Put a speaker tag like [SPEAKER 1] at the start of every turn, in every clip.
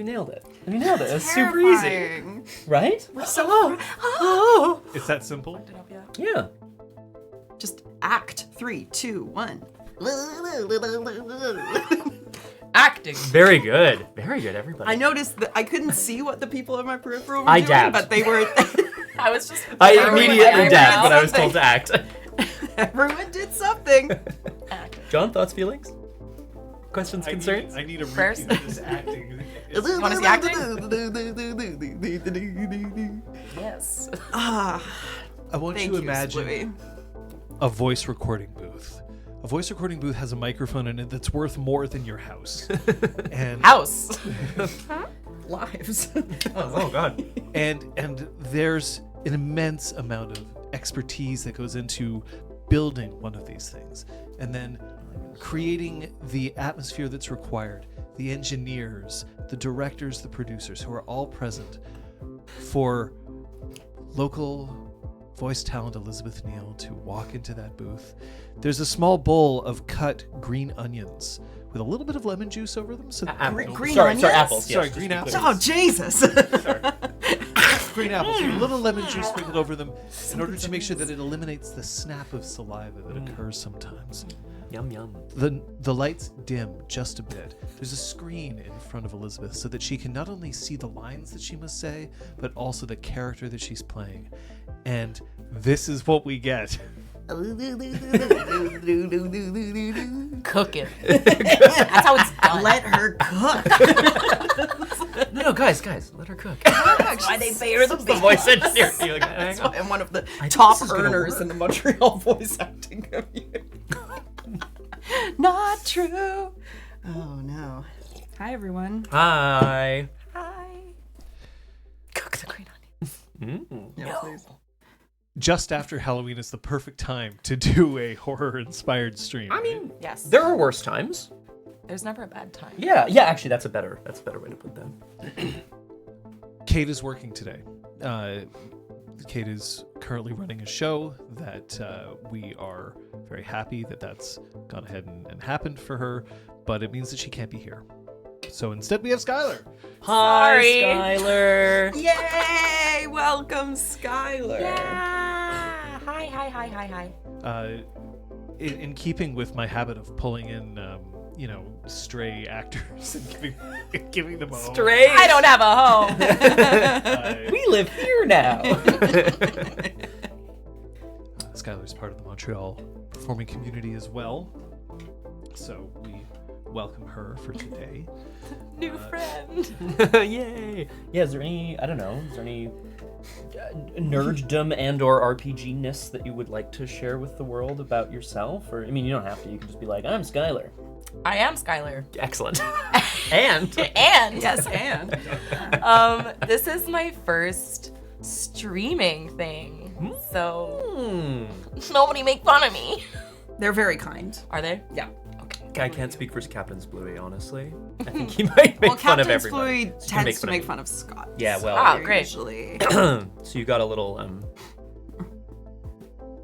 [SPEAKER 1] you nailed it. Have you nailed it? It's super easy. Right?
[SPEAKER 2] We're so... Oh.
[SPEAKER 3] It's that simple?
[SPEAKER 1] Yeah.
[SPEAKER 2] Just act. 3, 2, 1.
[SPEAKER 4] Acting.
[SPEAKER 1] Very good. Very good, everybody.
[SPEAKER 2] I noticed that I couldn't see what the people in my peripheral were
[SPEAKER 1] I
[SPEAKER 2] doing,
[SPEAKER 1] dabbed.
[SPEAKER 2] but they were...
[SPEAKER 4] I was just.
[SPEAKER 1] I
[SPEAKER 4] everyone-
[SPEAKER 1] immediately
[SPEAKER 4] everyone
[SPEAKER 1] dabbed,
[SPEAKER 4] else
[SPEAKER 1] but I was
[SPEAKER 4] something.
[SPEAKER 1] told to act.
[SPEAKER 2] Everyone did something.
[SPEAKER 4] Acting.
[SPEAKER 1] John, thoughts, feelings? Questions, concerns?
[SPEAKER 3] I need a
[SPEAKER 4] First-
[SPEAKER 3] repeat of this acting.
[SPEAKER 4] You want to see acting? Yes.
[SPEAKER 2] Ah,
[SPEAKER 3] I want
[SPEAKER 2] thank
[SPEAKER 3] you
[SPEAKER 2] you,
[SPEAKER 3] to imagine
[SPEAKER 2] Spliffy.
[SPEAKER 3] a voice recording booth. A voice recording booth has a microphone in it that's worth more than your house. And
[SPEAKER 4] House.
[SPEAKER 2] Lives.
[SPEAKER 1] Oh, God.
[SPEAKER 3] and there's an immense amount of expertise that goes into building one of these things and then creating the atmosphere that's required, the engineers, the directors, the producers, who are all present for local voice talent Elizabeth Neal to walk into that booth. There's a small bowl of cut green onions with a little bit of lemon juice over them. So
[SPEAKER 2] Green
[SPEAKER 1] sorry,
[SPEAKER 2] onions?
[SPEAKER 1] apples. Yes,
[SPEAKER 3] Sorry,
[SPEAKER 1] just
[SPEAKER 3] green
[SPEAKER 1] be
[SPEAKER 3] apples.
[SPEAKER 1] clear.
[SPEAKER 2] Oh, Jesus.
[SPEAKER 3] green apples, a little lemon juice sprinkled over them in order to make sure that it eliminates the snap of saliva that occurs sometimes.
[SPEAKER 1] Yum, yum.
[SPEAKER 3] The lights dim just a bit. There's a screen in front of Elizabeth so that she can not only see the lines that she must say, but also the character that she's playing. And this is what we get.
[SPEAKER 4] Cooking. That's how it's done.
[SPEAKER 2] Let her cook.
[SPEAKER 1] No, guys, let her cook.
[SPEAKER 4] That's why they pay her the
[SPEAKER 1] The voice engineer. You're like, hang on.
[SPEAKER 2] I'm one of the
[SPEAKER 1] think
[SPEAKER 2] top
[SPEAKER 1] this is gonna
[SPEAKER 2] earners
[SPEAKER 1] work.
[SPEAKER 2] in the Montreal voice acting community. Not true. Oh, no. Hi, everyone.
[SPEAKER 1] Hi.
[SPEAKER 4] Hi. Cook the green onions.
[SPEAKER 2] Yeah, please.
[SPEAKER 3] Just after Halloween is the perfect time to do a horror-inspired stream.
[SPEAKER 1] I mean,
[SPEAKER 4] Yes.
[SPEAKER 1] there are worse times.
[SPEAKER 4] There's never a bad time.
[SPEAKER 1] Yeah, actually, that's a better way to put that.
[SPEAKER 3] Kate is working today. Kate is currently running a show that we are very happy that that's gone ahead and happened for her, but it means that she can't be here. So instead we have Skyler.
[SPEAKER 1] Hi,
[SPEAKER 4] Sorry.
[SPEAKER 1] Skyler.
[SPEAKER 2] Yay! Welcome, Skyler.
[SPEAKER 4] Yeah. Hi.
[SPEAKER 3] In keeping with my habit of pulling in, stray actors and giving them a home.
[SPEAKER 1] Stray.
[SPEAKER 4] I don't have a home.
[SPEAKER 1] We live here now.
[SPEAKER 3] Skyler's part of the Montreal performing community as well, so we welcome her for today.
[SPEAKER 4] New friend.
[SPEAKER 1] Yay. Yeah, is there any nerddom and or RPG-ness that you would like to share with the world about yourself? Or, I mean, you don't have to. You can just be like, I'm Skyler.
[SPEAKER 4] I am Skyler.
[SPEAKER 1] Excellent. And?
[SPEAKER 4] And
[SPEAKER 2] Yes, and.
[SPEAKER 4] this is my first streaming thing. So nobody make fun of me.
[SPEAKER 2] They're very kind.
[SPEAKER 4] Are they?
[SPEAKER 2] Yeah.
[SPEAKER 1] I can't speak for Captain's Bluey, honestly. I think he might make fun of
[SPEAKER 2] Captain
[SPEAKER 1] everybody.
[SPEAKER 2] Bluey
[SPEAKER 1] He
[SPEAKER 2] tends to
[SPEAKER 1] of
[SPEAKER 2] make
[SPEAKER 1] me.
[SPEAKER 2] fun of Scott.
[SPEAKER 1] Yeah, well.
[SPEAKER 4] Ah, great.
[SPEAKER 2] Usually.
[SPEAKER 1] So you got a little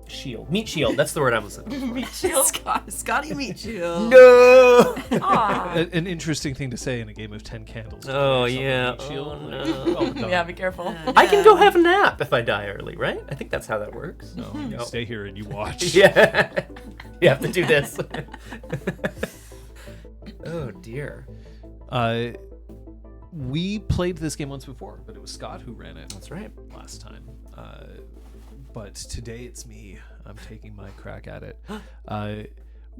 [SPEAKER 1] shield. Meat shield. That's the word I was looking for.
[SPEAKER 2] Scotty meet you.
[SPEAKER 1] No.
[SPEAKER 4] Aw.
[SPEAKER 3] An interesting thing to say in a game of 10 candles.
[SPEAKER 1] Oh,
[SPEAKER 3] Something
[SPEAKER 1] yeah.
[SPEAKER 3] meat shield.
[SPEAKER 1] Oh, no.
[SPEAKER 3] Oh, no.
[SPEAKER 4] Yeah, be careful.
[SPEAKER 1] I can go have a nap if I die early, right? I think that's how that works.
[SPEAKER 3] No, you stay here and you watch.
[SPEAKER 1] Yeah. You have to do this. Oh, dear.
[SPEAKER 3] We played this game once before, but it was Scott who ran it.
[SPEAKER 1] That's right.
[SPEAKER 3] Last time. But today it's me. I'm taking my crack at it.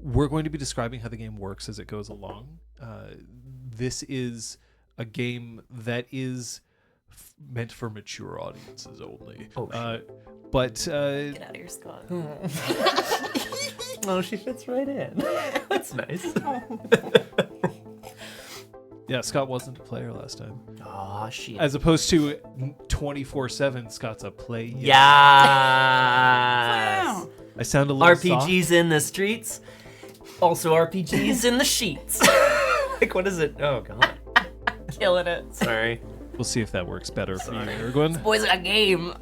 [SPEAKER 3] We're going to be describing how the game works as it goes along. This is a game that is meant for mature audiences only.
[SPEAKER 1] Oh, shit.
[SPEAKER 3] But
[SPEAKER 4] Get out of here, Scott.
[SPEAKER 1] Oh, she fits right in. That's nice.
[SPEAKER 3] yeah, Scott wasn't a player last time.
[SPEAKER 1] Oh, shit.
[SPEAKER 3] As opposed to 24/7, Scott's a player.
[SPEAKER 1] Yes.
[SPEAKER 3] I sound a little
[SPEAKER 1] RPGs
[SPEAKER 3] soft.
[SPEAKER 1] in the streets. Also RPGs in the sheets. Like, what is it? Oh, God.
[SPEAKER 4] Killing it.
[SPEAKER 1] Sorry.
[SPEAKER 3] We'll see if that works better for you, Ergwin.
[SPEAKER 4] Boys got game.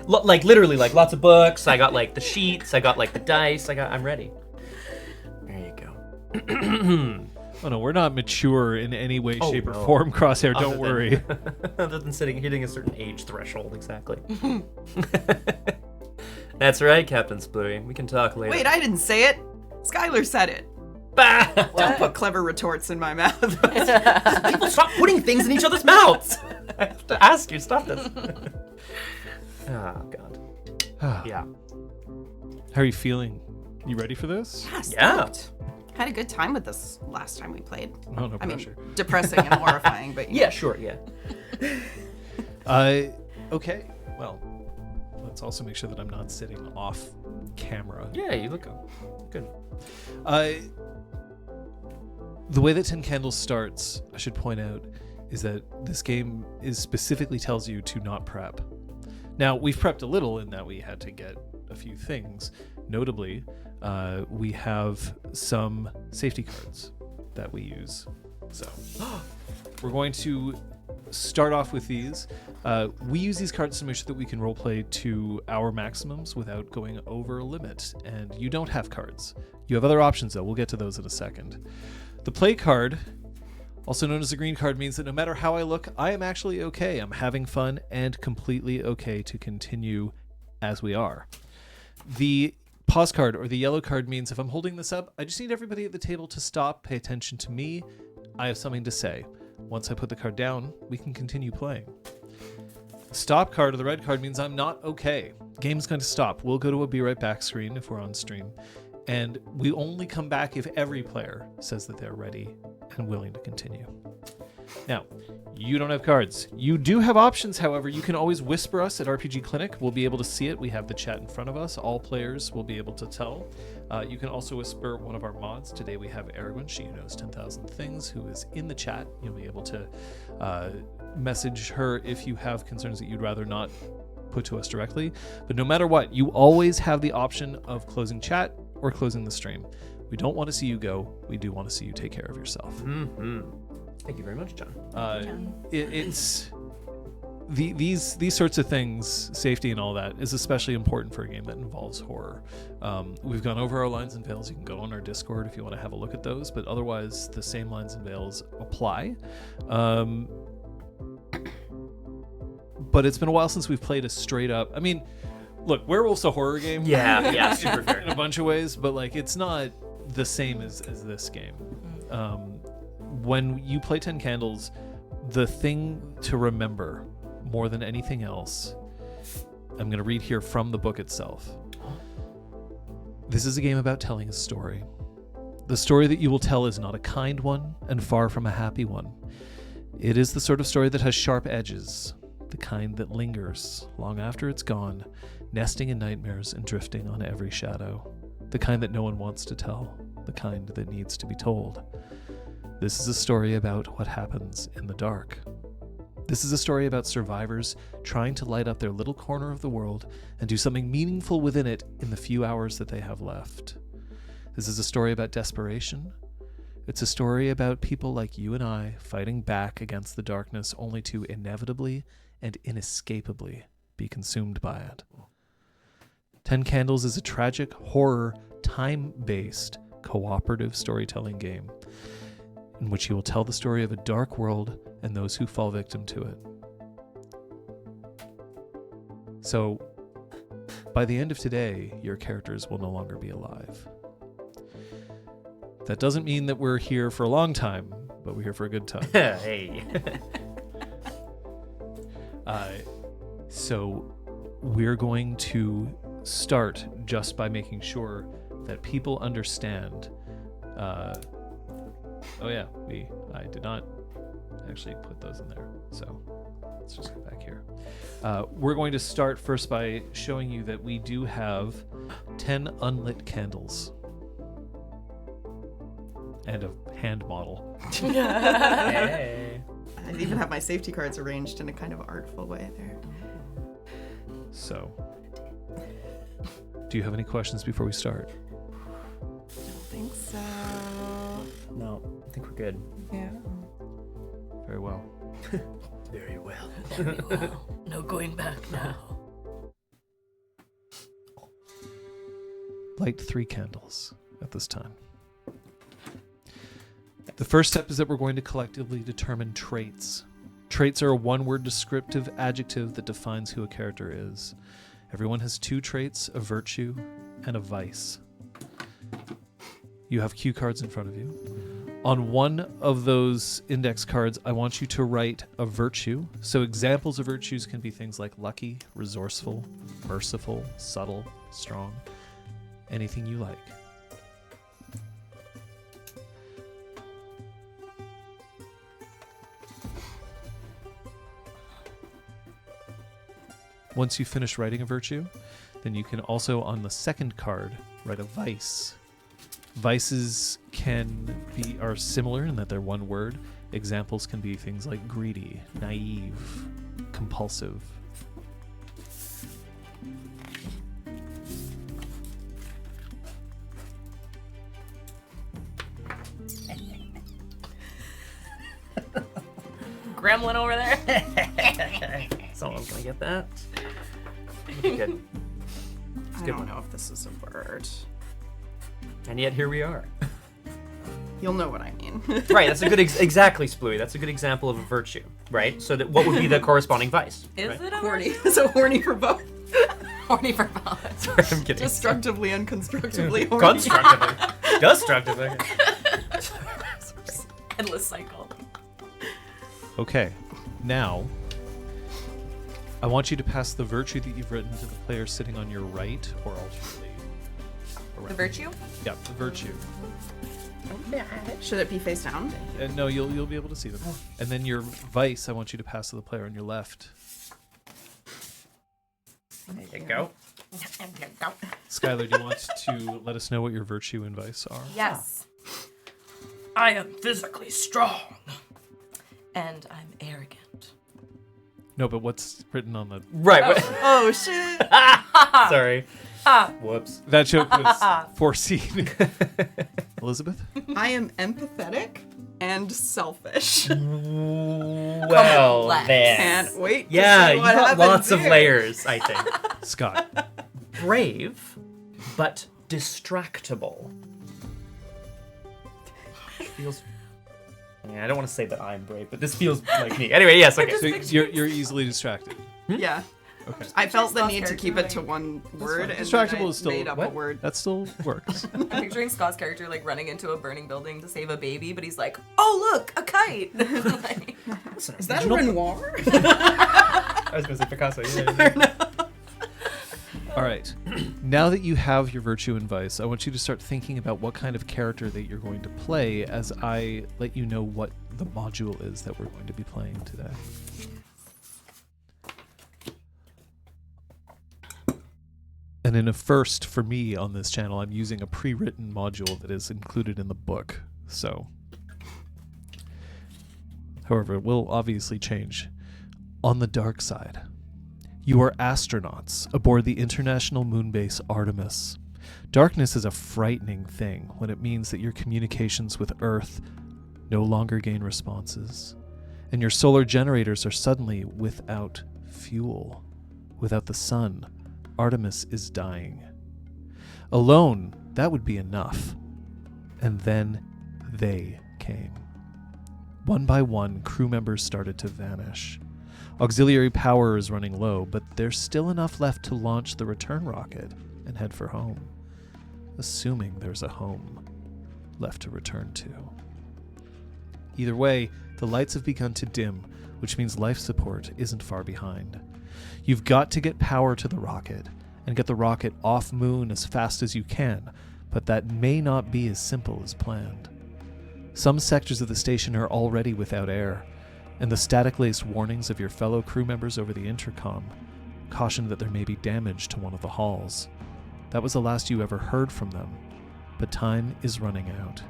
[SPEAKER 1] Like, literally, like, lots of books. I got, like, the sheets. I got, like, the dice. I'm ready. There you go.
[SPEAKER 3] Oh no, we're not mature in any way,
[SPEAKER 1] Oh,
[SPEAKER 3] shape, or
[SPEAKER 1] no.
[SPEAKER 3] form, Crosshair.
[SPEAKER 1] Other
[SPEAKER 3] Don't
[SPEAKER 1] than-
[SPEAKER 3] worry.
[SPEAKER 1] Other than hitting a certain age threshold, exactly. That's right, Captain Splooey. We can talk later.
[SPEAKER 2] Wait, I didn't say it. Skyler said it.
[SPEAKER 1] Bah!
[SPEAKER 2] Don't put clever retorts in my mouth.
[SPEAKER 1] People stop putting things in each other's mouths! I have to ask you, stop this. Oh, God. Yeah.
[SPEAKER 3] How are you feeling? You ready for this?
[SPEAKER 2] Yes.
[SPEAKER 1] Yeah.
[SPEAKER 2] Had a good time with this last time we played.
[SPEAKER 3] Oh, no
[SPEAKER 2] I mean,
[SPEAKER 3] pressure.
[SPEAKER 2] depressing and horrifying, but
[SPEAKER 1] Yeah, sure, yeah.
[SPEAKER 3] Okay. Well, let's also make sure that I'm not sitting off camera.
[SPEAKER 1] Yeah, you look good.
[SPEAKER 3] The way that 10 Candles starts, I should point out, is that this game specifically tells you to not prep. Now, we've prepped a little in that we had to get a few things. Notably, we have some safety cards that we use. So, we're going to start off with these. We use these cards to make sure that we can roleplay to our maximums without going over a limit. And you don't have cards. You have other options, though. We'll get to those in a second. The play card, also known as the green card, means that no matter how I look, I am actually okay. I'm having fun and completely okay to continue as we are. The pause card, or the yellow card, means if I'm holding this up, I just need everybody at the table to stop, pay attention to me. I have something to say. Once I put the card down, we can continue playing. The stop card, or the red card, means I'm not okay. Game's going to stop. We'll go to a be right back screen if we're on stream. And we only come back if every player says that they're ready and willing to continue. Now, you don't have cards. You do have options, however. You can always whisper us at RPGClinic. We'll be able to see it. We have the chat in front of us. All players will be able to tell. You can also whisper one of our mods. Today we have Erwin, she who knows 10,000 things, who is in the chat. You'll be able to message her if you have concerns that you'd rather not put to us directly. But no matter what, you always have the option of closing chat or closing the stream. We don't want to see you go. We do want to see you take care of yourself.
[SPEAKER 1] Mm-hmm. Thank you very much, John.
[SPEAKER 3] It's these sorts of things, safety and all that, is especially important for a game that involves horror. We've gone over our lines and veils. You can go on our Discord if you want to have a look at those, but otherwise the same lines and veils apply. But it's been a while since we've played a straight up, I mean, look, Werewolf's a horror game.
[SPEAKER 1] Yeah, super fair.
[SPEAKER 3] In a bunch of ways, but like it's not the same as this game. When you play 10 Candles, the thing to remember more than anything else, I'm going to read here from the book itself. This is a game about telling a story. The story that you will tell is not a kind one and far from a happy one. It is the sort of story that has sharp edges, the kind that lingers long after it's gone, nesting in nightmares and drifting on every shadow, the kind that no one wants to tell, the kind that needs to be told. This is a story about what happens in the dark. This is a story about survivors trying to light up their little corner of the world and do something meaningful within it in the few hours that they have left. This is a story about desperation. It's a story about people like you and I fighting back against the darkness only to inevitably and inescapably be consumed by it. 10 Candles is a tragic, horror, time-based, cooperative storytelling game in which you will tell the story of a dark world and those who fall victim to it. So, by the end of today, your characters will no longer be alive. That doesn't mean that we're here for a long time, but we're here for a good time.
[SPEAKER 1] Hey.
[SPEAKER 3] So we're going to start just by making sure that people understand. I did not actually put those in there. So let's just go back here. We're going to start first by showing you that we do have 10 unlit candles and a hand model.
[SPEAKER 1] Hey.
[SPEAKER 2] I even have my safety cards arranged in a kind of artful way there.
[SPEAKER 3] So, do you have any questions before we start?
[SPEAKER 2] I don't think so.
[SPEAKER 1] No, I think we're good.
[SPEAKER 2] Yeah.
[SPEAKER 3] Very well.
[SPEAKER 1] Very well.
[SPEAKER 4] No going back now.
[SPEAKER 3] Light 3 candles at this time. The first step is that we're going to collectively determine traits. Traits are a one-word descriptive adjective that defines who a character is. Everyone has 2 traits, a virtue and a vice. You have cue cards in front of you. On one of those index cards, I want you to write a virtue. So examples of virtues can be things like lucky, resourceful, merciful, subtle, strong, anything you like. Once you finish writing a virtue, then you can also, on the second card, write a vice. Vices are similar in that they're one word. Examples can be things like greedy, naive, compulsive.
[SPEAKER 4] Gremlin over there.
[SPEAKER 1] Someone's gonna get that. Good.
[SPEAKER 2] I don't know if this is a word.
[SPEAKER 1] And yet here we are.
[SPEAKER 2] You'll know what I mean.
[SPEAKER 1] Right, that's a good exactly, Splooey. That's a good example of a virtue, right? So that what would be the corresponding vice?
[SPEAKER 4] Is
[SPEAKER 1] right?
[SPEAKER 4] it a
[SPEAKER 2] Horny.
[SPEAKER 4] virtue?
[SPEAKER 2] So horny for both.
[SPEAKER 4] Horny for both.
[SPEAKER 1] Sorry, I'm kidding.
[SPEAKER 2] Destructively and constructively horny.
[SPEAKER 1] Constructively. Destructively.
[SPEAKER 4] Endless cycle.
[SPEAKER 3] Okay, now I want you to pass the virtue that you've written to the player sitting on your right or alternately around.
[SPEAKER 4] The virtue?
[SPEAKER 3] Yeah, the virtue.
[SPEAKER 2] Should it be face down?
[SPEAKER 3] No, you'll be able to see them. And then your vice, I want you to pass to the player on your left.
[SPEAKER 1] There you go.
[SPEAKER 3] Skyler, do you want to let us know what your virtue and vice are?
[SPEAKER 4] Yes. I am physically strong. And I'm arrogant.
[SPEAKER 3] No, but what's written on the...
[SPEAKER 1] Right.
[SPEAKER 2] Oh, shit.
[SPEAKER 1] Sorry. Whoops.
[SPEAKER 3] That joke was foreseen. Elizabeth?
[SPEAKER 2] I am empathetic and selfish.
[SPEAKER 1] Well,
[SPEAKER 4] Complex.
[SPEAKER 1] then.
[SPEAKER 2] Can't wait to
[SPEAKER 1] Yeah,
[SPEAKER 2] see
[SPEAKER 1] you
[SPEAKER 2] what
[SPEAKER 1] got
[SPEAKER 2] happens
[SPEAKER 1] lots of
[SPEAKER 2] here.
[SPEAKER 1] layers, I think.
[SPEAKER 3] Scott.
[SPEAKER 1] Brave, but distractible. Feels... Yeah, I don't want to say that I'm brave, but this feels like me. Anyway, yes, okay.
[SPEAKER 3] So you're easily distracted.
[SPEAKER 2] Yeah.
[SPEAKER 3] Okay.
[SPEAKER 2] I felt the
[SPEAKER 4] Scott's
[SPEAKER 2] need to keep it to one word,
[SPEAKER 3] fine.
[SPEAKER 2] and
[SPEAKER 3] Distractible
[SPEAKER 2] then I
[SPEAKER 3] is still-
[SPEAKER 2] made up
[SPEAKER 1] what?
[SPEAKER 2] a word.
[SPEAKER 3] That still works.
[SPEAKER 4] I'm picturing Scott's character like running into a burning building to save a baby, but he's like, "Oh look, a kite!" Like,
[SPEAKER 2] Is that a Renoir?
[SPEAKER 1] I was going to say Picasso. Yeah.
[SPEAKER 3] All right. Now that you have your virtue and vice, I want you to start thinking about what kind of character that you're going to play as I let you know what the module is that we're going to be playing today. And in a first for me on this channel, I'm using a pre-written module that is included in the book. So, however, it will obviously change. On the dark side, you are astronauts aboard the International Moon Base Artemis. Darkness is a frightening thing when it means that your communications with Earth no longer gain responses, and your solar generators are suddenly without fuel. Without the sun, Artemis is dying. Alone, that would be enough. And then they came. One by one, crew members started to vanish. Auxiliary power is running low, but there's still enough left to launch the return rocket and head for home. Assuming there's a home left to return to. Either way, the lights have begun to dim, which means life support isn't far behind. You've got to get power to the rocket and get the rocket off Moon as fast as you can, but that may not be as simple as planned. Some sectors of the station are already without air, and the static-laced warnings of your fellow crew members over the intercom caution that there may be damage to one of the halls. That was the last you ever heard from them, but time is running out,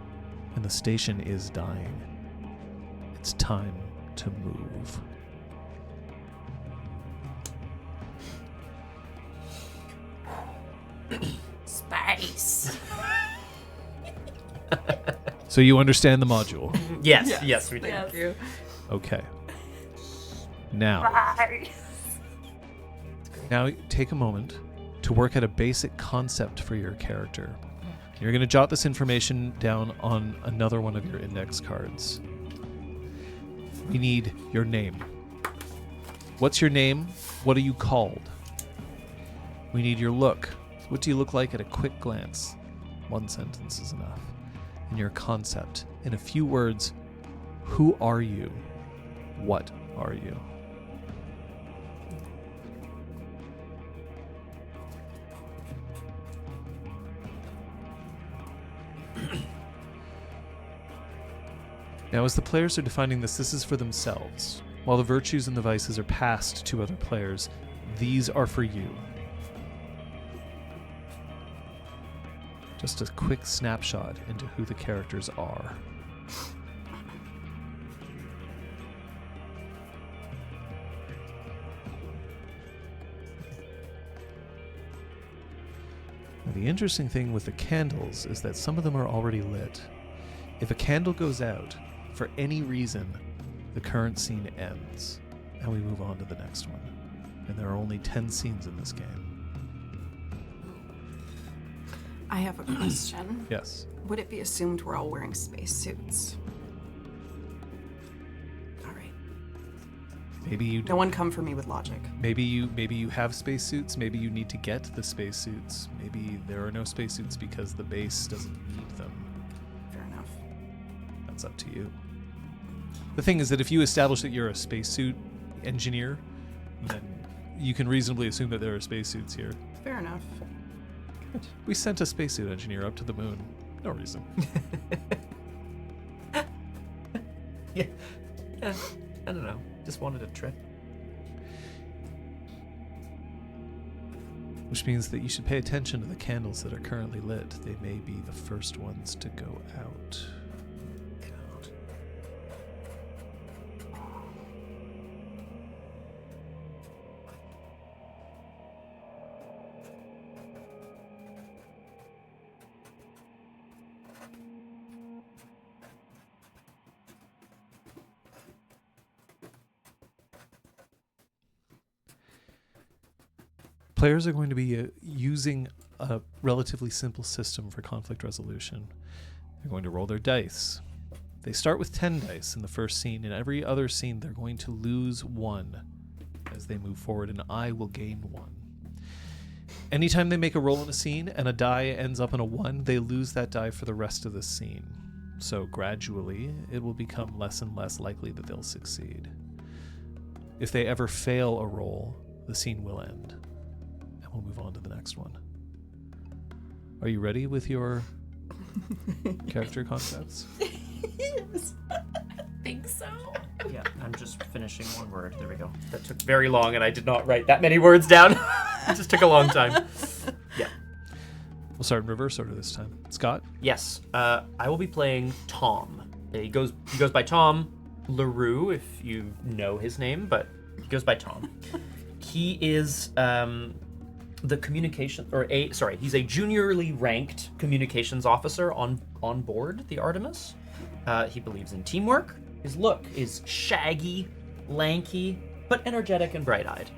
[SPEAKER 3] and the station is dying. It's time to move.
[SPEAKER 4] space.
[SPEAKER 3] So you understand the module?
[SPEAKER 1] Yes, we do.
[SPEAKER 4] Yes.
[SPEAKER 2] Thank you.
[SPEAKER 3] Okay. Now take a moment to work out a basic concept for your character. You're going to jot this information down on another one of your index cards. We need your name. What's your name? What are you called? We need your look. What do you look like at a quick glance? 1 sentence is enough. And your concept. In a few words, who are you? What are you? Now, as the players are defining this is for themselves. While the virtues and the vices are passed to other players, these are for you. Just a quick snapshot into who the characters are. Now, the interesting thing with the candles is that some of them are already lit. If a candle goes out, for any reason, the current scene ends, and we move on to the next one. And there are only 10 scenes in this game.
[SPEAKER 2] I have a question.
[SPEAKER 3] Yes.
[SPEAKER 2] Would it be assumed we're all wearing spacesuits? All right.
[SPEAKER 3] Maybe you
[SPEAKER 2] No
[SPEAKER 3] don't.
[SPEAKER 2] one come for me with logic.
[SPEAKER 3] Maybe you have spacesuits. Maybe you need to get the spacesuits. Maybe there are no spacesuits because the base doesn't need them.
[SPEAKER 2] Fair enough.
[SPEAKER 3] That's up to you. The thing is that if you establish that you're a spacesuit engineer, then you can reasonably assume that there are spacesuits here.
[SPEAKER 2] Fair enough.
[SPEAKER 3] We sent a spacesuit engineer up to the moon. No reason.
[SPEAKER 1] Yeah. I don't know. Just wanted a trip.
[SPEAKER 3] Which means that you should pay attention to the candles that are currently lit. They may be the first ones to go out.
[SPEAKER 1] God.
[SPEAKER 3] Players are going to be using a relatively simple system for conflict resolution. They're going to roll their dice. They start with 10 dice in the first scene. In every other scene, they're going to lose 1 as they move forward, and I will gain 1. Anytime they make a roll in a scene and a die ends up in a 1, they lose that die for the rest of the scene. So gradually, it will become less and less likely that they'll succeed. If they ever fail a roll, the scene will end. We'll move on to the next one. Are you ready with your character concepts?
[SPEAKER 4] Yes. I think so.
[SPEAKER 1] Yeah, I'm just finishing one word. There we go. That took very long, and I did not write that many words down. It just took a long time. Yeah.
[SPEAKER 3] We'll start in reverse order this time. Scott?
[SPEAKER 1] Yes. I will be playing Tom. He goes by Tom LaRue, if you know his name, but he goes by Tom. He is the communication, he's a juniorly ranked communications officer on board the Artemis. He believes in teamwork. His look is shaggy, lanky, but energetic and bright-eyed.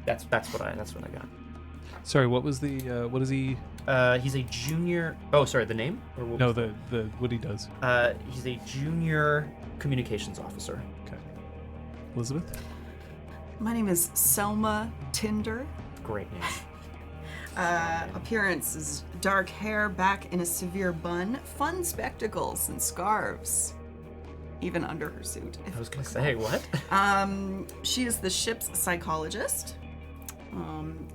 [SPEAKER 1] That's what I got.
[SPEAKER 3] Sorry, what was the what is he?
[SPEAKER 1] He's a junior. Oh, sorry, the name? Or what
[SPEAKER 3] No,
[SPEAKER 1] was
[SPEAKER 3] the what he does.
[SPEAKER 1] He's a junior communications officer.
[SPEAKER 3] Okay. Elizabeth?
[SPEAKER 2] My name is Selma Tinder.
[SPEAKER 1] Great name.
[SPEAKER 2] Appearance is dark hair back in a severe bun, fun spectacles and scarves, even under her suit.
[SPEAKER 1] I was gonna say, what?
[SPEAKER 2] She is the ship's psychologist,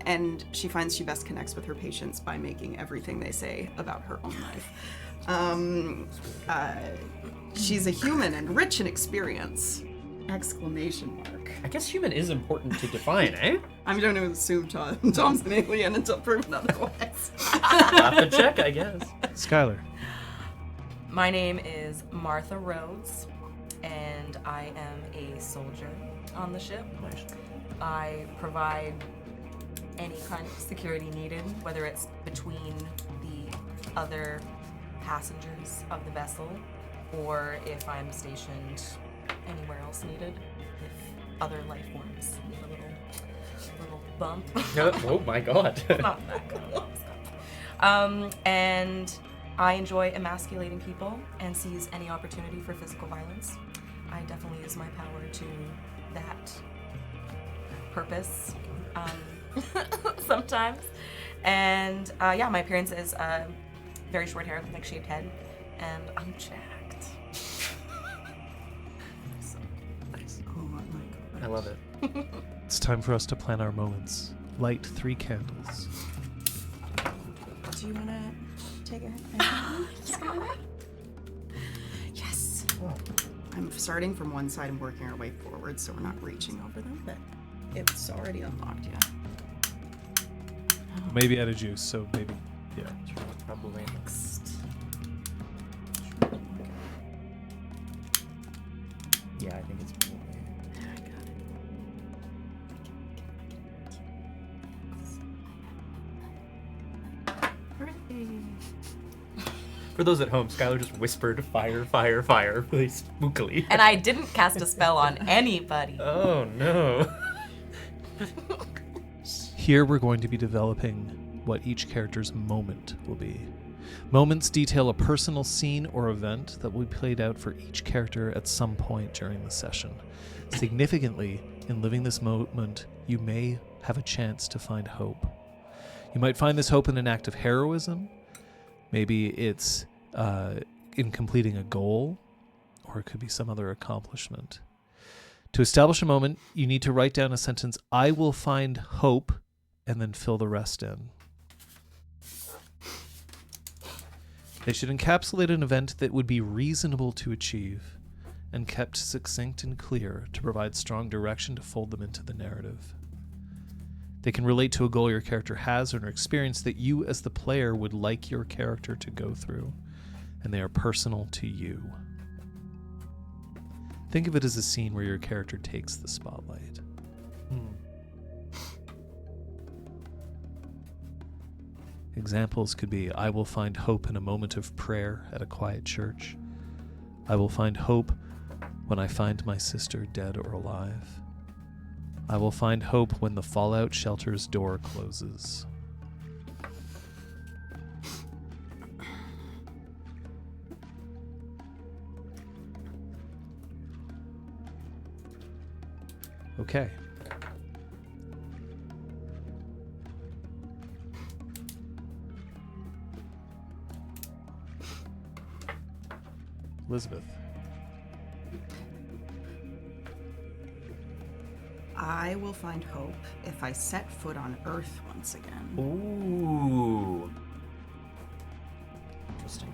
[SPEAKER 2] and she finds she best connects with her patients by making everything they say about her own life. She's a human and rich in experience! Exclamation mark.
[SPEAKER 1] I guess human is important to define, eh?
[SPEAKER 2] I'm going to assume Tom's an alien until proven otherwise.
[SPEAKER 1] We'll have to check, I guess.
[SPEAKER 3] Skyler?
[SPEAKER 4] My name is Martha Rhodes, and I am a soldier on the ship.
[SPEAKER 1] Nice.
[SPEAKER 4] I provide any kind of security needed, whether it's between the other passengers of the vessel, or if I'm stationed anywhere else needed, if other life forms need a little bump.
[SPEAKER 1] Oh my god.
[SPEAKER 4] Not that close. And I enjoy emasculating people and seize any opportunity for physical violence. I definitely use my power to that purpose sometimes. And my appearance is very short hair with like shaved head, and I'm jacked. So
[SPEAKER 1] Nice.
[SPEAKER 2] Oh my god.
[SPEAKER 1] I love it.
[SPEAKER 3] It's time for us to plan our moments. Light 3 candles.
[SPEAKER 2] Do you want to take a Yes. I'm starting from one side and working our way forward, so we're not reaching over them, but it's already unlocked, yeah.
[SPEAKER 3] Maybe out of juice, so maybe, yeah.
[SPEAKER 1] Probably next. Yeah, I think it's probably. For those at home, Skyler just whispered fire, fire, fire really spookily.
[SPEAKER 4] And I didn't cast a spell on anybody.
[SPEAKER 1] Oh no.
[SPEAKER 3] Here we're going to be developing what each character's moment will be. Moments detail a personal scene or event that will be played out for each character at some point during the session. Significantly, in living this moment, you may have a chance to find hope. You might find this hope in an act of heroism. Maybe it's in completing a goal, or it could be some other accomplishment. To establish a moment, you need to write down a sentence, "I will find hope," and then fill the rest in. They should encapsulate an event that would be reasonable to achieve and kept succinct and clear to provide strong direction to fold them into the narrative. They can relate to a goal your character has or an experience that you as the player would like your character to go through, and they are personal to you. Think of it as a scene where your character takes the spotlight. Examples could be, I will find hope in a moment of prayer at a quiet church. I will find hope when I find my sister dead or alive. I will find hope when the Fallout shelter's door closes. Okay. Elizabeth.
[SPEAKER 2] I will find hope if I set foot on Earth once again.
[SPEAKER 1] Ooh. Interesting.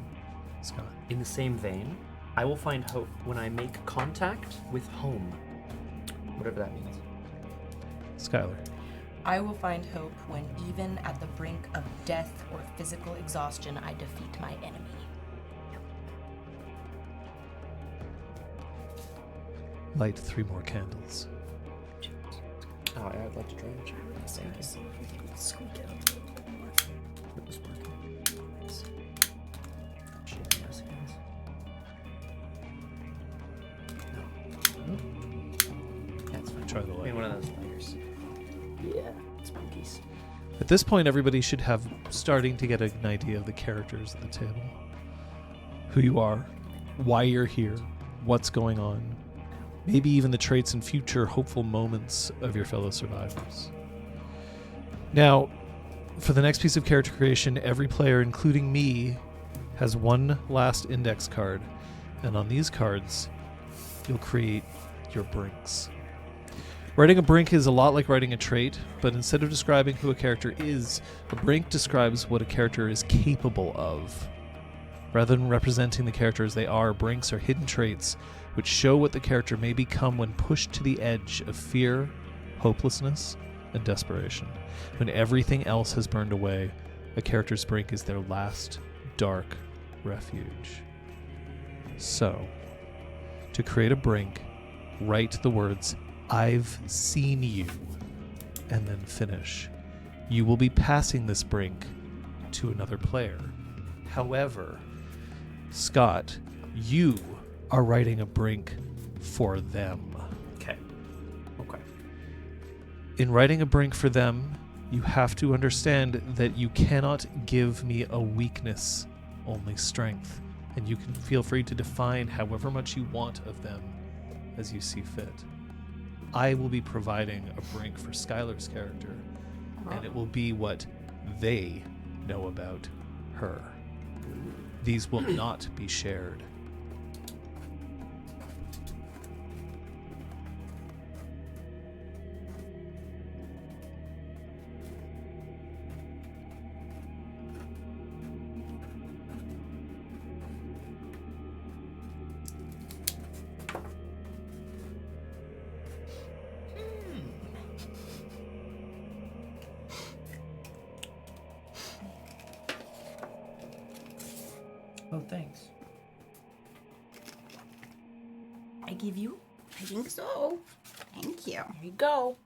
[SPEAKER 3] Scott.
[SPEAKER 1] In the same vein, I will find hope when I make contact with home. Whatever that means.
[SPEAKER 3] Skyler.
[SPEAKER 4] I will find hope when, even at the brink of death or physical exhaustion, I defeat my enemy.
[SPEAKER 3] Light 3 more candles.
[SPEAKER 1] Oh, I'd like to try and check.
[SPEAKER 2] Squeak it up.
[SPEAKER 1] It was working. Shit, yes, guys. No. That's fine.
[SPEAKER 3] Try the light.
[SPEAKER 1] Maybe one of those lighters. Yeah, spookies.
[SPEAKER 3] At this point, everybody should have starting to get an idea of the characters at the table. Who you are, why you're here, what's going on. Maybe even the traits and future hopeful moments of your fellow survivors. Now, for the next piece of character creation, every player, including me, has one last index card. And on these cards, you'll create your brinks. Writing a brink is a lot like writing a trait, but instead of describing who a character is, a brink describes what a character is capable of. Rather than representing the character as they are, brinks are hidden traits which show what the character may become when pushed to the edge of fear, hopelessness, and desperation. When everything else has burned away, a character's brink is their last dark refuge. So, to create a brink, write the words, "I've seen you," and then finish. You will be passing this brink to another player. However, Scott, you are writing a brink for them.
[SPEAKER 1] Okay. Okay.
[SPEAKER 3] In writing a brink for them, You have to understand that you cannot give me a weakness, only strength. And you can feel free to define however much you want of them as you see fit. I will be providing a brink for Skylar's character, and it will be what they know about her. These will not be shared.
[SPEAKER 1] Oh, thanks.
[SPEAKER 4] I give you.
[SPEAKER 2] I think so. Thank you.
[SPEAKER 4] Here you go.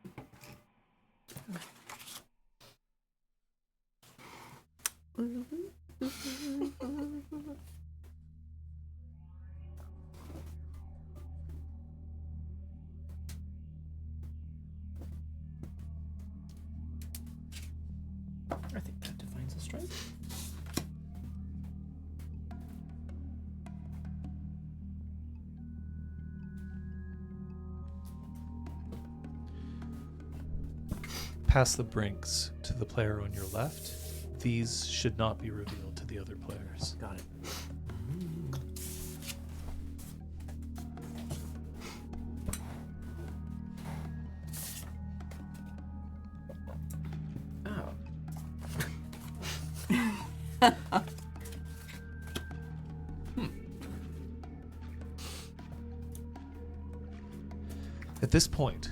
[SPEAKER 1] I think that defines a strength.
[SPEAKER 3] Pass the brinks to the player on your left. These should not be revealed to the other players.
[SPEAKER 1] Got it. Oh.
[SPEAKER 3] At this point,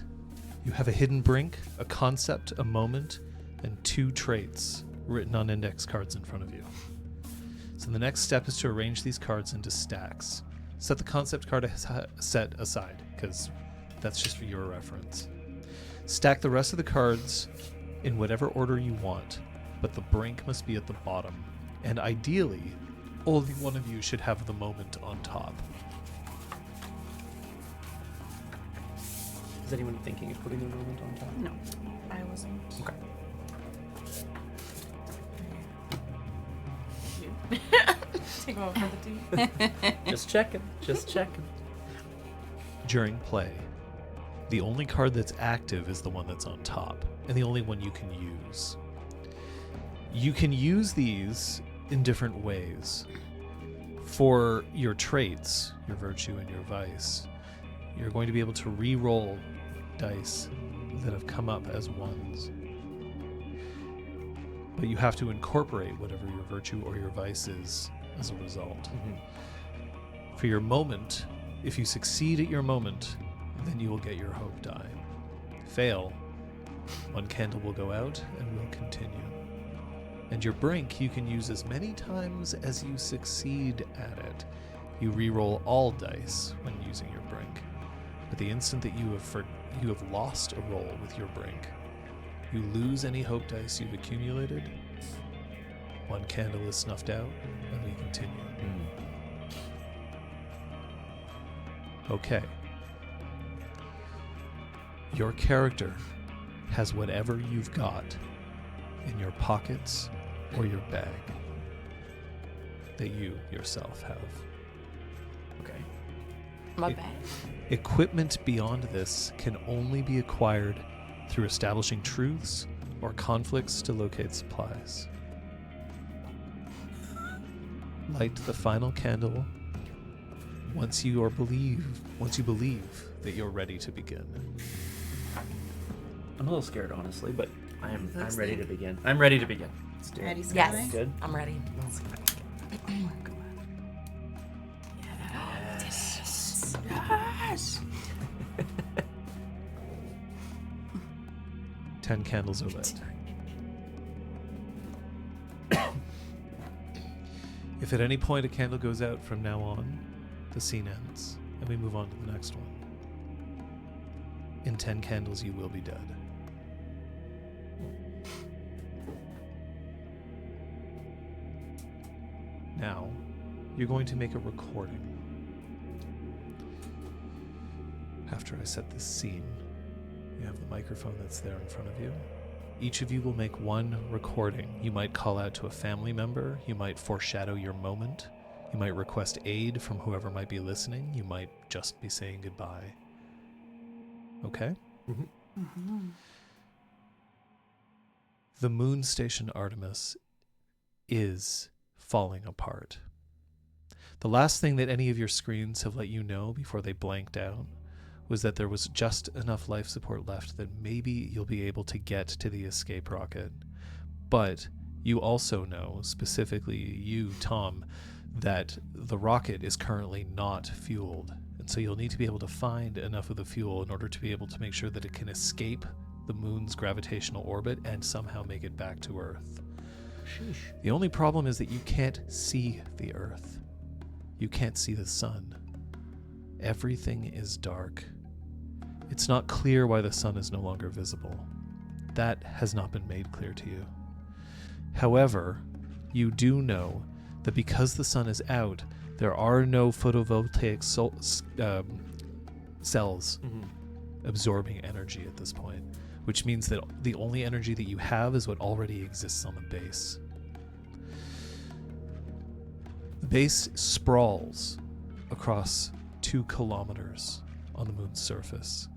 [SPEAKER 3] you have a hidden brink, a concept, a moment, and 2 traits written on index cards in front of you. So the next step is to arrange these cards into stacks. Set the concept card set aside, because that's just for your reference. Stack the rest of the cards in whatever order you want, but the brink must be at the bottom. And ideally, only one of you should have the moment on top.
[SPEAKER 1] Is anyone thinking of putting the moment on top?
[SPEAKER 2] No.
[SPEAKER 4] I wasn't.
[SPEAKER 1] Okay.
[SPEAKER 4] Take over for the team.
[SPEAKER 1] Just checking. Just checking.
[SPEAKER 3] During play, the only card that's active is the one that's on top, and the only one you can use. You can use these in different ways. For your traits, your virtue and your vice, you're going to be able to re-roll dice that have come up as ones. But you have to incorporate whatever your virtue or your vice is as a result.
[SPEAKER 1] Mm-hmm.
[SPEAKER 3] For your moment, if you succeed at your moment, then you will get your hope die. Fail, one candle will go out and will continue. And your brink you can use as many times as you succeed at it. You re-roll all dice when using your brink. But the instant that you have lost a roll with your brink, you lose any hope dice you've accumulated. One candle is snuffed out, and we continue. Okay. Your character has whatever you've got in your pockets or your bag that you yourself have.
[SPEAKER 1] Okay.
[SPEAKER 4] My bad.
[SPEAKER 3] Equipment beyond this can only be acquired through establishing truths or conflicts to locate supplies. Light the final candle once you believe that you're ready to begin.
[SPEAKER 1] I'm a little scared, honestly, but I'm
[SPEAKER 2] Looks
[SPEAKER 1] ready
[SPEAKER 2] like-
[SPEAKER 1] to begin. I'm ready to begin. Let's do
[SPEAKER 2] Ready,
[SPEAKER 1] it.
[SPEAKER 2] Skyler?
[SPEAKER 4] Yes.
[SPEAKER 1] Good.
[SPEAKER 4] I'm ready.
[SPEAKER 2] Yes.
[SPEAKER 3] 10 candles are lit. If at any point a candle goes out from now on, the scene ends, and we move on to the next one. In 10 candles, you will be dead. Now, you're going to make a recording. After I set this scene, you have the microphone that's there in front of you. each of you will make one recording. You might call out to a family member. You might foreshadow your moment. You might request aid from whoever might be listening. You might just be saying goodbye. Okay? The moon station Artemis is falling apart. The last thing that any of your screens have let you know before they blanked out was that there was just enough life support left that maybe you'll be able to get to the escape rocket. But you also know, specifically you, Tom, that the rocket is currently not fueled. And so you'll need to be able to find enough of the fuel in order to be able to make sure that it can escape the moon's gravitational orbit and somehow make it back to Earth.
[SPEAKER 1] Sheesh.
[SPEAKER 3] The only problem is that you can't see the Earth. You can't see the sun. Everything is dark. It's not clear why the sun is no longer visible. That has not been made clear to you. However, you do know that because the sun is out, there are no photovoltaic cells absorbing energy at this point, which means that the only energy that you have is what already exists on the base. The base sprawls across 2 kilometers on the moon's surface.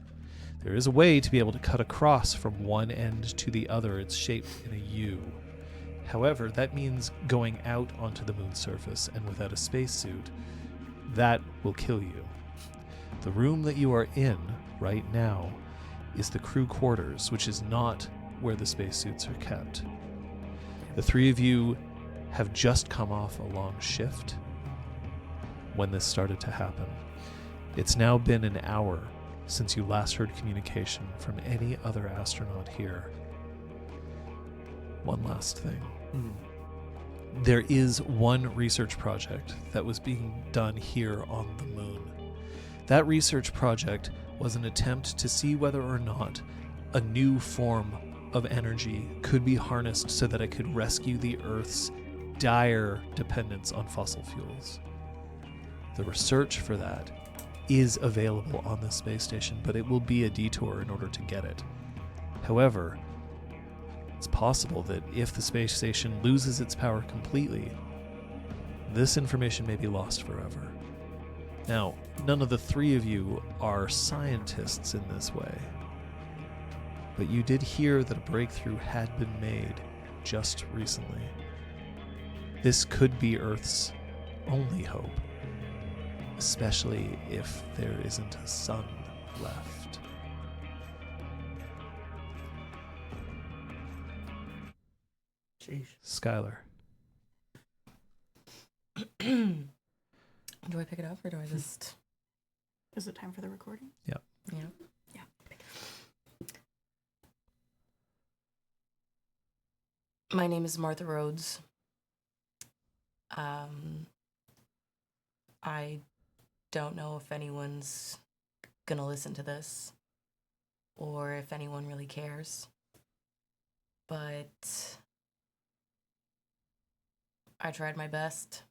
[SPEAKER 3] There is a way to be able to cut across from one end to the other. It's shaped in a U. However, that means going out onto the moon's surface, and without a spacesuit, that will kill you. The room that you are in right now is the crew quarters, which is not where the spacesuits are kept. The 3 of you have just come off a long shift when this started to happen. It's now been an hour since you last heard communication from any other astronaut here. One last thing. There is one research project that was being done here on the moon. That research project was an attempt to see whether or not a new form of energy could be harnessed so that it could rescue the Earth's dire dependence on fossil fuels. The research for that is available on the space station, but it will be a detour in order to get it. However, it's possible that if the space station loses its power completely, this information may be lost forever. Now, none of the 3 of you are scientists in this way, but you did hear that a breakthrough had been made just recently. This could be Earth's only hope, especially if there isn't a sun left.
[SPEAKER 1] Sheesh.
[SPEAKER 3] Skyler.
[SPEAKER 4] Do I pick it up or do I just...
[SPEAKER 2] Is it time for the recording?
[SPEAKER 4] Yeah.
[SPEAKER 2] Yeah.
[SPEAKER 4] My name is Martha Rhodes. I don't know if anyone's gonna listen to this or if anyone really cares, but I tried my best,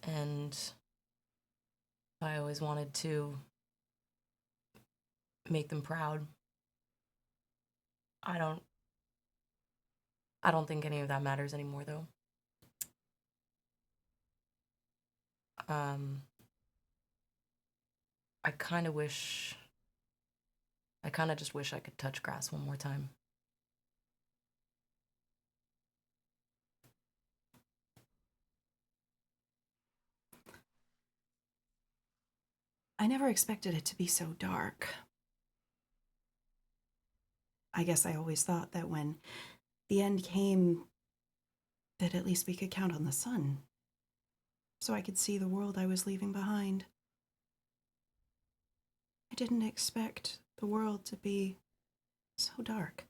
[SPEAKER 4] and I always wanted to make them proud. I don't think any of that matters anymore, though. I kind of just wish I could touch grass one more time.
[SPEAKER 2] I never expected it to be so dark. I guess I always thought that when the end came, that at least we could count on the sun, so I could see the world I was leaving behind. I didn't expect the world to be so dark.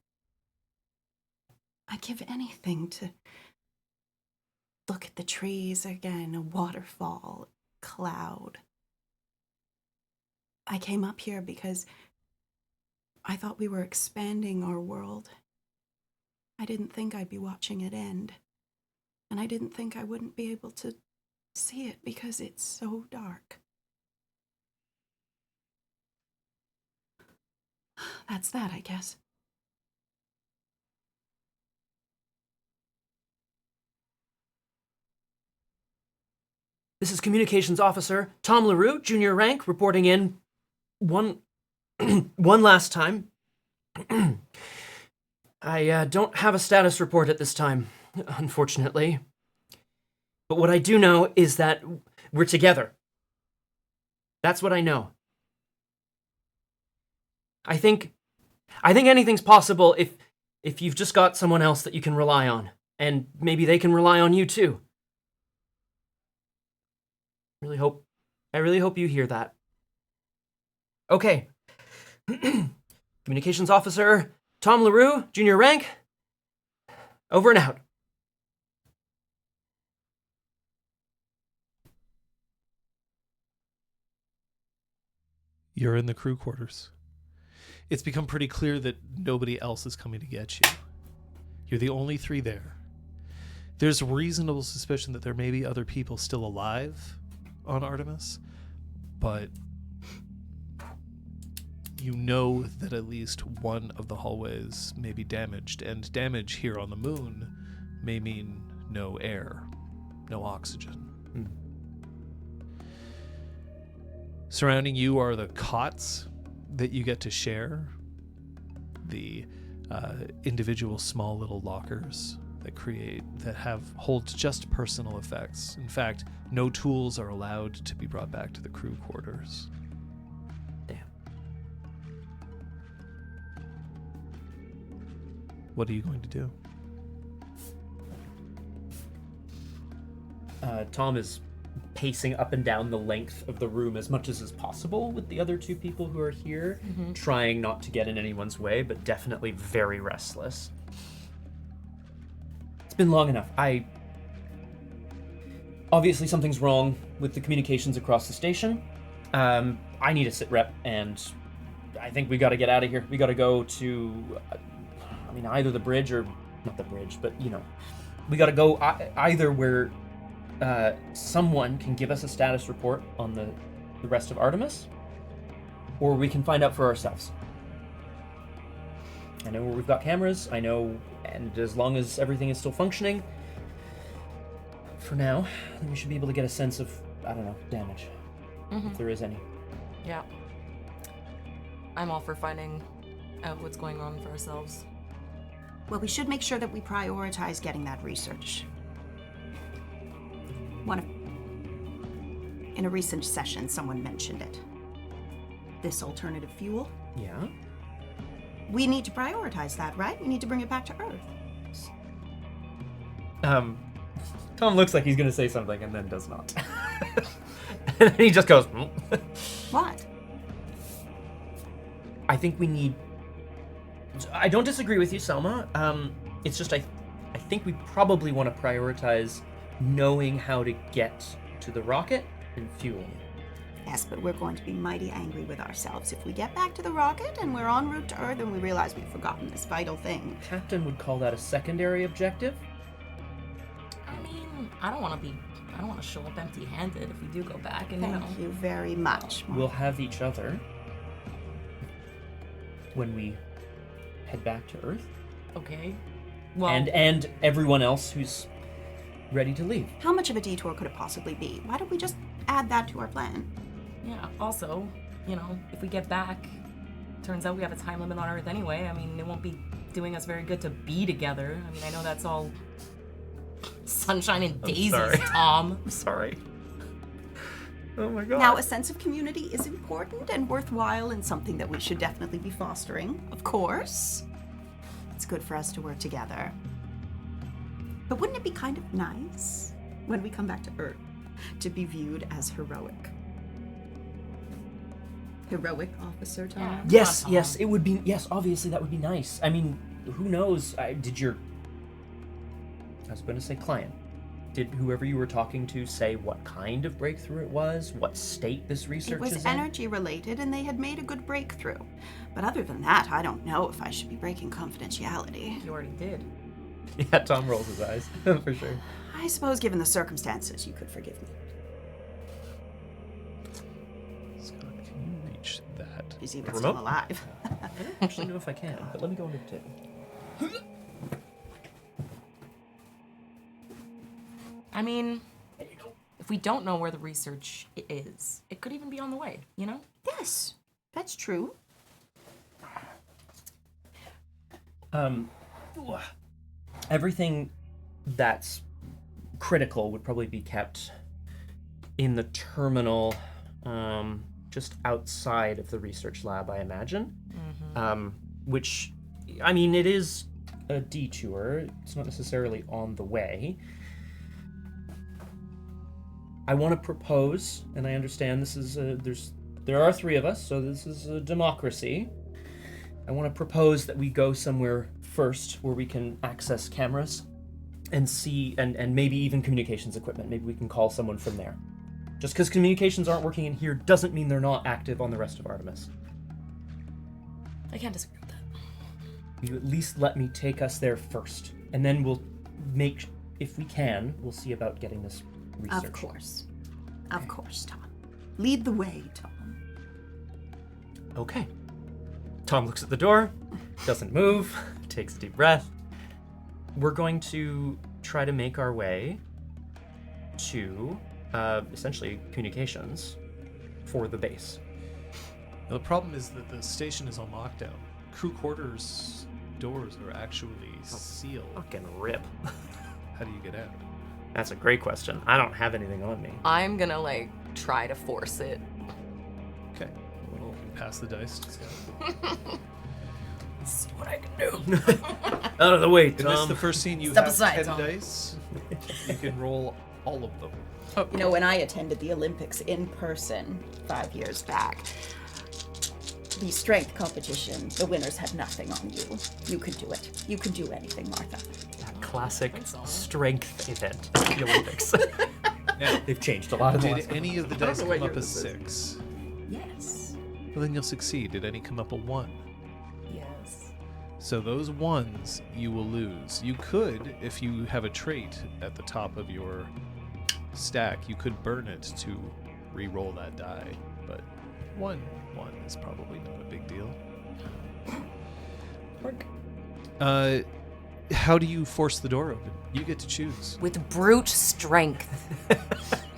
[SPEAKER 2] I'd give anything to look at the trees again, a waterfall, cloud. I came up here because I thought we were expanding our world. I didn't think I'd be watching it end. And I didn't think I wouldn't be able to see it because it's so dark. That's that, I guess.
[SPEAKER 1] This is Communications Officer Tom LaRue, junior rank, reporting in one last time. I don't have a status report at this time, unfortunately. But what I do know is that we're together. That's what I know. I think anything's possible if you've just got someone else that you can rely on, and maybe they can rely on you too. I really hope you hear that. Okay. Communications Officer Tom LaRue, junior rank. Over and out.
[SPEAKER 3] You're in the crew quarters. It's become pretty clear that nobody else is coming to get you. You're the only three there. There's reasonable suspicion that there may be other people still alive on Artemis, but you know that at least one of the hallways may be damaged, and damage here on the moon may mean no air, no oxygen. Surrounding you are the cots that you get to share, the individual small little lockers that hold just personal effects. In fact, no tools are allowed to be brought back to the crew quarters.
[SPEAKER 1] Damn.
[SPEAKER 3] What are you going to do?
[SPEAKER 1] Tom is pacing up and down the length of the room as much as is possible with the other two people who are here, trying not to get in anyone's way, but definitely very restless. It's been long enough. Obviously something's wrong with the communications across the station. I need a sit rep, and I think we gotta get out of here. We gotta go to, either the bridge or, not the bridge, but, we gotta go either where someone can give us a status report on the rest of Artemis, or we can find out for ourselves. I know where we've got cameras, I know, and as long as everything is still functioning, for now, then we should be able to get a sense of, damage, if there is any.
[SPEAKER 4] Yeah. I'm all for finding out what's going on for ourselves.
[SPEAKER 2] Well, we should make sure that we prioritize getting that research. In a recent session, someone mentioned it. This alternative fuel.
[SPEAKER 1] Yeah?
[SPEAKER 2] We need to prioritize that, right? We need to bring it back to Earth.
[SPEAKER 1] Tom looks like he's gonna say something and then does not. And then he just goes,
[SPEAKER 2] What?
[SPEAKER 1] I think we need... I don't disagree with you, Selma. It's just I think we probably want to prioritize knowing how to get to the rocket and fueling it.
[SPEAKER 2] Yes, but we're going to be mighty angry with ourselves if we get back to the rocket and we're en route to Earth and we realize we've forgotten this vital thing.
[SPEAKER 1] Captain would call that a secondary objective.
[SPEAKER 4] I don't want to show up empty-handed if we do go back, and
[SPEAKER 2] Thank you very much.
[SPEAKER 1] We'll have each other when we head back to Earth.
[SPEAKER 4] Okay. Well,
[SPEAKER 1] and everyone else who's ready to leave.
[SPEAKER 2] How much of a detour could it possibly be? Why don't we just add that to our plan?
[SPEAKER 4] Yeah, also, if we get back, turns out we have a time limit on Earth anyway. It won't be doing us very good to be together. I know that's all sunshine and daisies,
[SPEAKER 1] sorry.
[SPEAKER 4] Tom.
[SPEAKER 1] I'm sorry. Oh my god.
[SPEAKER 2] Now, a sense of community is important and worthwhile and something that we should definitely be fostering, of course. It's good for us to work together. But wouldn't it be kind of nice when we come back to Earth to be viewed as heroic? Heroic, Officer Tom?
[SPEAKER 4] Yeah.
[SPEAKER 1] Yes, it would be. Yes, obviously that would be nice. Who knows? I was going to say client. Did whoever you were talking to say what kind of breakthrough it was? What state this research is in?
[SPEAKER 2] It was energy related and they had made a good breakthrough. But other than that, I don't know if I should be breaking confidentiality.
[SPEAKER 4] You already did.
[SPEAKER 1] Yeah, Tom rolls his eyes, for sure.
[SPEAKER 2] I suppose given the circumstances, you could forgive me.
[SPEAKER 3] Scott, can you reach that?
[SPEAKER 2] He's even
[SPEAKER 1] Remote?
[SPEAKER 2] still alive.
[SPEAKER 1] I don't actually know if I can, but let me go under the table.
[SPEAKER 4] if we don't know where the research is, it could even be on the way, you know?
[SPEAKER 2] Yes, that's true.
[SPEAKER 1] Everything that's critical would probably be kept in the terminal, just outside of the research lab, I imagine. Which, I mean, it is a detour. It's not necessarily on the way. I want to propose, and I understand this is there are 3 of us, so this is a democracy. I want to propose that we go somewhere first where we can access cameras and see, and maybe even communications equipment. Maybe we can call someone from there. Just because communications aren't working in here doesn't mean they're not active on the rest of Artemis.
[SPEAKER 4] I can't disagree with that.
[SPEAKER 1] You at least let me take us there first, and then we'll make, if we can, we'll see about getting this research.
[SPEAKER 2] Of course. Of course, Tom. Lead the way, Tom.
[SPEAKER 1] Okay. Tom looks at the door, doesn't move, takes a deep breath. We're going to try to make our way to, essentially, communications for the base.
[SPEAKER 3] Now, the problem is that the station is on lockdown. Crew quarters doors are actually sealed.
[SPEAKER 1] Fucking rip.
[SPEAKER 3] How do you get out?
[SPEAKER 1] That's a great question. I don't have anything on me.
[SPEAKER 4] I'm gonna, like, try to force it.
[SPEAKER 3] Okay. Well, pass the dice to Skyler.
[SPEAKER 4] Let's see what I can do.
[SPEAKER 1] Out of the way,
[SPEAKER 3] In this,
[SPEAKER 1] Tom.
[SPEAKER 3] the first scene, you
[SPEAKER 4] Step
[SPEAKER 3] have
[SPEAKER 4] aside,
[SPEAKER 3] 10
[SPEAKER 4] Tom.
[SPEAKER 3] dice. You can roll all of them.
[SPEAKER 2] You know, when I attended the Olympics in person 5 years back, the strength competition, the winners had nothing on you. You can do it. You can do anything, Martha.
[SPEAKER 1] That classic
[SPEAKER 4] Thanks, Alan.
[SPEAKER 1] strength event at the Olympics.
[SPEAKER 3] Now,
[SPEAKER 1] They've changed a lot of
[SPEAKER 3] did
[SPEAKER 1] things.
[SPEAKER 3] any of the dice come up as 6?
[SPEAKER 4] Yes.
[SPEAKER 3] Well, then you'll succeed. Did any come up a 1?
[SPEAKER 4] Yes.
[SPEAKER 3] So those 1s you will lose. You could, if you have a trait at the top of your stack, you could burn it to re-roll that die. But 1 is probably not a big deal.
[SPEAKER 4] Work.
[SPEAKER 3] How do you force the door open? You get to choose.
[SPEAKER 4] With brute strength.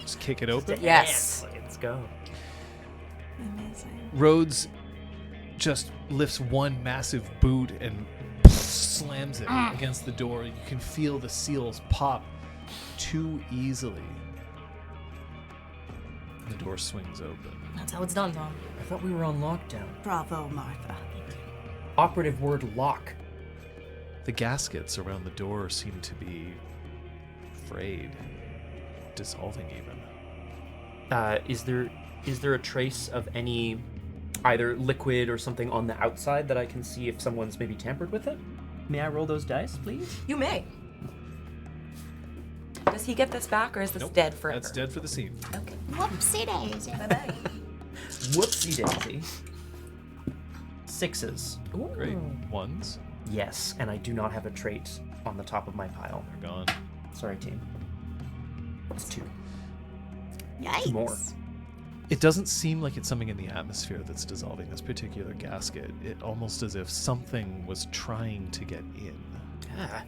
[SPEAKER 3] Just kick it open.
[SPEAKER 4] Yes.
[SPEAKER 1] Let's go.
[SPEAKER 2] Amazing.
[SPEAKER 3] Rhodes just lifts one massive boot and slams it against the door. You can feel the seals pop too easily. The door swings open.
[SPEAKER 4] That's how it's done, Tom.
[SPEAKER 1] I thought we were on lockdown.
[SPEAKER 2] Bravo, Martha.
[SPEAKER 1] Operative word lock.
[SPEAKER 3] The gaskets around the door seem to be frayed, dissolving even.
[SPEAKER 1] Is there a trace of any either liquid or something on the outside that I can see if someone's maybe tampered with it? May I roll those dice, please?
[SPEAKER 4] You may. Does he get this back, or is this
[SPEAKER 3] Nope,
[SPEAKER 4] dead forever?
[SPEAKER 3] That's dead for the scene.
[SPEAKER 4] Okay.
[SPEAKER 2] Whoopsie daisy.
[SPEAKER 4] Bye-bye.
[SPEAKER 1] Whoopsie daisy. 6s.
[SPEAKER 4] Ooh.
[SPEAKER 3] Great. 1s,
[SPEAKER 1] Yes, and I do not have a trait on the top of my pile.
[SPEAKER 3] they're gone.
[SPEAKER 1] Sorry, team. It's 2.
[SPEAKER 2] Yikes.
[SPEAKER 1] More.
[SPEAKER 3] It doesn't seem like it's something in the atmosphere that's dissolving this particular gasket. It almost as if something was trying to get in.
[SPEAKER 1] Ah.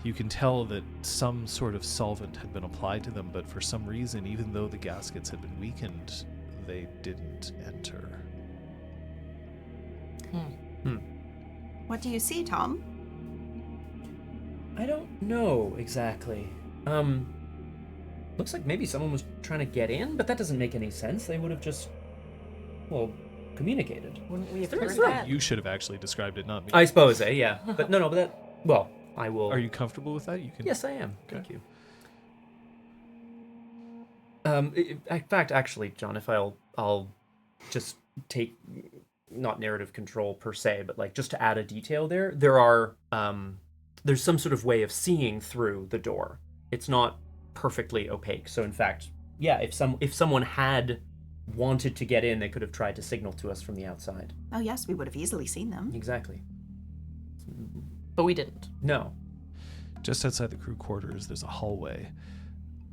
[SPEAKER 3] You can tell that some sort of solvent had been applied to them, but for some reason, even though the gaskets had been weakened, they didn't enter.
[SPEAKER 2] What do you see, Tom?
[SPEAKER 1] I don't know exactly. Looks like maybe someone was trying to get in, but that doesn't make any sense. They would have just, well, communicated.
[SPEAKER 4] Wouldn't we have
[SPEAKER 1] There
[SPEAKER 4] heard
[SPEAKER 1] is
[SPEAKER 4] that?
[SPEAKER 3] You should have actually described it, not me.
[SPEAKER 1] I suppose, yeah. But no, but that, well, I will.
[SPEAKER 3] Are you comfortable with that? You can.
[SPEAKER 1] Yes, I am.
[SPEAKER 3] Okay.
[SPEAKER 1] Thank you. In fact, actually, John, if I'll just take, not narrative control per se, but like just to add a detail there, there's some sort of way of seeing through the door. It's not perfectly opaque. So in fact, yeah, if someone had wanted to get in, they could have tried to signal to us from the outside.
[SPEAKER 2] Oh, yes, we would have easily seen them.
[SPEAKER 1] Exactly.
[SPEAKER 4] But we didn't.
[SPEAKER 1] No.
[SPEAKER 3] Just outside the crew quarters, there's a hallway.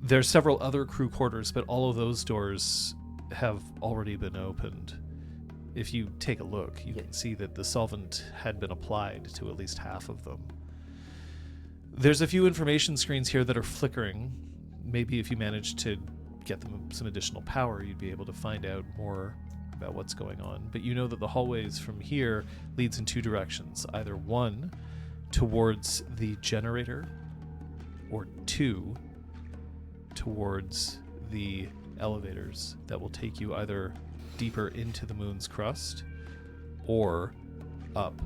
[SPEAKER 3] There's several other crew quarters, but all of those doors have already been opened. If you take a look, you can see that the solvent had been applied to at least half of them. There's a few information screens here that are flickering. maybe if you manage to get them some additional power, you'd be able to find out more about what's going on. But you know that the hallways from here leads in two directions, either one towards the generator or two towards the elevators that will take you either deeper into the moon's crust or up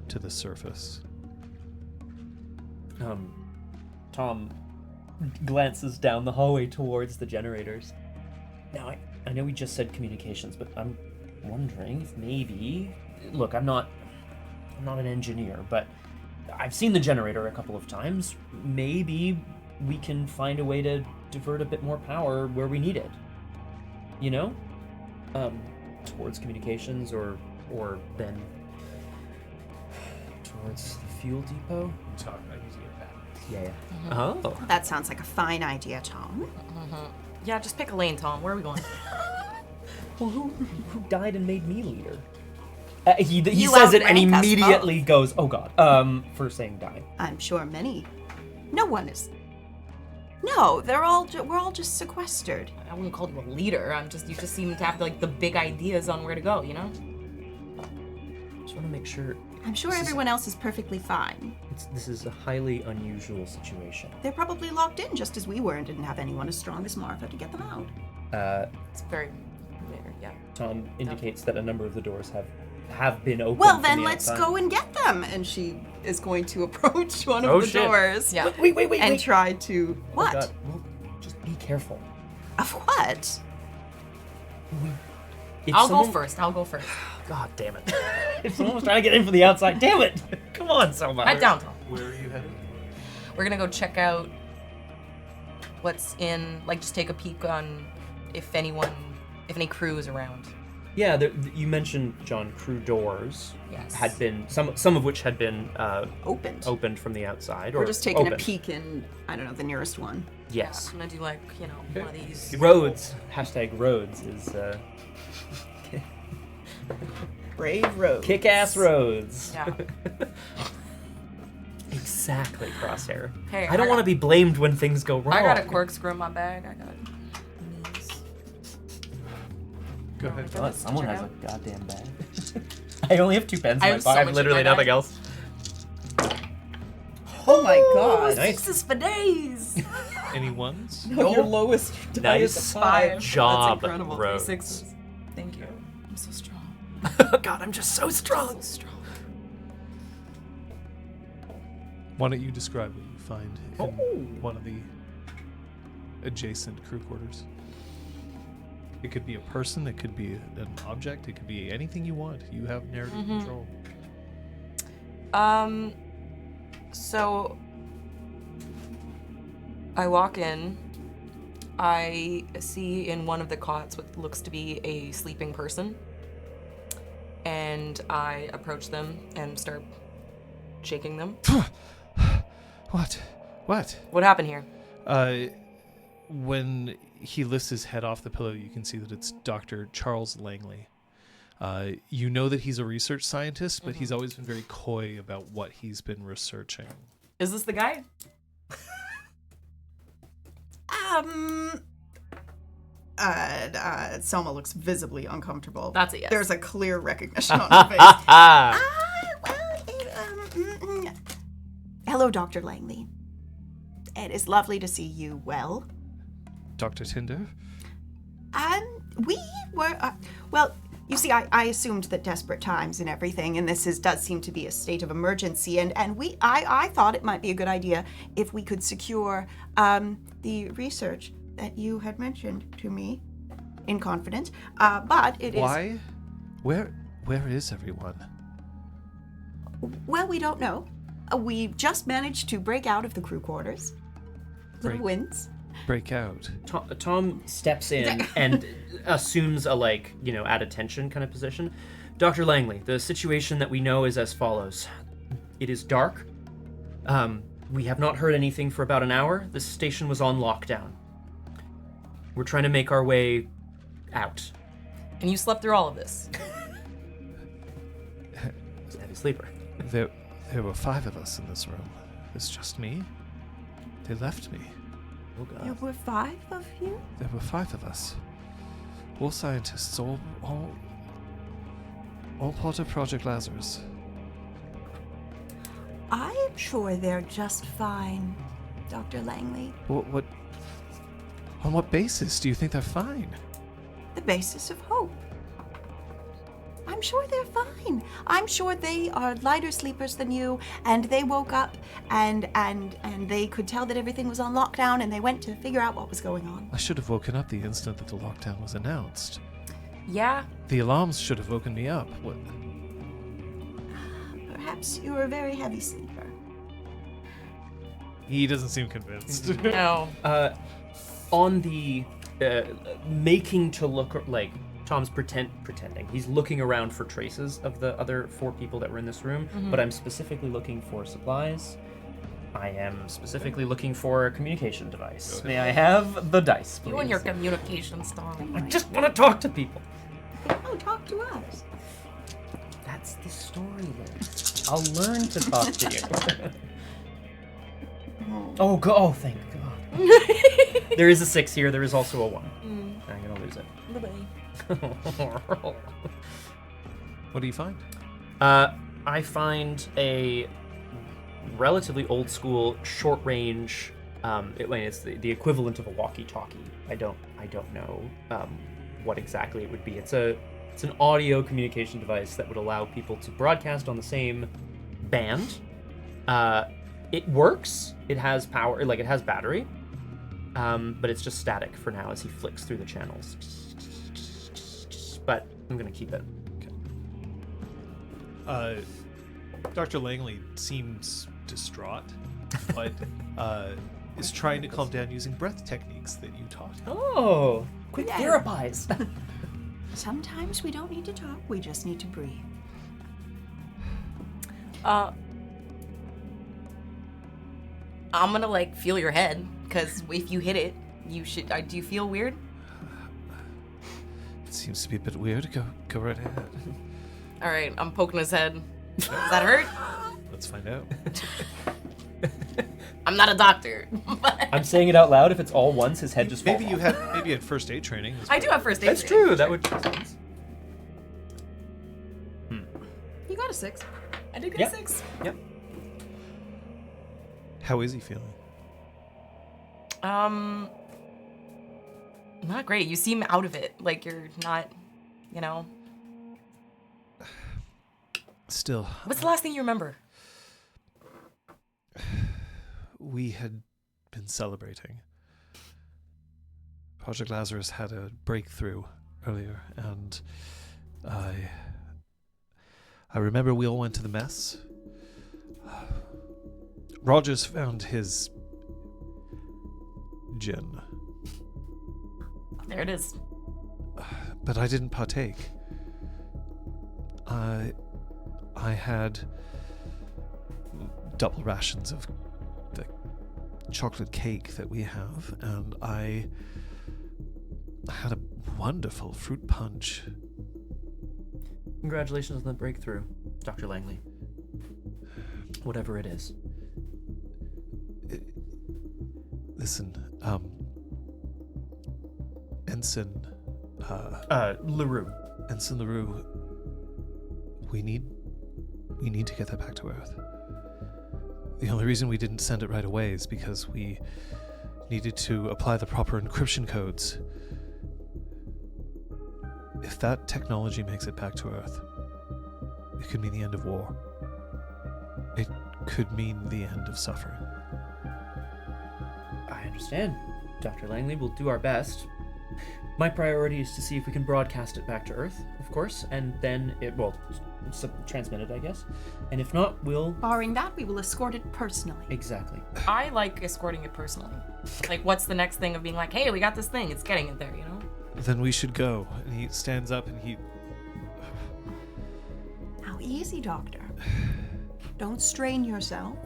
[SPEAKER 3] to the surface.
[SPEAKER 1] Tom glances down the hallway towards the generators. Now, I know we just said communications, but I'm wondering if maybe... Look, I'm not an engineer, but I've seen the generator a couple of times. Maybe we can find a way to divert a bit more power where we need it. You know? Towards communications or then towards the fuel depot?
[SPEAKER 3] I'm talking about using it back.
[SPEAKER 1] Yeah.
[SPEAKER 4] Mm-hmm.
[SPEAKER 1] Oh.
[SPEAKER 2] That sounds like a fine idea, Tom.
[SPEAKER 4] Yeah, just pick a lane, Tom. Where are we going?
[SPEAKER 1] Well, who died and made me leader? He
[SPEAKER 2] You
[SPEAKER 1] says it and
[SPEAKER 2] outrank us
[SPEAKER 1] immediately goes, oh god, for saying die.
[SPEAKER 2] I'm sure many. No one is. No, they're all. We're all just sequestered.
[SPEAKER 4] I wouldn't call you a leader. You just seem to have like the big ideas on where to go, you know?
[SPEAKER 1] Just want to make sure
[SPEAKER 2] I'm sure everyone else is perfectly fine.
[SPEAKER 1] this is a highly unusual situation.
[SPEAKER 2] They're probably locked in just as we were and didn't have anyone as strong as Martha to get them out.
[SPEAKER 4] It's very weird, yeah.
[SPEAKER 1] Tom indicates that a number of the doors have been opened.
[SPEAKER 2] Well,
[SPEAKER 1] from
[SPEAKER 2] then
[SPEAKER 1] the
[SPEAKER 2] let's
[SPEAKER 1] outside.
[SPEAKER 2] go and get them. And she is going to approach one of
[SPEAKER 1] Oh,
[SPEAKER 2] the
[SPEAKER 1] shit.
[SPEAKER 2] doors.
[SPEAKER 4] Yeah.
[SPEAKER 1] Wait.
[SPEAKER 2] And try to.
[SPEAKER 1] Oh,
[SPEAKER 2] What?
[SPEAKER 1] God. Well, just be careful.
[SPEAKER 2] Of what?
[SPEAKER 1] If
[SPEAKER 4] I'll
[SPEAKER 1] someone-
[SPEAKER 4] go first.
[SPEAKER 1] God damn it. If someone was trying to get in from the outside, damn it! Come on, Selma.
[SPEAKER 4] Head down, Tom.
[SPEAKER 3] Where are you headed?
[SPEAKER 4] We're gonna go check out what's in, like just take a peek on if any crew is around.
[SPEAKER 1] Yeah, you mentioned, John, crew doors.
[SPEAKER 4] Yes.
[SPEAKER 1] Had been, some of which had been
[SPEAKER 2] Opened.
[SPEAKER 1] opened from the outside.
[SPEAKER 2] We're
[SPEAKER 1] or
[SPEAKER 2] just taking
[SPEAKER 1] opened.
[SPEAKER 2] a peek in, I don't know, the nearest one.
[SPEAKER 1] Yes.
[SPEAKER 4] I'm gonna do like, one of these.
[SPEAKER 1] Roads. Hashtag roads is
[SPEAKER 2] Brave road.
[SPEAKER 1] kick-ass roads.
[SPEAKER 4] Yeah.
[SPEAKER 1] Exactly, Crosshair.
[SPEAKER 4] Hey,
[SPEAKER 1] I don't want to be blamed when things go wrong.
[SPEAKER 4] I got a corkscrew in my bag. I got these.
[SPEAKER 3] Go ahead.
[SPEAKER 1] God, someone has a goddamn bag. I only have 2 pens
[SPEAKER 4] I
[SPEAKER 1] in my
[SPEAKER 4] have so
[SPEAKER 1] pocket. I have
[SPEAKER 4] much in
[SPEAKER 1] literally
[SPEAKER 4] my
[SPEAKER 1] nothing
[SPEAKER 4] bag.
[SPEAKER 1] else.
[SPEAKER 2] Oh my god.
[SPEAKER 1] Nice.
[SPEAKER 4] Sixes for days.
[SPEAKER 3] Any ones?
[SPEAKER 2] No, your lowest die
[SPEAKER 1] Nice
[SPEAKER 2] is a 5.
[SPEAKER 1] job,
[SPEAKER 2] That's incredible.
[SPEAKER 1] Rose.
[SPEAKER 4] 3 sixes. Thank you. I'm so strong.
[SPEAKER 1] God, I'm just so strong.
[SPEAKER 4] So strong.
[SPEAKER 3] Why don't you describe what you find in
[SPEAKER 1] Oh.
[SPEAKER 3] one of the adjacent crew quarters? It could be a person, it could be an object, it could be anything you want. You have narrative control.
[SPEAKER 4] So I walk in. I see in one of the cots what looks to be a sleeping person. And I approach them and start shaking them.
[SPEAKER 3] What?
[SPEAKER 4] What happened here?
[SPEAKER 3] When he lifts his head off the pillow, you can see that it's Dr. Charles Langley. You know that he's a research scientist, but he's always been very coy about what he's been researching.
[SPEAKER 4] Is this the guy?
[SPEAKER 2] Selma looks visibly uncomfortable.
[SPEAKER 4] That's a yes.
[SPEAKER 2] There's a clear recognition on her face. Hello, Dr. Langley. It is lovely to see you well.
[SPEAKER 3] Dr. Tinder?
[SPEAKER 2] We were, well, you see, I assumed that desperate times and everything, and this does seem to be a state of emergency, and I thought it might be a good idea if we could secure the research that you had mentioned to me in confidence, but it is...
[SPEAKER 3] Why? Where is everyone?
[SPEAKER 2] Well, we don't know. We just managed to break out of the crew quarters. Little
[SPEAKER 3] Break-
[SPEAKER 2] wins.
[SPEAKER 3] Break out.
[SPEAKER 1] Tom steps in and assumes a, at attention kind of position. Dr. Langley, the situation that we know is as follows. It is dark. We have not heard anything for about an hour. The station was on lockdown. We're trying to make our way out.
[SPEAKER 4] And you slept through all of this.
[SPEAKER 1] He's a heavy sleeper.
[SPEAKER 3] There were 5 of us in this room. It's just me. They left me.
[SPEAKER 1] Oh god.
[SPEAKER 2] There were 5 of you?
[SPEAKER 3] There were 5 of us. All scientists, all part of Project Lazarus.
[SPEAKER 2] I am sure they're just fine, Dr. Langley.
[SPEAKER 3] What? On what basis do you think they're fine?
[SPEAKER 2] The basis of hope. I'm sure they're fine. I'm sure they are lighter sleepers than you, and they woke up and they could tell that everything was on lockdown, and they went to figure out what was going on.
[SPEAKER 3] I should have woken up the instant that the lockdown was announced.
[SPEAKER 4] Yeah.
[SPEAKER 3] The alarms should have woken me up. What?
[SPEAKER 2] Perhaps you were a very heavy sleeper.
[SPEAKER 3] He doesn't seem convinced.
[SPEAKER 4] No.
[SPEAKER 1] On the making to look like Tom's pretending. He's looking around for traces of the other 4 people that were in this room, but I'm specifically looking for supplies. I am specifically looking for a communication device. May I have the dice, please?
[SPEAKER 4] You and your communication style.
[SPEAKER 1] I just want to talk to people.
[SPEAKER 2] Oh, talk to us.
[SPEAKER 1] That's the story, Liz. I'll learn to talk to you. Oh, thank God. There is a 6 here. There is also a 1. I'm gonna lose it.
[SPEAKER 4] Bye-bye.
[SPEAKER 3] What do you find?
[SPEAKER 1] I find a relatively old school short range. It's the equivalent of a walkie-talkie. I don't know what exactly it would be. It's an audio communication device that would allow people to broadcast on the same band. It works. It has power, like it has battery, but it's just static for now as he flicks through the channels. But I'm gonna keep it.
[SPEAKER 3] Dr. Langley seems distraught, but is trying to calm down using breath techniques that you taught him.
[SPEAKER 1] Oh, quick
[SPEAKER 2] Yeah.
[SPEAKER 1] therapize.
[SPEAKER 2] Sometimes we don't need to talk, we just need to breathe.
[SPEAKER 4] I'm gonna feel your head, because if you hit it, you should. Do you feel weird?
[SPEAKER 3] It seems to be a bit weird. Go right ahead.
[SPEAKER 4] All right, I'm poking his head. Does that hurt?
[SPEAKER 3] Let's find out.
[SPEAKER 4] I'm not a doctor. But
[SPEAKER 1] I'm saying it out loud. If it's all once, his head just falls
[SPEAKER 3] Maybe you
[SPEAKER 1] off.
[SPEAKER 3] had first aid training.
[SPEAKER 4] I do have first aid.
[SPEAKER 1] That's
[SPEAKER 4] training.
[SPEAKER 1] true. That would make sense.
[SPEAKER 2] You got a 6.
[SPEAKER 4] I did get
[SPEAKER 1] Yep.
[SPEAKER 4] a 6.
[SPEAKER 1] Yep.
[SPEAKER 3] How is he feeling?
[SPEAKER 4] Not great. You seem out of it. Like you're not,
[SPEAKER 3] Still,
[SPEAKER 4] What's the last thing you remember?
[SPEAKER 3] we had been celebrating. Project Lazarus had a breakthrough earlier, and I remember we all went to the mess. Rogers found his gin,
[SPEAKER 4] There it is.
[SPEAKER 3] but I didn't partake. I had double rations of the chocolate cake that we have, and I had a wonderful fruit punch.
[SPEAKER 1] Congratulations on the breakthrough, Dr. Langley. Whatever it is.
[SPEAKER 3] Listen, Ensign
[SPEAKER 1] LaRue.
[SPEAKER 3] Ensign LaRue, we need to get that back to Earth. The only reason we didn't send it right away is because we needed to apply the proper encryption codes. If that technology makes it back to Earth, it could mean the end of war. It could mean the end of suffering.
[SPEAKER 1] I understand. Dr. Langley, we'll do our best. My priority is to see if we can broadcast it back to Earth, of course, and then transmit it, I guess. And if not, we'll...
[SPEAKER 2] Barring that, we will escort it personally.
[SPEAKER 1] Exactly.
[SPEAKER 4] I like escorting it personally. What's the next thing of being like, hey, we got this thing. It's getting it there,
[SPEAKER 3] Then we should go. And he stands up and he...
[SPEAKER 2] How easy, Doctor. Don't strain yourself.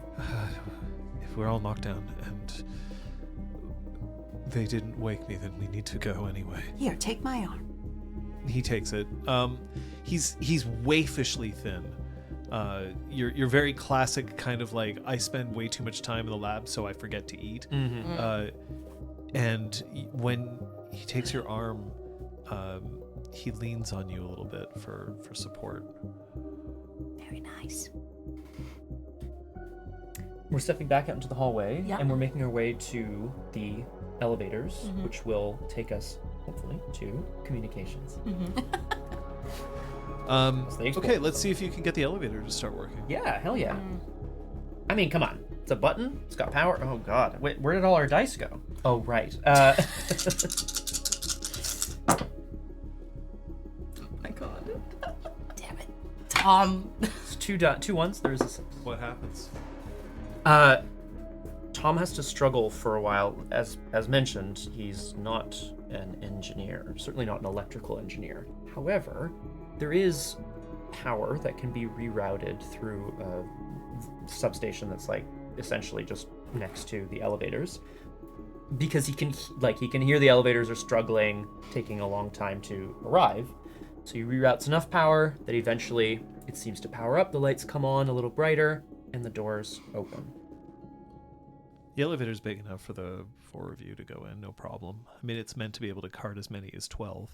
[SPEAKER 3] If we're all knocked down and they didn't wake me, then we need to go anyway.
[SPEAKER 2] Here, take my arm.
[SPEAKER 3] He takes it. He's waifishly thin. You're very classic kind of I spend way too much time in the lab, so I forget to eat. And when he takes your arm, he leans on you a little bit for support.
[SPEAKER 2] Very nice.
[SPEAKER 1] We're stepping back out into the hallway,
[SPEAKER 4] Yeah.
[SPEAKER 1] and we're making our way to the elevators, which will take us, hopefully, to communications.
[SPEAKER 3] Okay, let's see if you can get the elevator to start working.
[SPEAKER 1] Yeah, hell yeah. I mean, come on. It's a button. It's got power. Oh, God. Wait, where did all our dice go? Oh, right.
[SPEAKER 2] Oh my god. Damn it.
[SPEAKER 1] It's two ones. There's a 6.
[SPEAKER 3] What happens?
[SPEAKER 1] Tom has to struggle for a while. As mentioned, he's not an engineer, certainly not an electrical engineer. However, there is power that can be rerouted through a substation that's like essentially just next to the elevators, because he can hear the elevators are struggling, taking a long time to arrive. So he reroutes enough power that eventually it seems to power up. The lights come on a little brighter, and the doors open.
[SPEAKER 3] The elevator's big enough for the 4 of you to go in, no problem. I mean, it's meant to be able to cart as many as 12.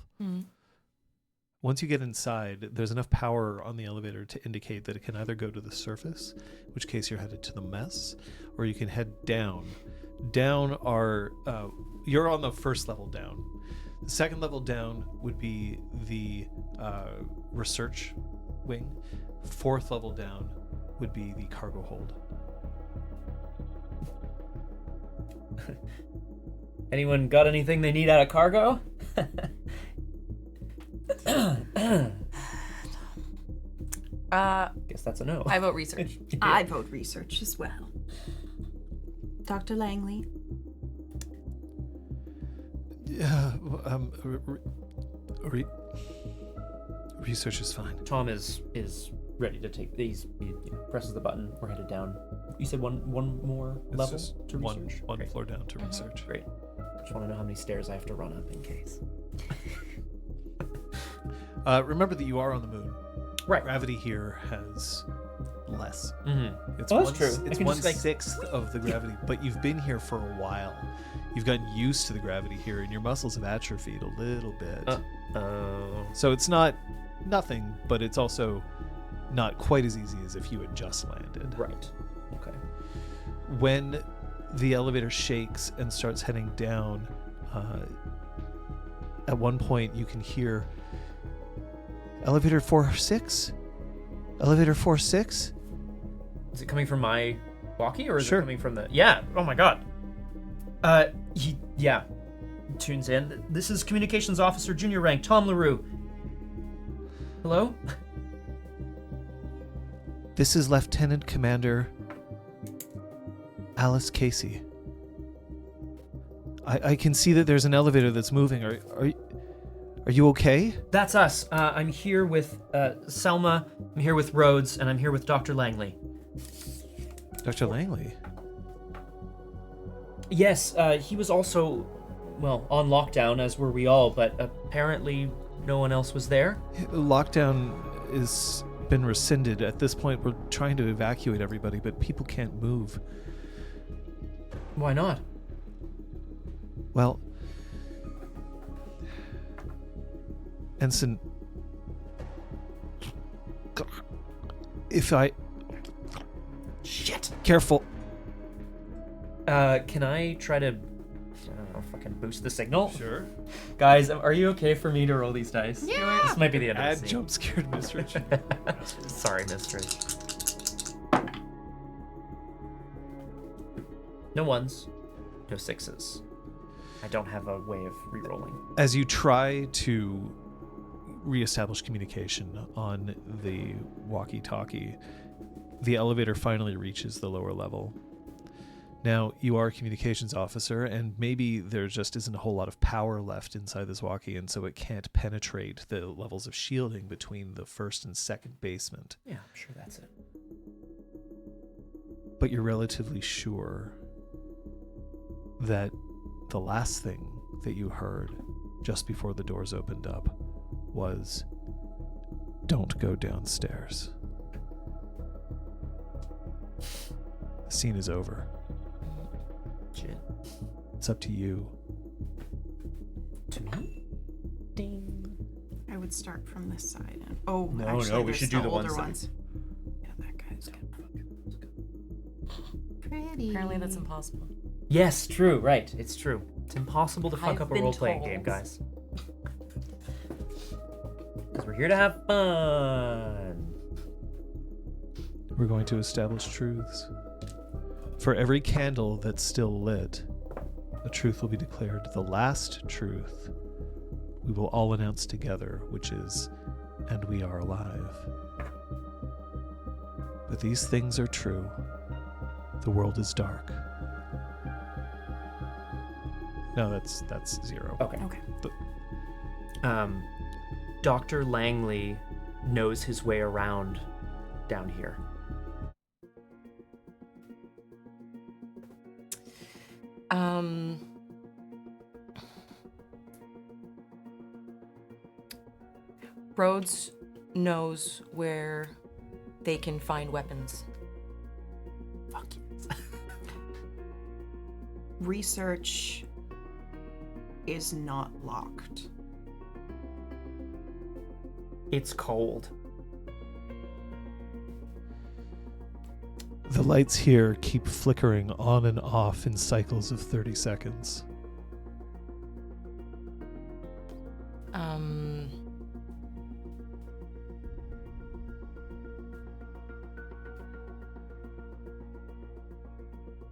[SPEAKER 3] Once you get inside, there's enough power on the elevator to indicate that it can either go to the surface, in which case you're headed to the mess, or you can head down. Down are, you're on the first level down. The second level down would be the research wing. 4th level down would be the cargo hold.
[SPEAKER 1] Anyone got anything they need out of cargo? Guess that's a no.
[SPEAKER 4] I vote research.
[SPEAKER 2] I vote research as well. Dr. Langley?
[SPEAKER 3] Research is fine.
[SPEAKER 1] Tom is ready to take these. He presses the button. We're headed down. You said one more
[SPEAKER 3] It's
[SPEAKER 1] level
[SPEAKER 3] just
[SPEAKER 1] to research?
[SPEAKER 3] one
[SPEAKER 1] Great.
[SPEAKER 3] floor down to research.
[SPEAKER 1] Great. Just want to know how many stairs I have to run up in case.
[SPEAKER 3] Remember that you are on the moon.
[SPEAKER 1] Right.
[SPEAKER 3] Gravity here has less.
[SPEAKER 1] Mm-hmm.
[SPEAKER 3] It's
[SPEAKER 1] Oh, that's true. I
[SPEAKER 3] It's
[SPEAKER 1] can just, like-
[SPEAKER 3] 1/6 of the gravity, but you've been here for a while. You've gotten used to the gravity here, and your muscles have atrophied a little bit. So it's not nothing, but it's also not quite as easy as if you had just landed.
[SPEAKER 1] Right. Okay.
[SPEAKER 3] When the elevator shakes and starts heading down, at one point you can hear elevator 4-6? Elevator 4-6?
[SPEAKER 1] Is it coming from my walkie, or is
[SPEAKER 3] Sure.
[SPEAKER 1] it coming from the... Yeah. Oh, my God. He tunes in. This is Communications Officer Junior Rank, Tom LaRue. Hello?
[SPEAKER 3] This is Lieutenant Commander Alice Casey. I can see that there's an elevator that's moving. Are you okay?
[SPEAKER 1] That's us. I'm here with Selma, I'm here with Rhodes, and I'm here with Dr. Langley.
[SPEAKER 3] Dr. Langley?
[SPEAKER 1] Yes, he was also, well, on lockdown, as were we all, but apparently no one else was there.
[SPEAKER 3] Lockdown has been rescinded. At this point, we're trying to evacuate everybody, but people can't move.
[SPEAKER 1] Why not?
[SPEAKER 3] Well, Ensign, if I...
[SPEAKER 1] Shit!
[SPEAKER 3] Careful.
[SPEAKER 1] Can I try to, I don't know, fucking boost the signal?
[SPEAKER 3] Sure.
[SPEAKER 1] Guys, are you okay for me to roll these dice?
[SPEAKER 2] Yeah.
[SPEAKER 1] This might be the end
[SPEAKER 3] Add
[SPEAKER 1] of the scene.
[SPEAKER 3] jump scared mistress.
[SPEAKER 1] Sorry, mistress. No ones, no 6s. I don't have a way of re-rolling.
[SPEAKER 3] As you try to reestablish communication on the walkie-talkie, the elevator finally reaches the lower level. Now, you are a communications officer, and maybe there just isn't a whole lot of power left inside this walkie, and so it can't penetrate the levels of shielding between the first and second basement.
[SPEAKER 1] Yeah, I'm sure that's it.
[SPEAKER 3] But you're relatively sure that the last thing that you heard just before the doors opened up was, "Don't go downstairs." The scene is over.
[SPEAKER 1] Shit.
[SPEAKER 3] It's up to you
[SPEAKER 2] would start from this side. And, oh,
[SPEAKER 1] No,
[SPEAKER 2] actually,
[SPEAKER 1] no, we
[SPEAKER 2] there's
[SPEAKER 1] should do the
[SPEAKER 2] older
[SPEAKER 1] one side.
[SPEAKER 2] ones. Yeah, that guy's good. Pretty.
[SPEAKER 4] Apparently that's impossible.
[SPEAKER 1] Yes, true, right. It's true. It's impossible to fuck
[SPEAKER 4] I've
[SPEAKER 1] up a
[SPEAKER 4] been
[SPEAKER 1] role-playing
[SPEAKER 4] told.
[SPEAKER 1] game, guys. Because we're here to have fun.
[SPEAKER 3] We're going to establish truths. For every candle that's still lit, a truth will be declared. The last truth we will all announce together, which is, and we are alive. But these things are true. The world is dark. No, that's 0.
[SPEAKER 1] Okay.
[SPEAKER 2] Okay.
[SPEAKER 1] Dr. Langley knows his way around down here.
[SPEAKER 4] Rhodes knows where they can find weapons.
[SPEAKER 1] Fuck yes.
[SPEAKER 2] Research is not locked.
[SPEAKER 1] It's cold.
[SPEAKER 3] The lights here keep flickering on and off in cycles of 30 seconds.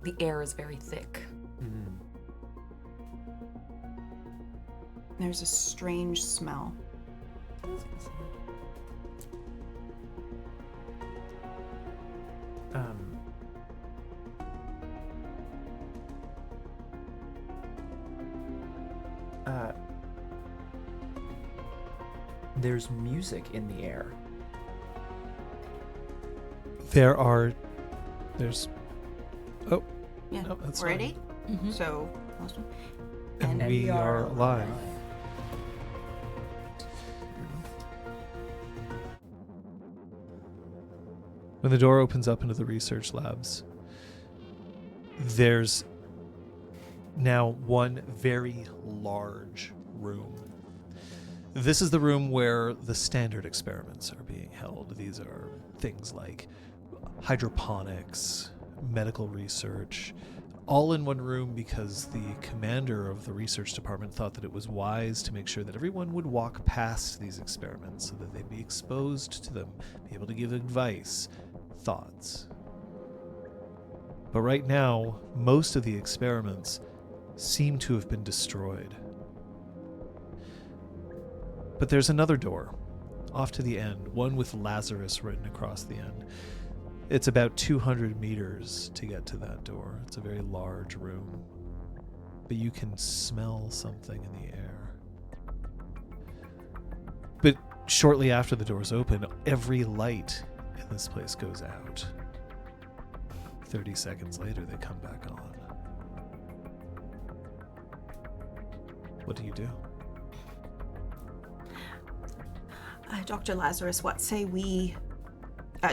[SPEAKER 4] The air is very thick.
[SPEAKER 2] There's a strange smell.
[SPEAKER 1] There's music in the air.
[SPEAKER 3] There's
[SPEAKER 2] Yeah,
[SPEAKER 3] No, that's
[SPEAKER 2] we're at
[SPEAKER 3] fine.
[SPEAKER 2] 8.
[SPEAKER 4] Mm-hmm.
[SPEAKER 2] So, last one.
[SPEAKER 3] and we are alive. When the door opens up into the research labs, there's now one very large room. This is the room where the standard experiments are being held. These are things like hydroponics, medical research, all in one room because the commander of the research department thought that it was wise to make sure that everyone would walk past these experiments so that they'd be exposed to them, be able to give advice, thoughts. But right now, most of the experiments seem to have been destroyed. But there's another door, off to the end, one with Lazarus written across the end. It's about 200 meters to get to that door. It's a very large room. But you can smell something in the air. But shortly after the doors open, every light in this place goes out. 30 seconds later, they come back on. What do you do?
[SPEAKER 2] Dr. Lazarus, what say we...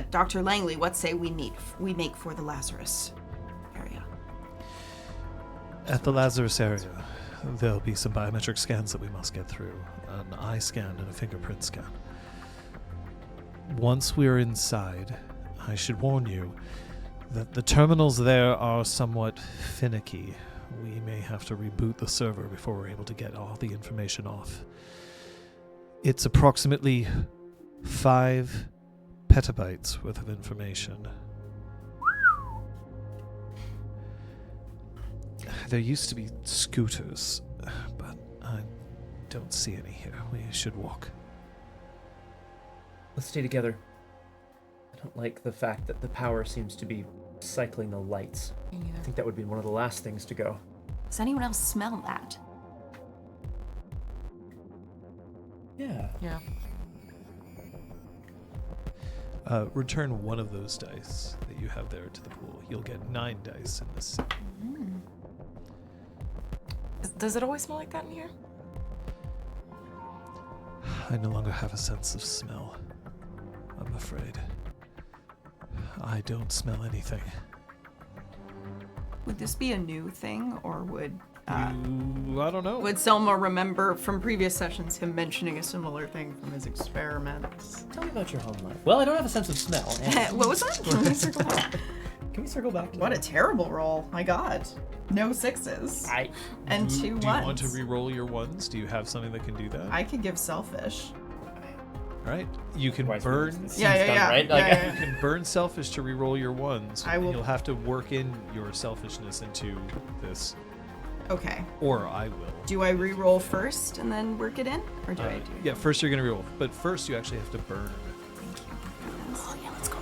[SPEAKER 2] Dr. Langley, what say we make for the Lazarus area?
[SPEAKER 3] At the Lazarus area, there'll be some biometric scans that we must get through. An eye scan and a fingerprint scan. Once we're inside, I should warn you that the terminals there are somewhat finicky. We may have to reboot the server before we're able to get all the information off. It's approximately 5 petabytes worth of information. There used to be scooters, but I don't see any here. We should walk.
[SPEAKER 1] Let's stay together. I don't like the fact that the power seems to be cycling the lights.
[SPEAKER 4] Me neither.
[SPEAKER 1] I think that would be one of the last things to go.
[SPEAKER 2] Does anyone else smell that?
[SPEAKER 1] Yeah.
[SPEAKER 4] Yeah.
[SPEAKER 3] Return one of those dice that you have there to the pool. You'll get 9 dice in this.
[SPEAKER 4] Does it always smell like that in here?
[SPEAKER 3] I no longer have a sense of smell. I'm afraid. I don't smell anything.
[SPEAKER 2] Would this be a new thing, or would
[SPEAKER 3] I don't know.
[SPEAKER 2] Would Selma remember from previous sessions him mentioning a similar thing from his experiments?
[SPEAKER 1] Tell me about your home life. Well, I don't have a sense of smell. And
[SPEAKER 2] What was that? Can we circle back?
[SPEAKER 1] can we circle back to
[SPEAKER 2] What a
[SPEAKER 1] that?
[SPEAKER 2] terrible roll. My god. No 6s. And
[SPEAKER 3] do,
[SPEAKER 2] 2
[SPEAKER 3] do you
[SPEAKER 2] ones.
[SPEAKER 3] want to re-roll your ones? Do you have something that can do that?
[SPEAKER 2] I could give selfish.
[SPEAKER 3] All right. You can
[SPEAKER 1] Wise
[SPEAKER 3] burn.
[SPEAKER 1] words. It seems
[SPEAKER 2] Yeah,
[SPEAKER 1] done, right?
[SPEAKER 2] yeah,
[SPEAKER 1] Like,
[SPEAKER 2] yeah,
[SPEAKER 3] You can burn selfish to re-roll your ones.
[SPEAKER 2] I will-
[SPEAKER 3] You'll have to work in your selfishness into this,
[SPEAKER 2] Okay.
[SPEAKER 3] or I will.
[SPEAKER 2] Do I re-roll first and then work it in? Or do I do
[SPEAKER 3] Yeah, first you're gonna re-roll, but first you actually have to burn.
[SPEAKER 2] Thank you. Oh, yeah, let's go.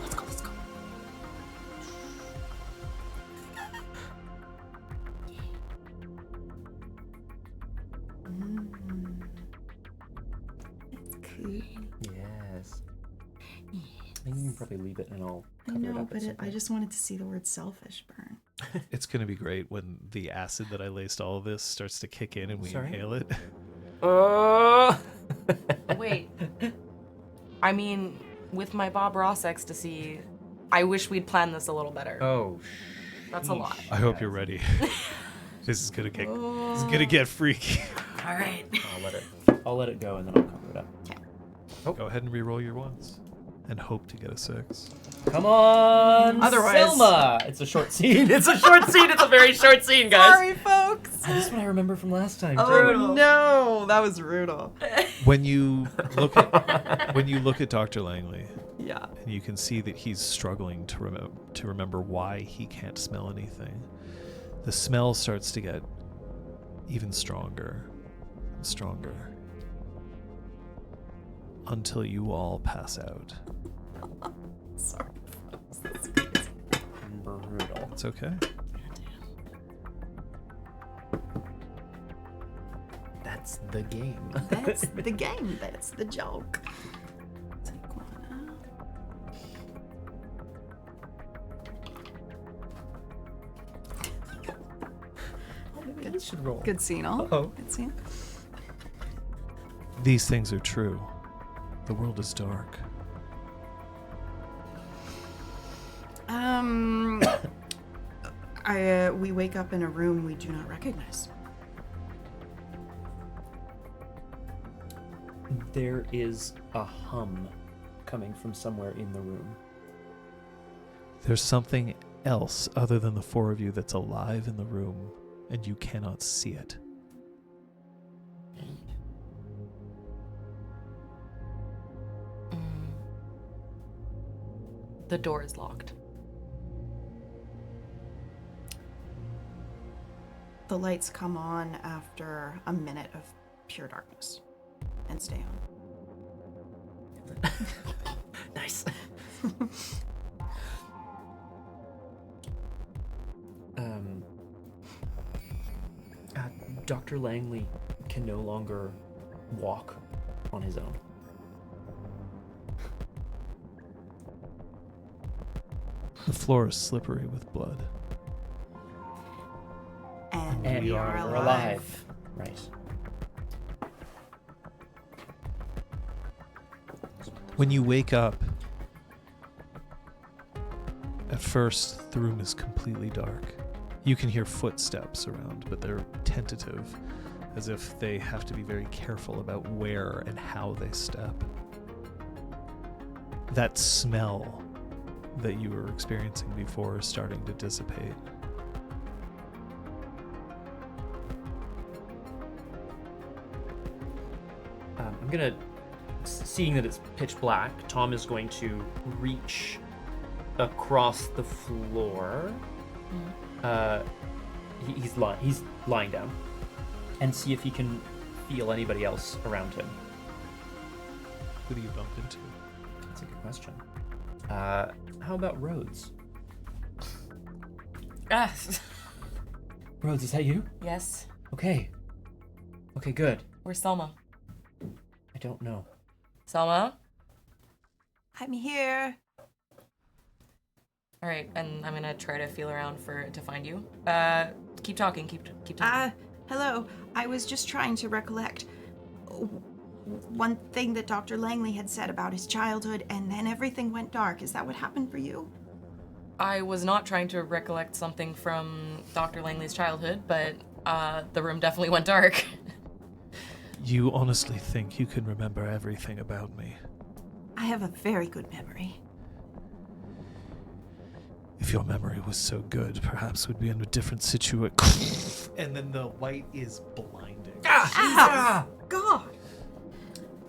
[SPEAKER 1] yes. I think you can probably leave it and I'll
[SPEAKER 2] I
[SPEAKER 1] cover it
[SPEAKER 2] know,
[SPEAKER 1] up.
[SPEAKER 2] but I just wanted to see the word selfish burn.
[SPEAKER 3] It's gonna be great when the acid that I laced all of this starts to kick in and we
[SPEAKER 1] Sorry?
[SPEAKER 3] inhale it.
[SPEAKER 4] Wait. I mean, with my Bob Ross ecstasy, I wish we'd planned this a little better.
[SPEAKER 1] Oh,
[SPEAKER 4] That's a lot.
[SPEAKER 3] I hope you're ready. This is gonna get freaky.
[SPEAKER 4] All right.
[SPEAKER 1] I'll let it go and then I'll cover it up.
[SPEAKER 3] Go ahead and re-roll your ones, and hope to get a 6.
[SPEAKER 1] Come on,
[SPEAKER 2] Otherwise-
[SPEAKER 1] Selma! It's a short scene. It's a short scene. It's a very short scene, guys.
[SPEAKER 2] Sorry, folks.
[SPEAKER 1] This is what I remember from last time.
[SPEAKER 2] Oh
[SPEAKER 1] too.
[SPEAKER 2] no, that was brutal.
[SPEAKER 3] When you look at Dr. Langley,
[SPEAKER 2] Yeah.
[SPEAKER 3] and you can see that he's struggling to remember why he can't smell anything. The smell starts to get even stronger and stronger until you all pass out.
[SPEAKER 2] Sorry.
[SPEAKER 1] Brutal.
[SPEAKER 3] It's okay.
[SPEAKER 1] That's the game.
[SPEAKER 2] That's the game. That's the joke. Take one
[SPEAKER 1] You should roll.
[SPEAKER 2] out. Good scene, all.
[SPEAKER 1] Uh-oh.
[SPEAKER 2] Good scene.
[SPEAKER 3] These things are true. The world is dark.
[SPEAKER 2] We wake up in a room we do not recognize.
[SPEAKER 1] There is a hum coming from somewhere in the room.
[SPEAKER 3] There's something else other than the 4 of you that's alive in the room, and you cannot see it.
[SPEAKER 4] The door is locked.
[SPEAKER 2] The lights come on after a minute of pure darkness and stay on.
[SPEAKER 1] Nice. Dr. Langley can no longer walk on his own.
[SPEAKER 3] The floor is slippery with blood.
[SPEAKER 2] And we are
[SPEAKER 1] we're
[SPEAKER 2] alive.
[SPEAKER 1] Right.
[SPEAKER 3] When you wake up, at first the room is completely dark. You can hear footsteps around, but they're tentative, as if they have to be very careful about where and how they step. That smell that you were experiencing before is starting to dissipate.
[SPEAKER 1] I'm gonna, seeing that it's pitch black, Tom is going to reach across the floor. He's lying down, and see if he can feel anybody else around him.
[SPEAKER 3] Who do you bump into?
[SPEAKER 1] That's a good question. How about Rhodes?
[SPEAKER 4] Ah,
[SPEAKER 1] Rhodes, is that you?
[SPEAKER 4] yes.
[SPEAKER 1] Okay, good.
[SPEAKER 4] Where's Selma?
[SPEAKER 1] I don't know.
[SPEAKER 4] Selma?
[SPEAKER 2] I'm here.
[SPEAKER 4] All right, and I'm gonna try to feel around to find you. Keep talking. Keep talking.
[SPEAKER 2] Hello. I was just trying to recollect one thing that Dr. Langley had said about his childhood, and then everything went dark. Is that what happened for you?
[SPEAKER 4] I was not trying to recollect something from Dr. Langley's childhood, but The room definitely went dark.
[SPEAKER 3] You honestly think you can remember everything about me?
[SPEAKER 2] I have a very good memory.
[SPEAKER 3] If your memory was so good, perhaps we'd be in a different situation. And then the light is blinding.
[SPEAKER 2] Ah! God!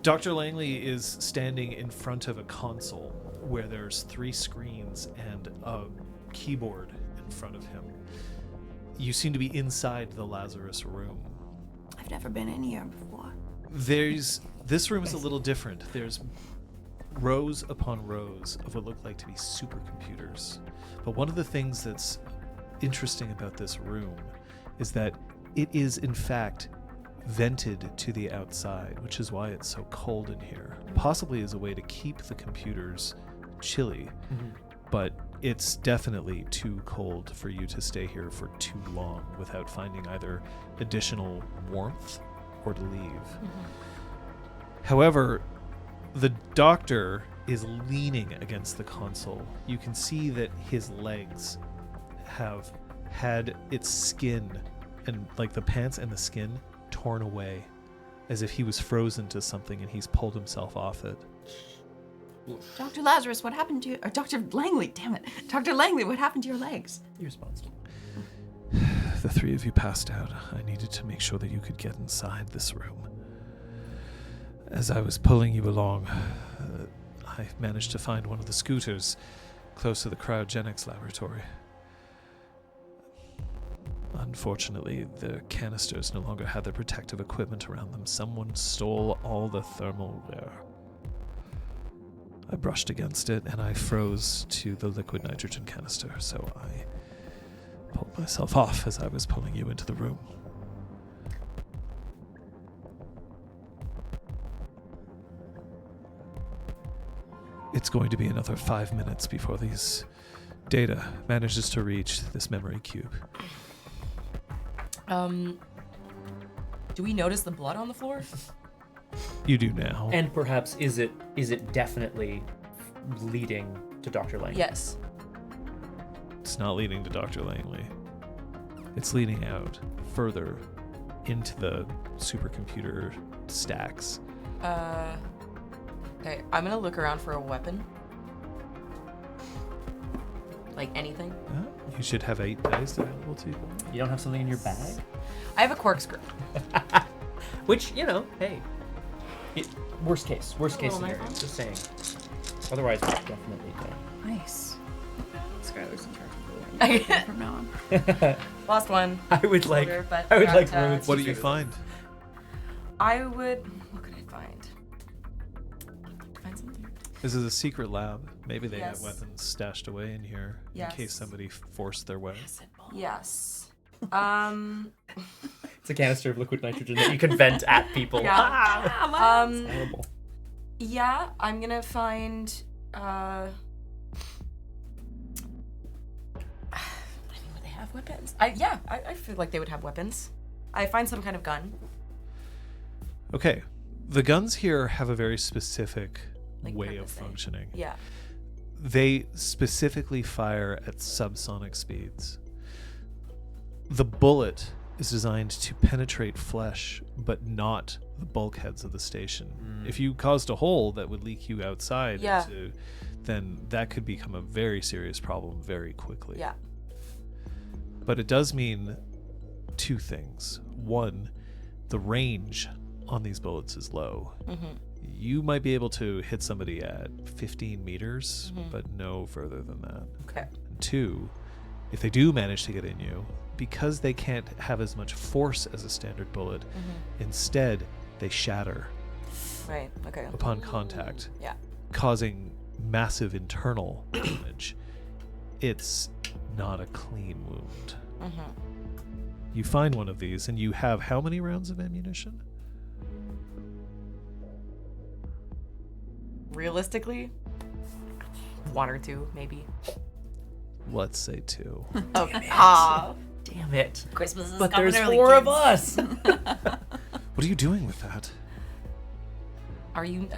[SPEAKER 3] Dr. Langley is standing in front of a console where there's 3 screens and a keyboard in front of him. You seem to be inside the Lazarus room.
[SPEAKER 2] I've never been in here before.
[SPEAKER 3] This room is a little different. There's rows upon rows of what look like to be supercomputers. But one of the things that's interesting about this room is that it is in fact vented to the outside, which is why it's so cold in here. Possibly as a way to keep the computers chilly, but it's definitely too cold for you to stay here for too long without finding either additional warmth or to leave. However, the doctor is leaning against the console. You can see that his legs have had its skin and like the pants and the skin torn away as if he was frozen to something and he's pulled himself off it.
[SPEAKER 2] Dr. Lazarus, what happened to you? Or Dr. Langley, damn it. Dr. Langley, what happened to your legs?
[SPEAKER 1] You're responsible.
[SPEAKER 3] The 3 of you passed out. I needed to make sure that you could get inside this room. As I was pulling you along, I managed to find one of the scooters close to the cryogenics laboratory. Unfortunately, the canisters no longer had their protective equipment around them. Someone stole all the thermalware. I brushed against it and I froze to the liquid nitrogen canister, so I pulled myself off as I was pulling you into the room. It's going to be another 5 minutes before these data manages to reach this memory cube.
[SPEAKER 4] Do we notice the blood on the floor?
[SPEAKER 3] You do now.
[SPEAKER 1] And perhaps is it definitely leading to Dr. Langley?
[SPEAKER 4] Yes.
[SPEAKER 3] It's not leading to Dr. Langley. It's leading out further into the supercomputer stacks.
[SPEAKER 4] Okay, I'm gonna look around for a weapon. Like anything.
[SPEAKER 3] You should have 8 dice available to you.
[SPEAKER 1] You don't have something in your bag?
[SPEAKER 4] I have a corkscrew.
[SPEAKER 1] Which, hey. Worst case
[SPEAKER 4] little
[SPEAKER 1] scenario.
[SPEAKER 4] knife on?
[SPEAKER 1] Just saying. Otherwise, it's definitely dead.
[SPEAKER 2] Nice. Skyler's in charge of the from now on.
[SPEAKER 4] Lost one.
[SPEAKER 1] I would like.
[SPEAKER 4] Older, but
[SPEAKER 1] I would
[SPEAKER 4] got,
[SPEAKER 1] like. Rhodes
[SPEAKER 3] What
[SPEAKER 1] to
[SPEAKER 3] do you
[SPEAKER 1] figure
[SPEAKER 3] find?
[SPEAKER 4] What could I find? Find something.
[SPEAKER 3] This is a secret lab. Maybe they have
[SPEAKER 4] Yes.
[SPEAKER 3] weapons stashed away in here in
[SPEAKER 4] Yes.
[SPEAKER 3] case somebody forced their way.
[SPEAKER 4] Yes.
[SPEAKER 1] It's a canister of liquid nitrogen that you can vent at people.
[SPEAKER 4] Yeah.
[SPEAKER 1] Horrible.
[SPEAKER 4] Yeah, I'm gonna find. I mean, would they have weapons? I feel like they would have weapons. I find some kind of gun.
[SPEAKER 3] Okay. The guns here have a very specific
[SPEAKER 4] Like
[SPEAKER 3] way of
[SPEAKER 4] purposing.
[SPEAKER 3] functioning.
[SPEAKER 4] Yeah.
[SPEAKER 3] They specifically fire at subsonic speeds. The bullet is designed to penetrate flesh, but not the bulkheads of the station. If you caused a hole that would leak you outside,
[SPEAKER 4] Yeah.
[SPEAKER 3] then that could become a very serious problem very quickly.
[SPEAKER 4] Yeah.
[SPEAKER 3] But it does mean 2 things. One, the range on these bullets is low. You might be able to hit somebody at 15 meters, but no further than that.
[SPEAKER 4] Okay.
[SPEAKER 3] And 2, if they do manage to get in you, because they can't have as much force as a standard bullet, instead they shatter
[SPEAKER 4] Right. Okay.
[SPEAKER 3] upon contact,
[SPEAKER 4] Yeah.
[SPEAKER 3] causing massive internal damage. It's not a clean wound. You find one of these, and you have how many rounds of ammunition?
[SPEAKER 4] Realistically, 1 or 2, maybe.
[SPEAKER 3] Let's say 2.
[SPEAKER 4] Okay.
[SPEAKER 1] Damn it.
[SPEAKER 4] Christmas is
[SPEAKER 1] But
[SPEAKER 4] coming
[SPEAKER 1] there's
[SPEAKER 4] early,
[SPEAKER 1] 4 of
[SPEAKER 4] kids.
[SPEAKER 1] us.
[SPEAKER 3] What are you doing with that?
[SPEAKER 4] Are you?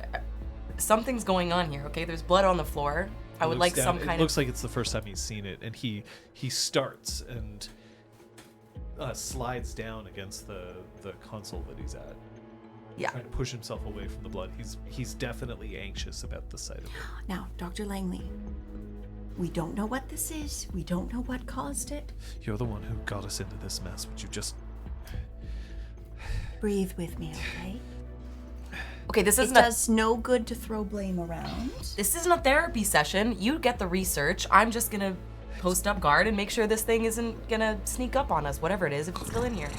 [SPEAKER 4] Something's going on here. Okay, there's blood on the floor. I would like some kind
[SPEAKER 3] It looks like it's the first time he's seen it, and he starts, and slides down against the console that he's at.
[SPEAKER 4] Yeah.
[SPEAKER 3] Trying to push himself away from the blood. He's definitely anxious about the sight of it.
[SPEAKER 2] Now, Dr. Langley, we don't know what this is. We don't know what caused it.
[SPEAKER 3] You're the one who got us into this mess. Would you just...
[SPEAKER 2] Breathe with me, okay?
[SPEAKER 4] Okay, this
[SPEAKER 2] It
[SPEAKER 4] isn't a
[SPEAKER 2] does no good to throw blame around.
[SPEAKER 4] this isn't a therapy session. You get the research. I'm just gonna post up guard and make sure this thing isn't gonna sneak up on us, whatever it is, if it's still in here.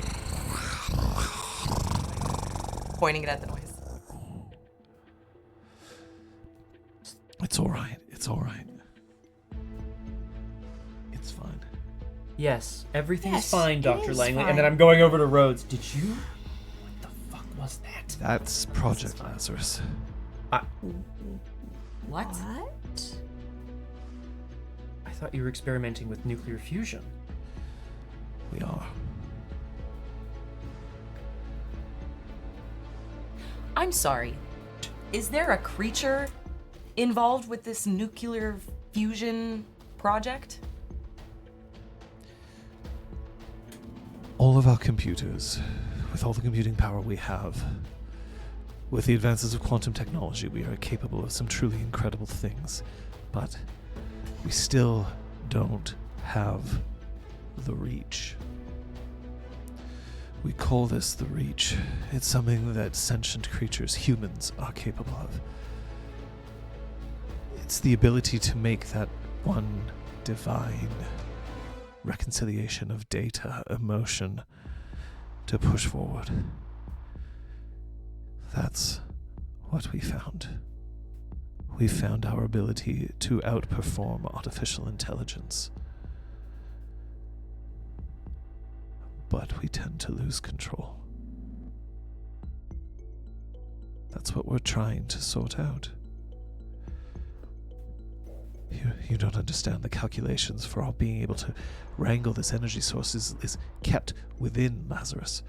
[SPEAKER 4] Pointing it at the noise.
[SPEAKER 3] It's all right. It's all right. It's fine.
[SPEAKER 1] Yes, everything's
[SPEAKER 2] Yes,
[SPEAKER 1] fine,
[SPEAKER 2] it
[SPEAKER 1] Dr.
[SPEAKER 2] is
[SPEAKER 1] Langley.
[SPEAKER 2] fine.
[SPEAKER 1] And then I'm going over to Rhodes. Did you? What the fuck was that?
[SPEAKER 3] That's Project Lazarus.
[SPEAKER 4] What?
[SPEAKER 2] What?
[SPEAKER 1] I thought you were experimenting with nuclear fusion.
[SPEAKER 3] We are.
[SPEAKER 4] I'm sorry. Is there a creature involved with this nuclear fusion project?
[SPEAKER 3] All of our computers, with all the computing power we have, with the advances of quantum technology, we are capable of some truly incredible things. But we still don't have the reach. We call this the reach. It's something that sentient creatures, humans, are capable of. It's the ability to make that one divine reconciliation of data, emotion, to push forward. That's what we found. We found our ability to outperform artificial intelligence. But we tend to lose control. That's what we're trying to sort out. You don't understand the calculations for all being able to wrangle this energy source is kept within Lazarus.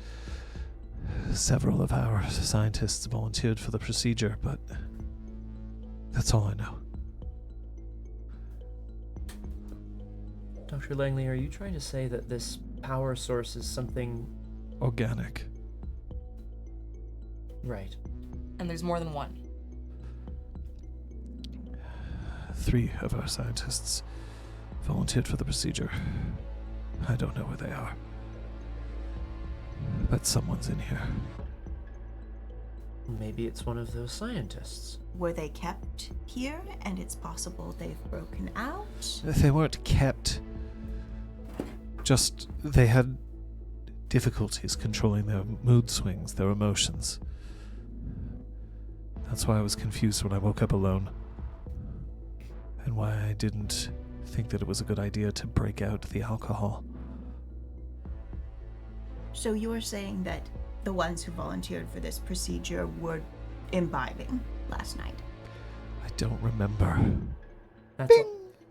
[SPEAKER 3] Several of our scientists volunteered for the procedure, but that's all I know.
[SPEAKER 1] Dr. Langley, are you trying to say that this power source is something...
[SPEAKER 3] Organic.
[SPEAKER 1] Right.
[SPEAKER 4] And there's more than one.
[SPEAKER 3] 3 of our scientists volunteered for the procedure. I don't know where they are. But someone's in here.
[SPEAKER 1] Maybe it's one of those scientists.
[SPEAKER 2] Were they kept here, and it's possible they've broken out?
[SPEAKER 3] They weren't kept. Just, they had difficulties controlling their mood swings, their emotions. That's why I was confused when I woke up alone. And why I didn't think that it was a good idea to break out the alcohol.
[SPEAKER 2] So you're saying that the ones who volunteered for this procedure were imbibing last night?
[SPEAKER 3] I don't remember.
[SPEAKER 1] That's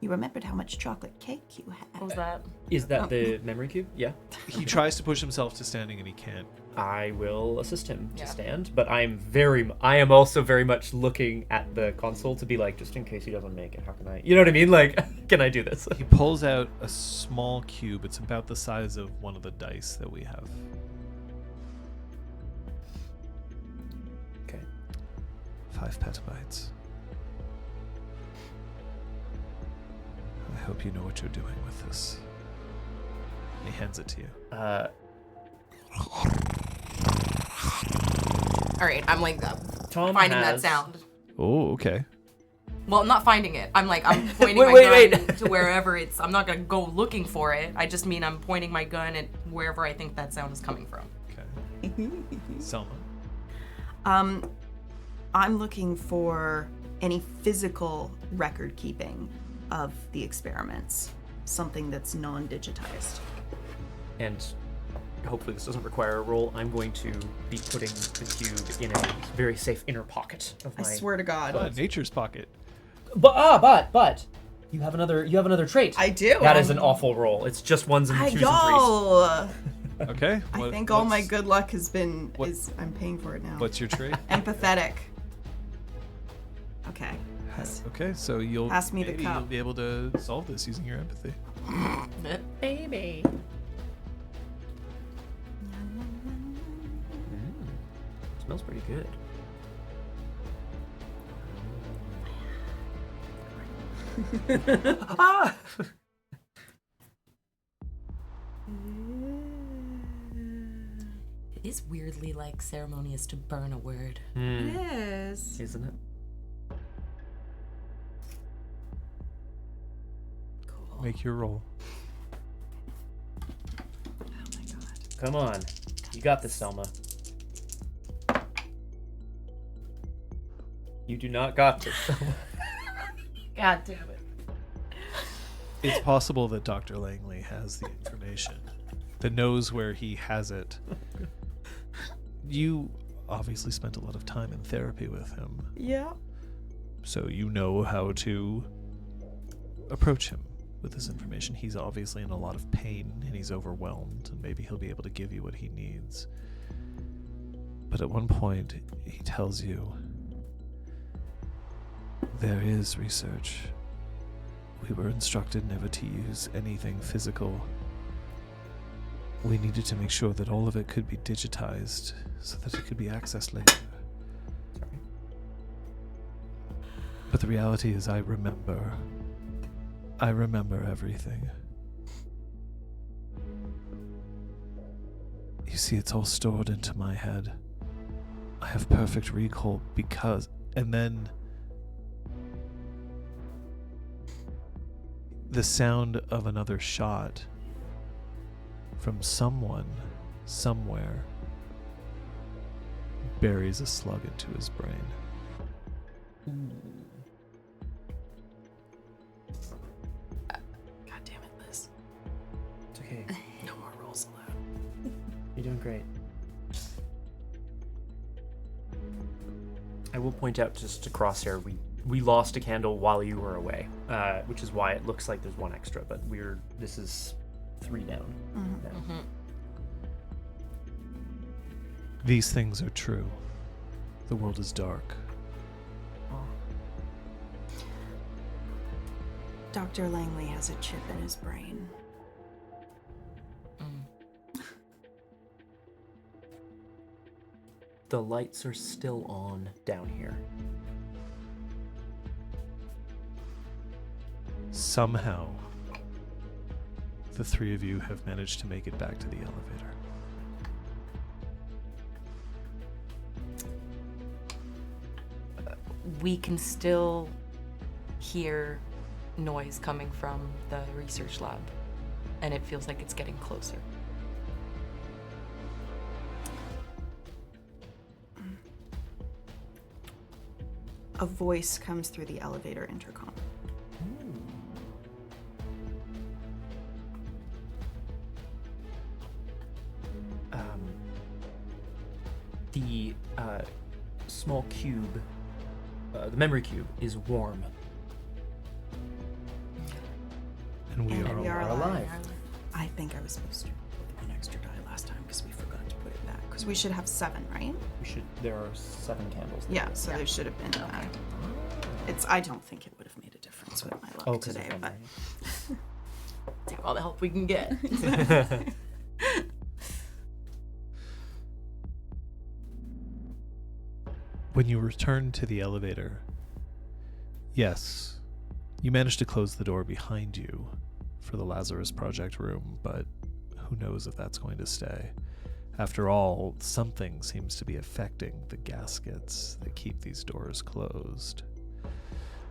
[SPEAKER 2] You remembered how much chocolate cake you had.
[SPEAKER 4] What was that?
[SPEAKER 1] Is that the memory cube? Yeah.
[SPEAKER 3] He tries to push himself to standing and he can't.
[SPEAKER 1] I will assist him to
[SPEAKER 4] Yeah.
[SPEAKER 1] stand, but I am also very much looking at the console to be like, just in case he doesn't make it, how can I, you know what I mean? Like, can I do this?
[SPEAKER 3] He pulls out a small cube. It's about the size of one of the dice that we have.
[SPEAKER 1] Okay.
[SPEAKER 3] 5 petabytes. I hope you know what you're doing with this. He hands it to you.
[SPEAKER 4] All right, I'm like
[SPEAKER 1] Tom
[SPEAKER 4] finding that
[SPEAKER 1] has-
[SPEAKER 4] sound.
[SPEAKER 3] Oh, okay.
[SPEAKER 4] Well, I'm not finding it. I'm pointing
[SPEAKER 1] Wait,
[SPEAKER 4] my
[SPEAKER 1] wait,
[SPEAKER 4] gun
[SPEAKER 1] wait.
[SPEAKER 4] to wherever it's. I'm not gonna go looking for it. I just mean I'm pointing my gun at wherever I think that sound is coming from.
[SPEAKER 3] Okay. Selma.
[SPEAKER 2] I'm looking for any physical record keeping of the experiments, something that's non-digitized.
[SPEAKER 1] And hopefully this doesn't require a roll. I'm going to be putting the cube in a very safe inner pocket of
[SPEAKER 2] I
[SPEAKER 1] my...
[SPEAKER 2] swear to God.
[SPEAKER 3] Nature's pocket.
[SPEAKER 1] But you have another trait.
[SPEAKER 2] I do.
[SPEAKER 1] That is an awful roll. It's just ones and twos and threes.
[SPEAKER 2] Yo!
[SPEAKER 3] Okay.
[SPEAKER 2] I think all my
[SPEAKER 3] what's-
[SPEAKER 2] good luck has been
[SPEAKER 3] what-
[SPEAKER 2] I'm paying for it now.
[SPEAKER 3] What's your trait?
[SPEAKER 2] Empathetic. Okay.
[SPEAKER 3] Okay, so you'll
[SPEAKER 2] Pass me the
[SPEAKER 3] maybe
[SPEAKER 2] cup.
[SPEAKER 3] you'll be able to solve this using your empathy.
[SPEAKER 1] Baby. Smells pretty good. Ah!
[SPEAKER 4] It is weirdly like ceremonious to burn a word.
[SPEAKER 1] Mm,
[SPEAKER 2] It is.
[SPEAKER 1] isn't it?
[SPEAKER 4] Cool.
[SPEAKER 3] Make your roll.
[SPEAKER 2] Oh my god.
[SPEAKER 1] Come on. You got this, Selma. You do not got this, Selma.
[SPEAKER 4] God damn it.
[SPEAKER 3] It's possible that Dr. Langley has the information, that knows where he has it. You obviously spent a lot of time in therapy with him,
[SPEAKER 2] Yeah.
[SPEAKER 3] so you know how to approach him with this information. He's obviously in a lot of pain and he's overwhelmed, and maybe he'll be able to give you what he needs. But at one point, he tells you, there is research. We were instructed never to use anything physical. We needed to make sure that all of it could be digitized so that it could be accessed later.
[SPEAKER 1] Sorry.
[SPEAKER 3] But the reality is I remember everything. You see, it's all stored into my head. I have perfect recall because... And then... the sound of another shot from someone, somewhere, buries a slug into his brain.
[SPEAKER 2] God damn it, Liz.
[SPEAKER 1] It's okay.
[SPEAKER 2] No more rolls allowed.
[SPEAKER 1] You're doing great. I will point out just to Crosshair, we lost a candle while you were away, which is why it looks like there's one extra, but this is 3 down now.
[SPEAKER 4] Mm-hmm.
[SPEAKER 3] These things are true. The world is dark.
[SPEAKER 2] Dr. Langley has a chip in his brain.
[SPEAKER 1] The lights are still on down here.
[SPEAKER 3] Somehow, the 3 of you have managed to make it back to the elevator.
[SPEAKER 4] We can still hear noise coming from the research lab, and it feels like it's getting closer.
[SPEAKER 2] A voice comes through the elevator intercom.
[SPEAKER 1] The small cube, the memory cube, is warm.
[SPEAKER 3] And we
[SPEAKER 2] And we
[SPEAKER 3] are
[SPEAKER 2] are
[SPEAKER 1] alive.
[SPEAKER 2] I think I was supposed to put 1 extra die last time because we forgot to put it back. Because we should have 7, right?
[SPEAKER 1] There are 7 candles.
[SPEAKER 2] Yeah, so there should have been that. I don't think it would have made a difference with my luck
[SPEAKER 1] 'cause
[SPEAKER 2] today,
[SPEAKER 1] of
[SPEAKER 2] but
[SPEAKER 4] Take all the help we can get.
[SPEAKER 3] When you return to the elevator, yes, you managed to close the door behind you for the Lazarus Project room, but who knows if that's going to stay. After all, something seems to be affecting the gaskets that keep these doors closed.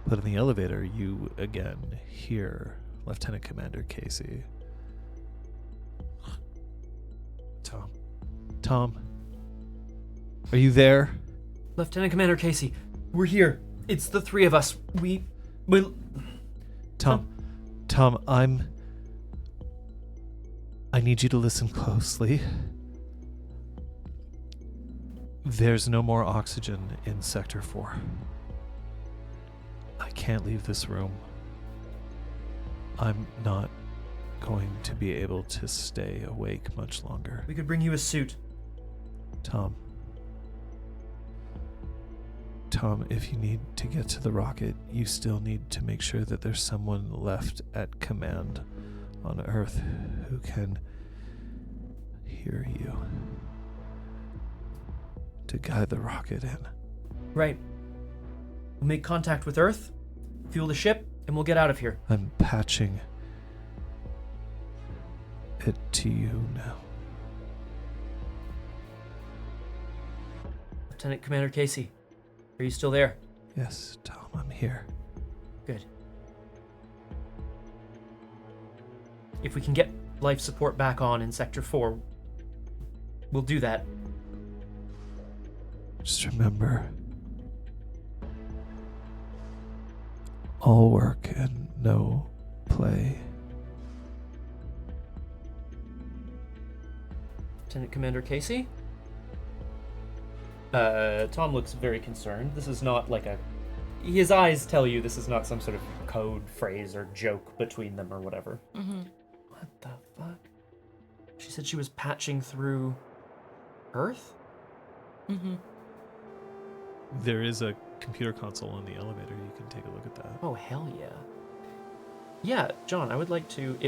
[SPEAKER 3] But in the elevator, you again hear Lieutenant Commander Casey. Tom, are you there?
[SPEAKER 1] Lieutenant Commander Casey, we're here. It's the 3 of us. We'll...
[SPEAKER 3] Tom, I need you to listen closely. There's no more oxygen in Sector 4. I can't leave this room. I'm not going to be able to stay awake much longer.
[SPEAKER 1] We could bring you a suit.
[SPEAKER 3] Tom, if you need to get to the rocket, you still need to make sure that there's someone left at command on Earth who can hear you. to guide the rocket in.
[SPEAKER 1] Right. We'll make contact with Earth, fuel the ship, and we'll get out of here.
[SPEAKER 3] I'm patching it to you now.
[SPEAKER 1] Lieutenant Commander Casey, are you still there?
[SPEAKER 3] Yes, Tom, I'm here.
[SPEAKER 1] Good. If we can get life support back on in Sector 4, we'll do that.
[SPEAKER 3] Just remember, all work and no play.
[SPEAKER 1] Lieutenant Commander Casey? Tom looks very concerned. This is not like a... His eyes tell you this is not some sort of code phrase or joke between them or whatever.
[SPEAKER 4] Mm-hmm.
[SPEAKER 1] What the fuck? She said she was patching through Earth?
[SPEAKER 4] Mm-hmm.
[SPEAKER 3] There is a computer console in the elevator. You can take a look at that.
[SPEAKER 1] Oh, hell yeah. Yeah, John, I would like to...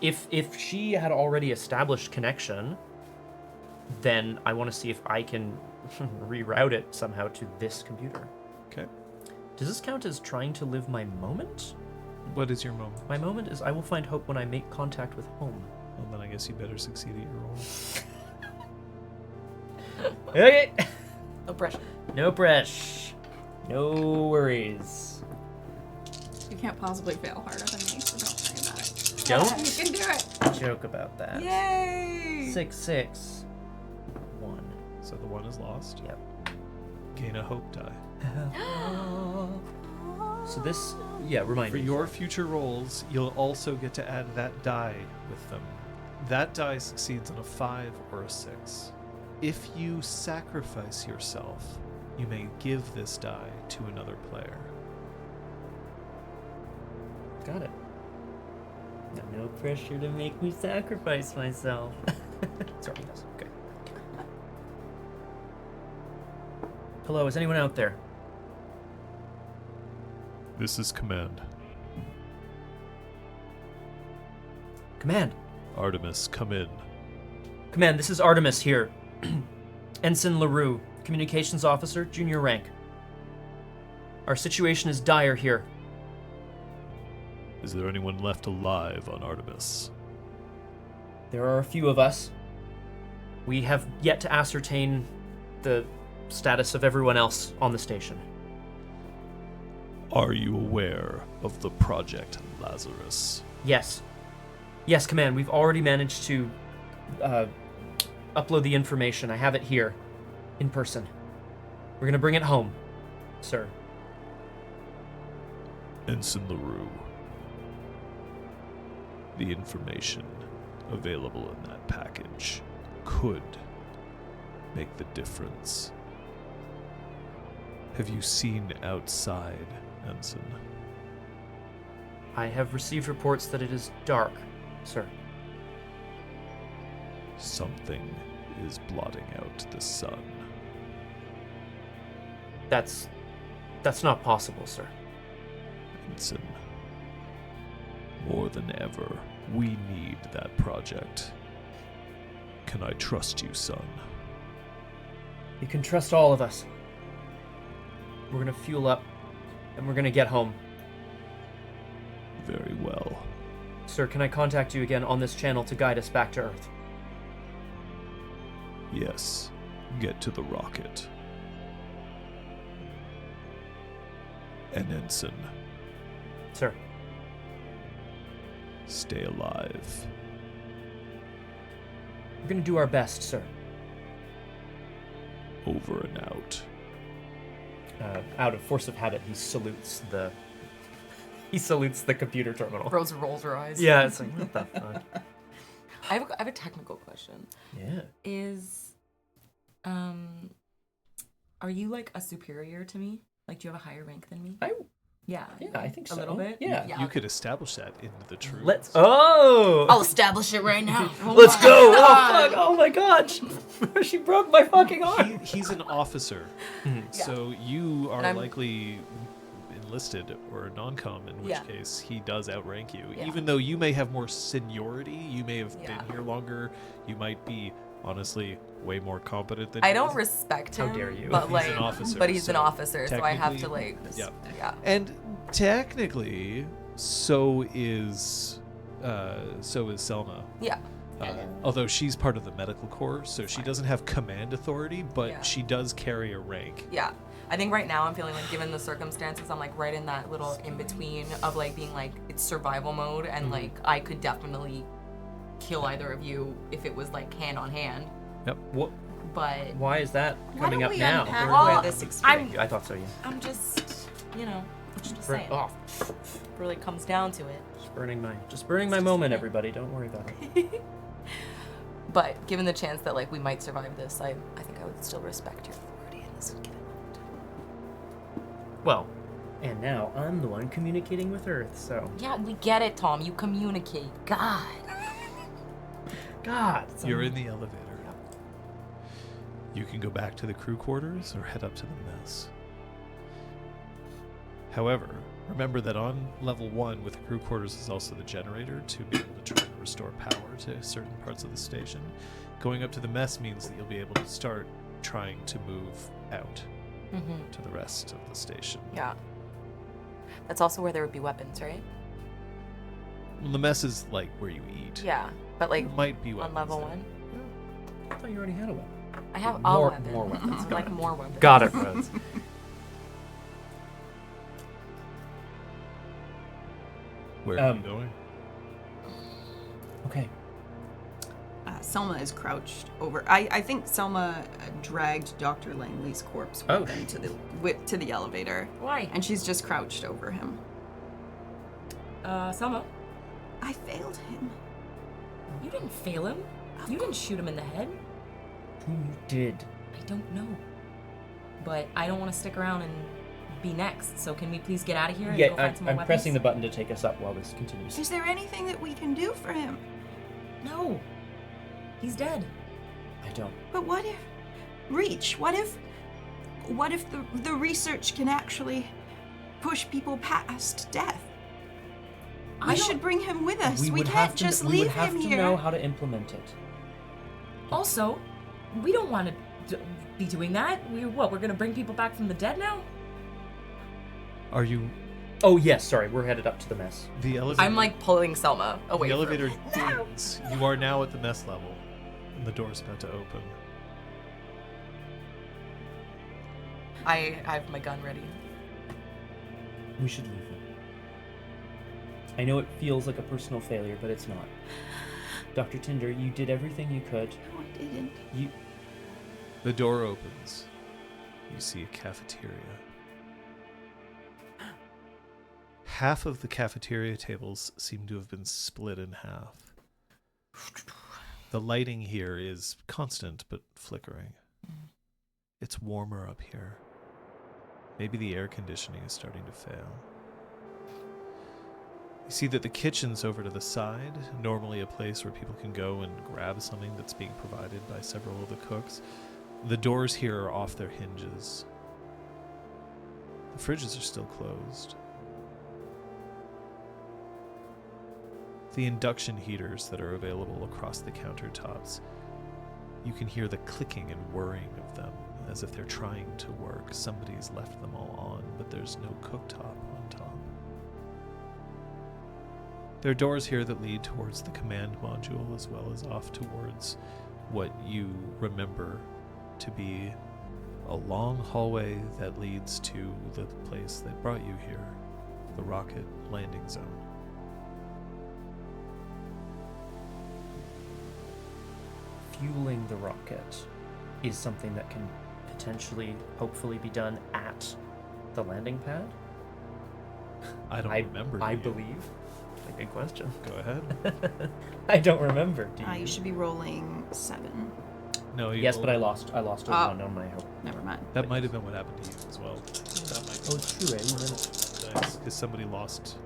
[SPEAKER 1] If she had already established connection, then I want to see if I can reroute it somehow to this computer.
[SPEAKER 3] Okay.
[SPEAKER 1] Does this count as trying to live my moment?
[SPEAKER 3] What is your moment?
[SPEAKER 1] My moment is I will find hope when I make contact with home.
[SPEAKER 3] Well, then I guess you better succeed at your role.
[SPEAKER 1] Okay.
[SPEAKER 4] No pressure.
[SPEAKER 1] No press. No worries.
[SPEAKER 5] You can't possibly fail harder than me, so don't worry about it.
[SPEAKER 1] Don't
[SPEAKER 5] You can do it.
[SPEAKER 1] joke about that.
[SPEAKER 5] Yay!
[SPEAKER 1] 6, 1.
[SPEAKER 3] So the one is lost.
[SPEAKER 1] Yep.
[SPEAKER 3] Gain a hope die.
[SPEAKER 1] So this, remind
[SPEAKER 3] For
[SPEAKER 1] me.
[SPEAKER 3] your future rolls, you'll also get to add that die with them. That die succeeds on a 5 or a 6. If you sacrifice yourself, you may give this die to another player.
[SPEAKER 1] Got it. No pressure to make me sacrifice myself. Sorry, yes. Okay. Hello, is anyone out there?
[SPEAKER 3] This is Command.
[SPEAKER 1] Command.
[SPEAKER 3] Artemis, come in.
[SPEAKER 1] Command, this is Artemis here. Ensign LaRue, Communications Officer, junior rank. Our situation is dire here.
[SPEAKER 3] Is there anyone left alive on Artemis?
[SPEAKER 1] There are a few of us. We have yet to ascertain the status of everyone else on the station.
[SPEAKER 3] Are you aware of the Project Lazarus?
[SPEAKER 1] Yes. Yes, Command, we've already managed to upload the information. I have it here, in person. We're gonna bring it home, sir.
[SPEAKER 3] Ensign LaRue. The information available in that package could make the difference. Have you seen outside, Ensign?
[SPEAKER 1] I have received reports that it is dark, sir.
[SPEAKER 3] Something is blotting out the sun.
[SPEAKER 1] That's not possible, sir.
[SPEAKER 3] Ensign, more than ever, we need that project. Can I trust you, son?
[SPEAKER 1] You can trust all of us. We're gonna fuel up, and we're gonna get home.
[SPEAKER 3] Very well.
[SPEAKER 1] Sir, can I contact you again on this channel to guide us back to Earth?
[SPEAKER 3] Yes, get to the rocket. And Ensign,
[SPEAKER 1] Sir.
[SPEAKER 3] stay alive.
[SPEAKER 1] We're gonna do our best, sir.
[SPEAKER 3] Over and out.
[SPEAKER 1] Out of force of habit, he salutes the computer terminal.
[SPEAKER 4] Rose rolls her eyes.
[SPEAKER 1] Yeah, it's like, what the fuck?
[SPEAKER 4] I have a technical question.
[SPEAKER 1] Yeah.
[SPEAKER 4] Are you like a superior to me? Like, do you have a higher rank than me? Yeah,
[SPEAKER 1] I think so.
[SPEAKER 4] A little bit?
[SPEAKER 1] Yeah.
[SPEAKER 3] You could establish that in the truth.
[SPEAKER 1] Let's. Oh!
[SPEAKER 4] I'll establish it right now.
[SPEAKER 1] Let's go! Oh, fuck! Oh my god! She broke my fucking arm!
[SPEAKER 3] He's an officer, so you are
[SPEAKER 4] And I'm-
[SPEAKER 3] likely enlisted or a non-com, in which
[SPEAKER 4] Yeah.
[SPEAKER 3] case he does outrank you.
[SPEAKER 4] Yeah.
[SPEAKER 3] Even though you may have more seniority, you may have
[SPEAKER 4] Yeah.
[SPEAKER 3] been here longer, you might be honestly way more competent than
[SPEAKER 4] I
[SPEAKER 3] he
[SPEAKER 4] don't
[SPEAKER 3] is.
[SPEAKER 4] respect him.
[SPEAKER 1] How dare you.
[SPEAKER 4] But
[SPEAKER 3] He's
[SPEAKER 4] like,
[SPEAKER 3] an officer,
[SPEAKER 4] but he's an
[SPEAKER 3] so
[SPEAKER 4] officer, so I have to
[SPEAKER 3] technically-
[SPEAKER 4] like.
[SPEAKER 3] Yeah.
[SPEAKER 4] Yeah.
[SPEAKER 3] And technically, so is Selma.
[SPEAKER 4] Yeah.
[SPEAKER 3] Although she's part of the medical corps, so she doesn't have command authority, but
[SPEAKER 4] Yeah.
[SPEAKER 3] she does carry a rank.
[SPEAKER 4] Yeah. I think right now I'm feeling like, given the circumstances, I'm like right in that little in between of like being like it's survival mode, and like I could definitely kill either of you if it was like hand on hand.
[SPEAKER 3] Yep.
[SPEAKER 1] What?
[SPEAKER 4] But
[SPEAKER 1] Why is that
[SPEAKER 2] Why
[SPEAKER 1] coming
[SPEAKER 2] don't
[SPEAKER 1] up
[SPEAKER 2] we
[SPEAKER 1] now?
[SPEAKER 2] unpack
[SPEAKER 4] Well,
[SPEAKER 2] where this experience?
[SPEAKER 1] I thought so. Yeah.
[SPEAKER 4] I'm just, just saying.
[SPEAKER 1] Oh,
[SPEAKER 4] Really comes down to it.
[SPEAKER 1] just burning my moment, everybody. Don't worry about it.
[SPEAKER 4] But given the chance that like we might survive this, I think I would still respect your authority in this given moment.
[SPEAKER 1] Well, and now I'm the one communicating with Earth, so.
[SPEAKER 4] Yeah, we get it, Tom. You communicate. God.
[SPEAKER 3] You're in the elevator. You can go back to the crew quarters or head up to the mess. However, remember that on level 1 with the crew quarters is also the generator to be able to try and restore power to certain parts of the station. Going up to the mess means that you'll be able to start trying to move out to the rest of the station.
[SPEAKER 4] Yeah. That's also where there would be weapons, right?
[SPEAKER 3] Well, the mess is like where you eat.
[SPEAKER 4] Yeah, but like
[SPEAKER 3] There might be
[SPEAKER 4] on
[SPEAKER 3] weapons
[SPEAKER 4] level
[SPEAKER 3] there.
[SPEAKER 4] 1.
[SPEAKER 1] I thought you already had a weapon.
[SPEAKER 4] I have
[SPEAKER 1] More-
[SPEAKER 4] a weapon.
[SPEAKER 1] more weapons.
[SPEAKER 4] I would like more weapons.
[SPEAKER 1] Got it, Rose.
[SPEAKER 3] Where are you going?
[SPEAKER 1] Okay.
[SPEAKER 2] Selma is crouched over. I think Selma dragged Dr. Langley's corpse with him to the elevator,
[SPEAKER 4] Why?
[SPEAKER 2] and she's just crouched over him.
[SPEAKER 4] Selma,
[SPEAKER 2] I failed him.
[SPEAKER 4] you didn't fail him. You didn't shoot him in the head.
[SPEAKER 1] Who did?
[SPEAKER 4] I don't know. But I don't want to stick around and be next. So can we please get out of here and go find some more
[SPEAKER 1] I'm
[SPEAKER 4] weapons?
[SPEAKER 1] pressing the button to take us up while this continues.
[SPEAKER 2] Is there anything that we can do for him?
[SPEAKER 4] No. He's dead.
[SPEAKER 1] I don't.
[SPEAKER 2] But what if reach? What if the research can actually push people past death? We should bring him with us. We can't just leave him
[SPEAKER 1] We would have to
[SPEAKER 2] here.
[SPEAKER 1] know how to implement it.
[SPEAKER 4] Also, we don't want to be doing that. We're going to bring people back from the dead now?
[SPEAKER 3] Are you
[SPEAKER 1] Oh yes, sorry. We're headed up to the mess.
[SPEAKER 3] the elevator?
[SPEAKER 4] I'm like pulling Selma away
[SPEAKER 3] The
[SPEAKER 4] from
[SPEAKER 3] elevator
[SPEAKER 4] him.
[SPEAKER 3] dings. You are now at the mess level, and the door's about to open.
[SPEAKER 4] I have my gun ready.
[SPEAKER 1] We should leave him. I know it feels like a personal failure, but it's not. Dr. Tinder, you did everything you could.
[SPEAKER 2] No, I didn't.
[SPEAKER 1] You
[SPEAKER 3] The door opens. You see a cafeteria. Half of the cafeteria tables seem to have been split in half. The lighting here is constant but flickering. It's warmer up here. Maybe the air conditioning is starting to fail. You see that the kitchen's over to the side, normally a place where people can go and grab something that's being provided by several of the cooks. The doors here are off their hinges. The fridges are still closed. The induction heaters that are available across the countertops, you can hear the clicking and whirring of them as if they're trying to work. Somebody's left them all on, but there's no cooktop on top. There are doors here that lead towards the command module as well as off towards what you remember to be a long hallway that leads to the place that brought you here, the rocket landing zone.
[SPEAKER 1] fueling the rocket is something that can potentially, hopefully, be done at the landing pad.
[SPEAKER 3] I don't remember.
[SPEAKER 1] I
[SPEAKER 3] do you?
[SPEAKER 1] believe. A good question.
[SPEAKER 3] Go ahead.
[SPEAKER 1] I don't remember. Do you?
[SPEAKER 2] You should be rolling 7.
[SPEAKER 3] No, you
[SPEAKER 1] Yes, but I
[SPEAKER 3] rolled-
[SPEAKER 1] lost a
[SPEAKER 2] Oh.
[SPEAKER 1] 1 on my hope.
[SPEAKER 2] Never mind.
[SPEAKER 3] That might have been what happened to you as well. That might
[SPEAKER 1] Oh, it's true. I remember.
[SPEAKER 3] because somebody lost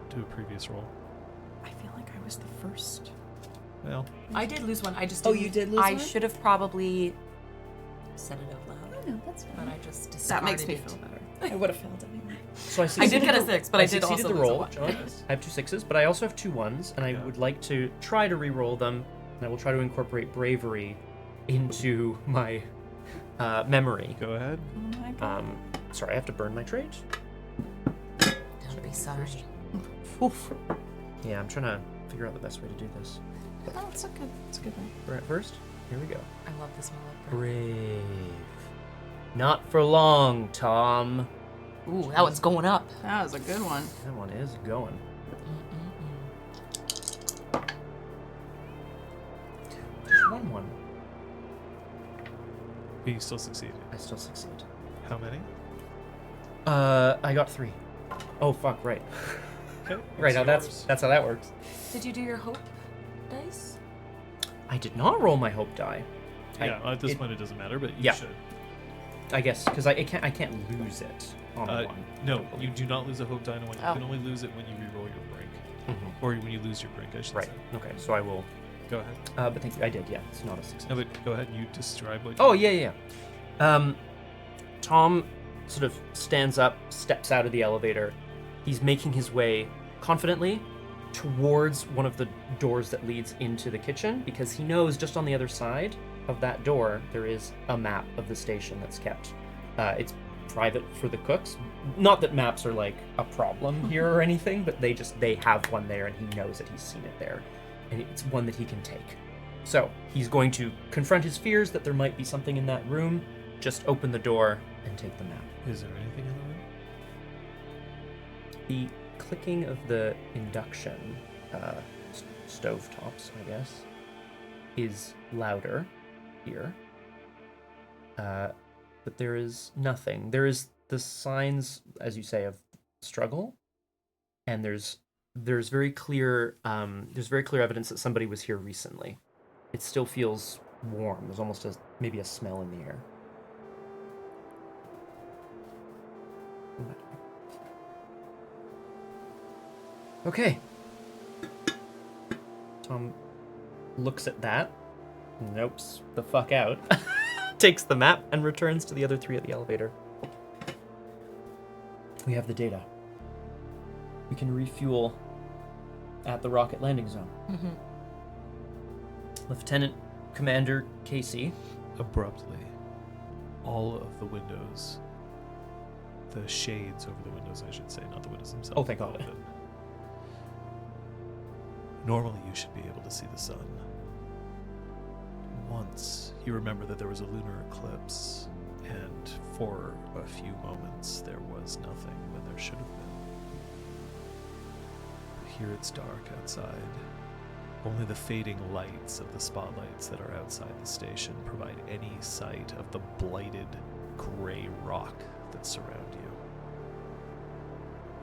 [SPEAKER 3] to a previous roll.
[SPEAKER 2] I feel like I was the first.
[SPEAKER 3] Well,
[SPEAKER 4] I did lose one. I just
[SPEAKER 5] Oh,
[SPEAKER 4] didn't-
[SPEAKER 5] you did lose
[SPEAKER 4] I
[SPEAKER 5] one?
[SPEAKER 4] should have probably said it out loud,
[SPEAKER 5] Oh, no, that's
[SPEAKER 4] but
[SPEAKER 5] fine.
[SPEAKER 4] I just
[SPEAKER 2] That
[SPEAKER 4] discarded
[SPEAKER 2] makes me
[SPEAKER 4] it.
[SPEAKER 2] feel better.
[SPEAKER 5] I would have failed anyway.
[SPEAKER 1] So I
[SPEAKER 4] I
[SPEAKER 1] succeeded
[SPEAKER 4] did get a
[SPEAKER 1] the-
[SPEAKER 4] 6, but I did
[SPEAKER 1] succeeded
[SPEAKER 4] also
[SPEAKER 1] the
[SPEAKER 4] lose a
[SPEAKER 1] roll,
[SPEAKER 4] one.
[SPEAKER 1] John. I have 2 6s, but I also have 2 1s, and I
[SPEAKER 3] Yeah.
[SPEAKER 1] would like to try to re-roll them. And I will try to incorporate bravery into my memory.
[SPEAKER 3] Go ahead.
[SPEAKER 5] Oh my god.
[SPEAKER 1] Sorry, I have to burn my trait.
[SPEAKER 4] Don't be sorry.
[SPEAKER 2] Oof.
[SPEAKER 1] Yeah, I'm trying to figure out the best way to do this.
[SPEAKER 2] Oh, it's a good one.
[SPEAKER 1] We're at first. Here we go.
[SPEAKER 4] I love this mullet.
[SPEAKER 1] Brave. Not for long, Tom.
[SPEAKER 4] Ooh, that one's going up.
[SPEAKER 5] That was a good one.
[SPEAKER 1] That one is going. Just 1-1.
[SPEAKER 3] But you still succeeded.
[SPEAKER 1] I still succeed.
[SPEAKER 3] How many?
[SPEAKER 1] I got 3. Oh fuck! Right.
[SPEAKER 3] Okay.
[SPEAKER 1] Right
[SPEAKER 3] it's
[SPEAKER 1] now
[SPEAKER 3] yours.
[SPEAKER 1] that's how that works.
[SPEAKER 4] Did you do your hope dice?
[SPEAKER 1] I did not roll my hope die.
[SPEAKER 3] Yeah, at this point it doesn't matter, but you
[SPEAKER 1] yeah.
[SPEAKER 3] should.
[SPEAKER 1] I guess because I can't lose it on one.
[SPEAKER 3] No, you do not lose a hope die on one. You
[SPEAKER 4] Oh.
[SPEAKER 3] can only lose it when you re-roll your brink.
[SPEAKER 1] Mhm.
[SPEAKER 3] Or when you lose your brink, I should
[SPEAKER 1] Right.
[SPEAKER 3] say.
[SPEAKER 1] Okay. So I will.
[SPEAKER 3] Go ahead.
[SPEAKER 1] But thank you. I did. Yeah. It's not a success.
[SPEAKER 3] No, but go ahead and you describe what
[SPEAKER 1] Oh yeah. Tom sort of stands up, steps out of the elevator. He's making his way confidently towards one of the doors that leads into the kitchen because he knows just on the other side of that door there is a map of the station that's kept. It's private for the cooks. Not that maps are like a problem here or anything, but they have one there and he knows that he's seen it there. And it's one that he can take. So he's going to confront his fears that there might be something in that room, just open the door and take the map.
[SPEAKER 3] Is there anything in the room?
[SPEAKER 1] The clicking of the induction stove tops, I guess, is louder here. But there is nothing. There is the signs, as you say, of struggle, and there's very clear evidence that somebody was here recently. It still feels warm. There's almost maybe a smell in the air. Okay. Tom looks at that, nopes the fuck out, takes the map, and returns to the other 3 at the elevator. We have the data. We can refuel at the rocket landing zone.
[SPEAKER 4] Mm-hmm.
[SPEAKER 1] Lieutenant Commander Casey.
[SPEAKER 3] Abruptly, all of the windows, the shades over the windows, I should say, not the windows themselves.
[SPEAKER 1] Oh, thank God.
[SPEAKER 3] open. Normally, you should be able to see the sun. Once, you remember that there was a lunar eclipse, and for a few moments, there was nothing when there should have been. Here it's dark outside. Only the fading lights of the spotlights that are outside the station provide any sight of the blighted gray rock that surround you.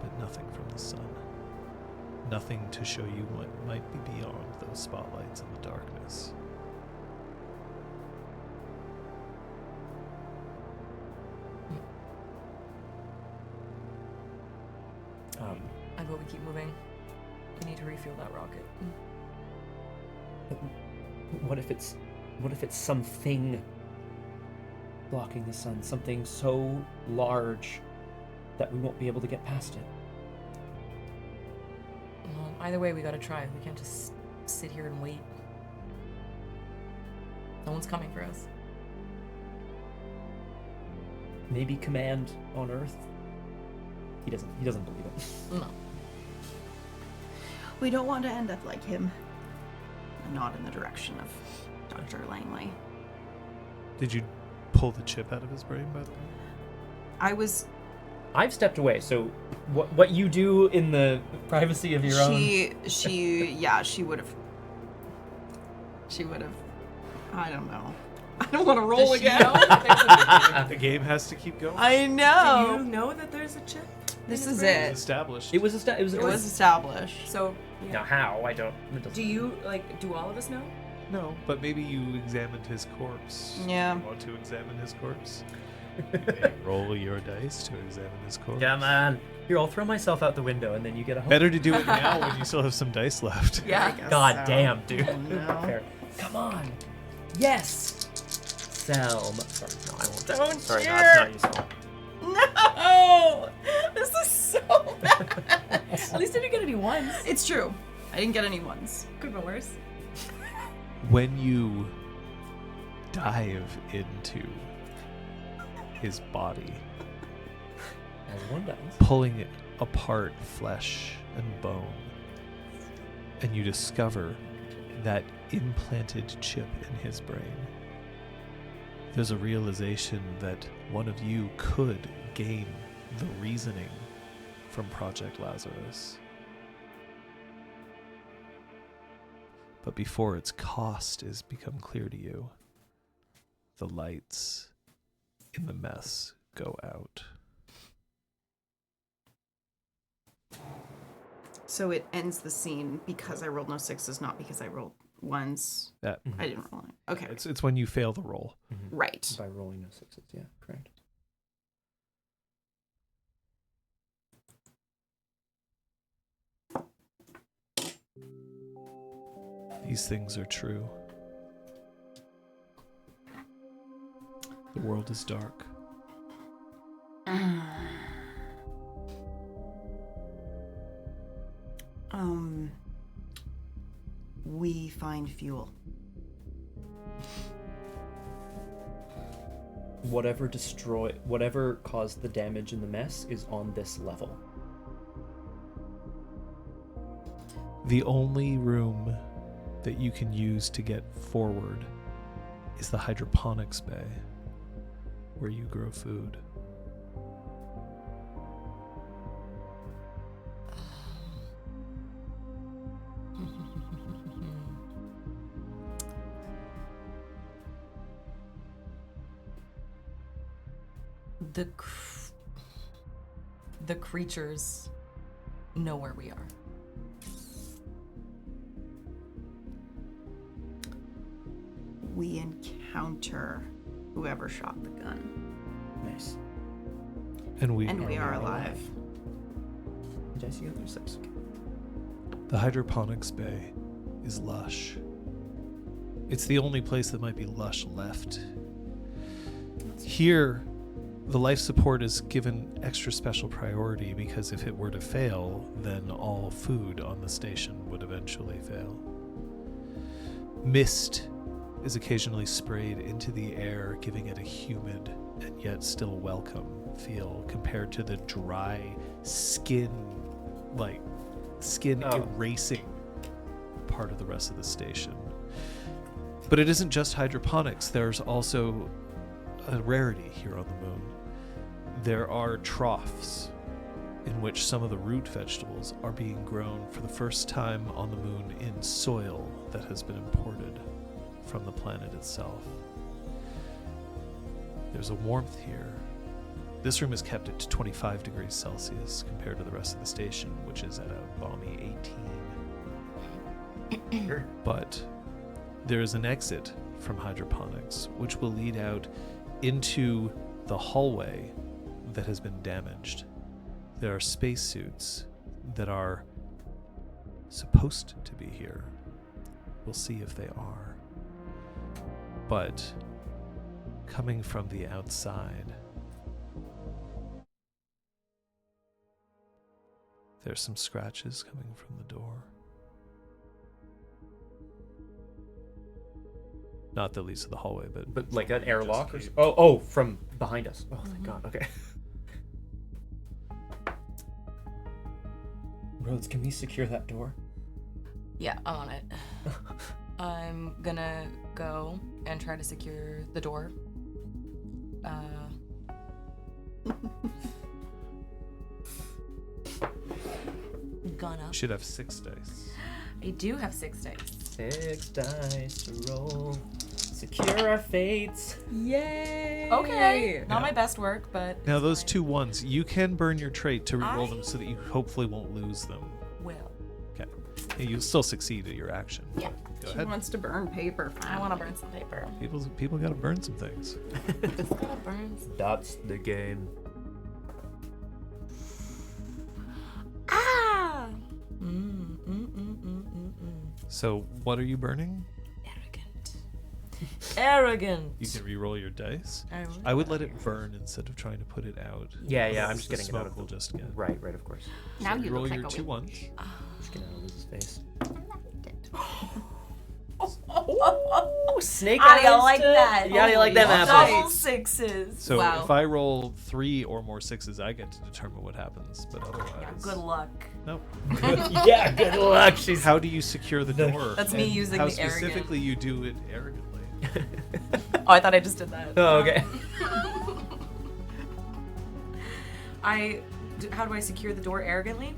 [SPEAKER 3] But nothing from the sun. Nothing to show you what might be beyond those spotlights in the darkness.
[SPEAKER 4] I vote we keep moving. We need to refuel that rocket.
[SPEAKER 1] What if it's something blocking the sun? Something so large that we won't be able to get past it.
[SPEAKER 4] Well, either way, we gotta try. We can't just sit here and wait. No one's coming for us.
[SPEAKER 1] Maybe command on Earth. He doesn't believe it.
[SPEAKER 4] No.
[SPEAKER 2] We don't want to end up like him. Not in the direction of Dr. Langley.
[SPEAKER 3] Did you pull the chip out of his brain, by the way?
[SPEAKER 1] I've stepped away, so what you do in the privacy of your own...
[SPEAKER 2] She would have. I don't know. I don't want to roll
[SPEAKER 4] Does she
[SPEAKER 2] again.
[SPEAKER 4] know that there's a
[SPEAKER 3] The game has to keep going.
[SPEAKER 2] I
[SPEAKER 4] Do
[SPEAKER 2] know.
[SPEAKER 4] you know that there's a chip?
[SPEAKER 2] This
[SPEAKER 4] in his
[SPEAKER 2] is
[SPEAKER 4] brain?
[SPEAKER 2] it.
[SPEAKER 3] It's established.
[SPEAKER 1] It was
[SPEAKER 2] It was
[SPEAKER 1] established.
[SPEAKER 2] established.
[SPEAKER 4] So, yeah.
[SPEAKER 1] Now how? I don't... it doesn't-
[SPEAKER 4] Do you, do all of us know?
[SPEAKER 3] No, but maybe you examined his corpse.
[SPEAKER 2] Yeah.
[SPEAKER 3] You want to examine his corpse? You may roll your dice to examine his corpse.
[SPEAKER 1] Come on. Here, I'll throw myself out the window and then you get a home.
[SPEAKER 3] Better to do it now when you still have some dice left.
[SPEAKER 4] Yeah.
[SPEAKER 1] God damn, dude.
[SPEAKER 2] No.
[SPEAKER 1] Fair. Come on. Yes. Selm. Sorry, no, I won't.
[SPEAKER 2] Don't
[SPEAKER 1] Sorry, no,
[SPEAKER 2] cheer.
[SPEAKER 1] it's not you, Selm.
[SPEAKER 2] No! This is so bad.
[SPEAKER 4] At least I didn't get any ones.
[SPEAKER 2] It's true. I didn't get any ones.
[SPEAKER 4] Could have been worse.
[SPEAKER 3] When you dive into his body,
[SPEAKER 1] As one does.
[SPEAKER 3] pulling it apart, flesh and bone. And you discover that implanted chip in his brain. There's a realization that one of you could gain the reasoning from Project Lazarus. But before its cost is become clear to you, the lights in the mess go out.
[SPEAKER 2] So it ends the scene because I rolled no sixes, not because I rolled ones.
[SPEAKER 3] That
[SPEAKER 2] I didn't roll it. Okay.
[SPEAKER 3] it's when you fail the roll.
[SPEAKER 2] Right.
[SPEAKER 1] By rolling no sixes, yeah, correct.
[SPEAKER 3] These things are true. The world is dark.
[SPEAKER 2] We find fuel.
[SPEAKER 1] Whatever caused the damage in the mess is on this level.
[SPEAKER 3] The only room that you can use to get forward is the hydroponics bay, where you grow food.
[SPEAKER 4] The creatures know where we are.
[SPEAKER 2] We encounter whoever shot the gun.
[SPEAKER 1] Nice.
[SPEAKER 3] And we
[SPEAKER 2] are alive.
[SPEAKER 1] Jesse, other six.
[SPEAKER 3] The hydroponics bay is lush. It's the only place that might be lush left. Here, the life support is given extra special priority because if it were to fail, then all food on the station would eventually fail. Mist is occasionally sprayed into the air, giving it a humid and yet still welcome feel compared to the dry skin erasing part of the rest of the station. But it isn't just hydroponics. There's also a rarity here on the moon. There are troughs in which some of the root vegetables are being grown for the first time on the moon in soil that has been imported from the planet itself. There's a warmth here. This room is kept at 25 degrees Celsius compared to the rest of the station, which is at a balmy 18.
[SPEAKER 1] Sure.
[SPEAKER 3] But there is an exit from hydroponics, which will lead out into the hallway that has been damaged. There are spacesuits that are supposed to be here. We'll see if they are. But coming from the outside, there's some scratches coming from the door. Not the least of the hallway, but
[SPEAKER 1] Like an airlock? Oh, from behind us. Oh, thank God. Okay. Rhodes, can we secure that door?
[SPEAKER 4] Yeah, I'm on it. I'm gonna go and try to secure the door. Gonna.
[SPEAKER 3] you should have 6 dice.
[SPEAKER 4] I do have 6 dice.
[SPEAKER 1] 6 dice to roll. Secure our fates.
[SPEAKER 5] Yay!
[SPEAKER 4] Okay, not
[SPEAKER 3] Yeah.
[SPEAKER 4] my best work, but
[SPEAKER 3] Now
[SPEAKER 4] it's
[SPEAKER 3] those
[SPEAKER 4] fine.
[SPEAKER 3] 2 ones, you can burn your trait to reroll them so that you hopefully won't lose them.
[SPEAKER 4] Will.
[SPEAKER 3] Okay. Yeah, you'll still succeed at your action.
[SPEAKER 4] Yeah.
[SPEAKER 3] Go
[SPEAKER 2] She
[SPEAKER 3] ahead.
[SPEAKER 2] wants to burn paper.
[SPEAKER 4] I want to burn some paper.
[SPEAKER 3] People gotta burn some things.
[SPEAKER 4] Gotta burn some.
[SPEAKER 1] That's the game.
[SPEAKER 4] Ah!
[SPEAKER 3] So what are you burning?
[SPEAKER 4] Arrogant.
[SPEAKER 3] You can reroll your dice.
[SPEAKER 4] Arrogant.
[SPEAKER 3] I would let it burn instead of trying to put it out.
[SPEAKER 1] Yeah, I'm just
[SPEAKER 3] The
[SPEAKER 1] getting it out
[SPEAKER 3] smoke
[SPEAKER 1] of
[SPEAKER 3] will
[SPEAKER 1] the...
[SPEAKER 3] just get.
[SPEAKER 1] Right, of course.
[SPEAKER 2] Now you
[SPEAKER 3] roll
[SPEAKER 2] look
[SPEAKER 3] your
[SPEAKER 2] like a
[SPEAKER 3] 2
[SPEAKER 2] witch.
[SPEAKER 3] ones.
[SPEAKER 1] Just getting out of his face. Ooh, snake
[SPEAKER 4] How
[SPEAKER 1] eyes.
[SPEAKER 4] do you like that?
[SPEAKER 1] How do you like them
[SPEAKER 2] Holy
[SPEAKER 1] apples?
[SPEAKER 4] Double sixes.
[SPEAKER 3] So
[SPEAKER 4] wow.
[SPEAKER 3] if I roll 3 or more 6s, I get to determine what happens. But otherwise,
[SPEAKER 4] Yeah, good luck.
[SPEAKER 3] No.
[SPEAKER 1] Yeah, good luck. She's
[SPEAKER 3] How do you secure the door?
[SPEAKER 4] That's me
[SPEAKER 3] And
[SPEAKER 4] using
[SPEAKER 3] how
[SPEAKER 4] the arrogant.
[SPEAKER 3] specifically you do it arrogantly.
[SPEAKER 4] Oh, I thought I just did that.
[SPEAKER 1] Oh, okay.
[SPEAKER 4] How do I secure the door arrogantly?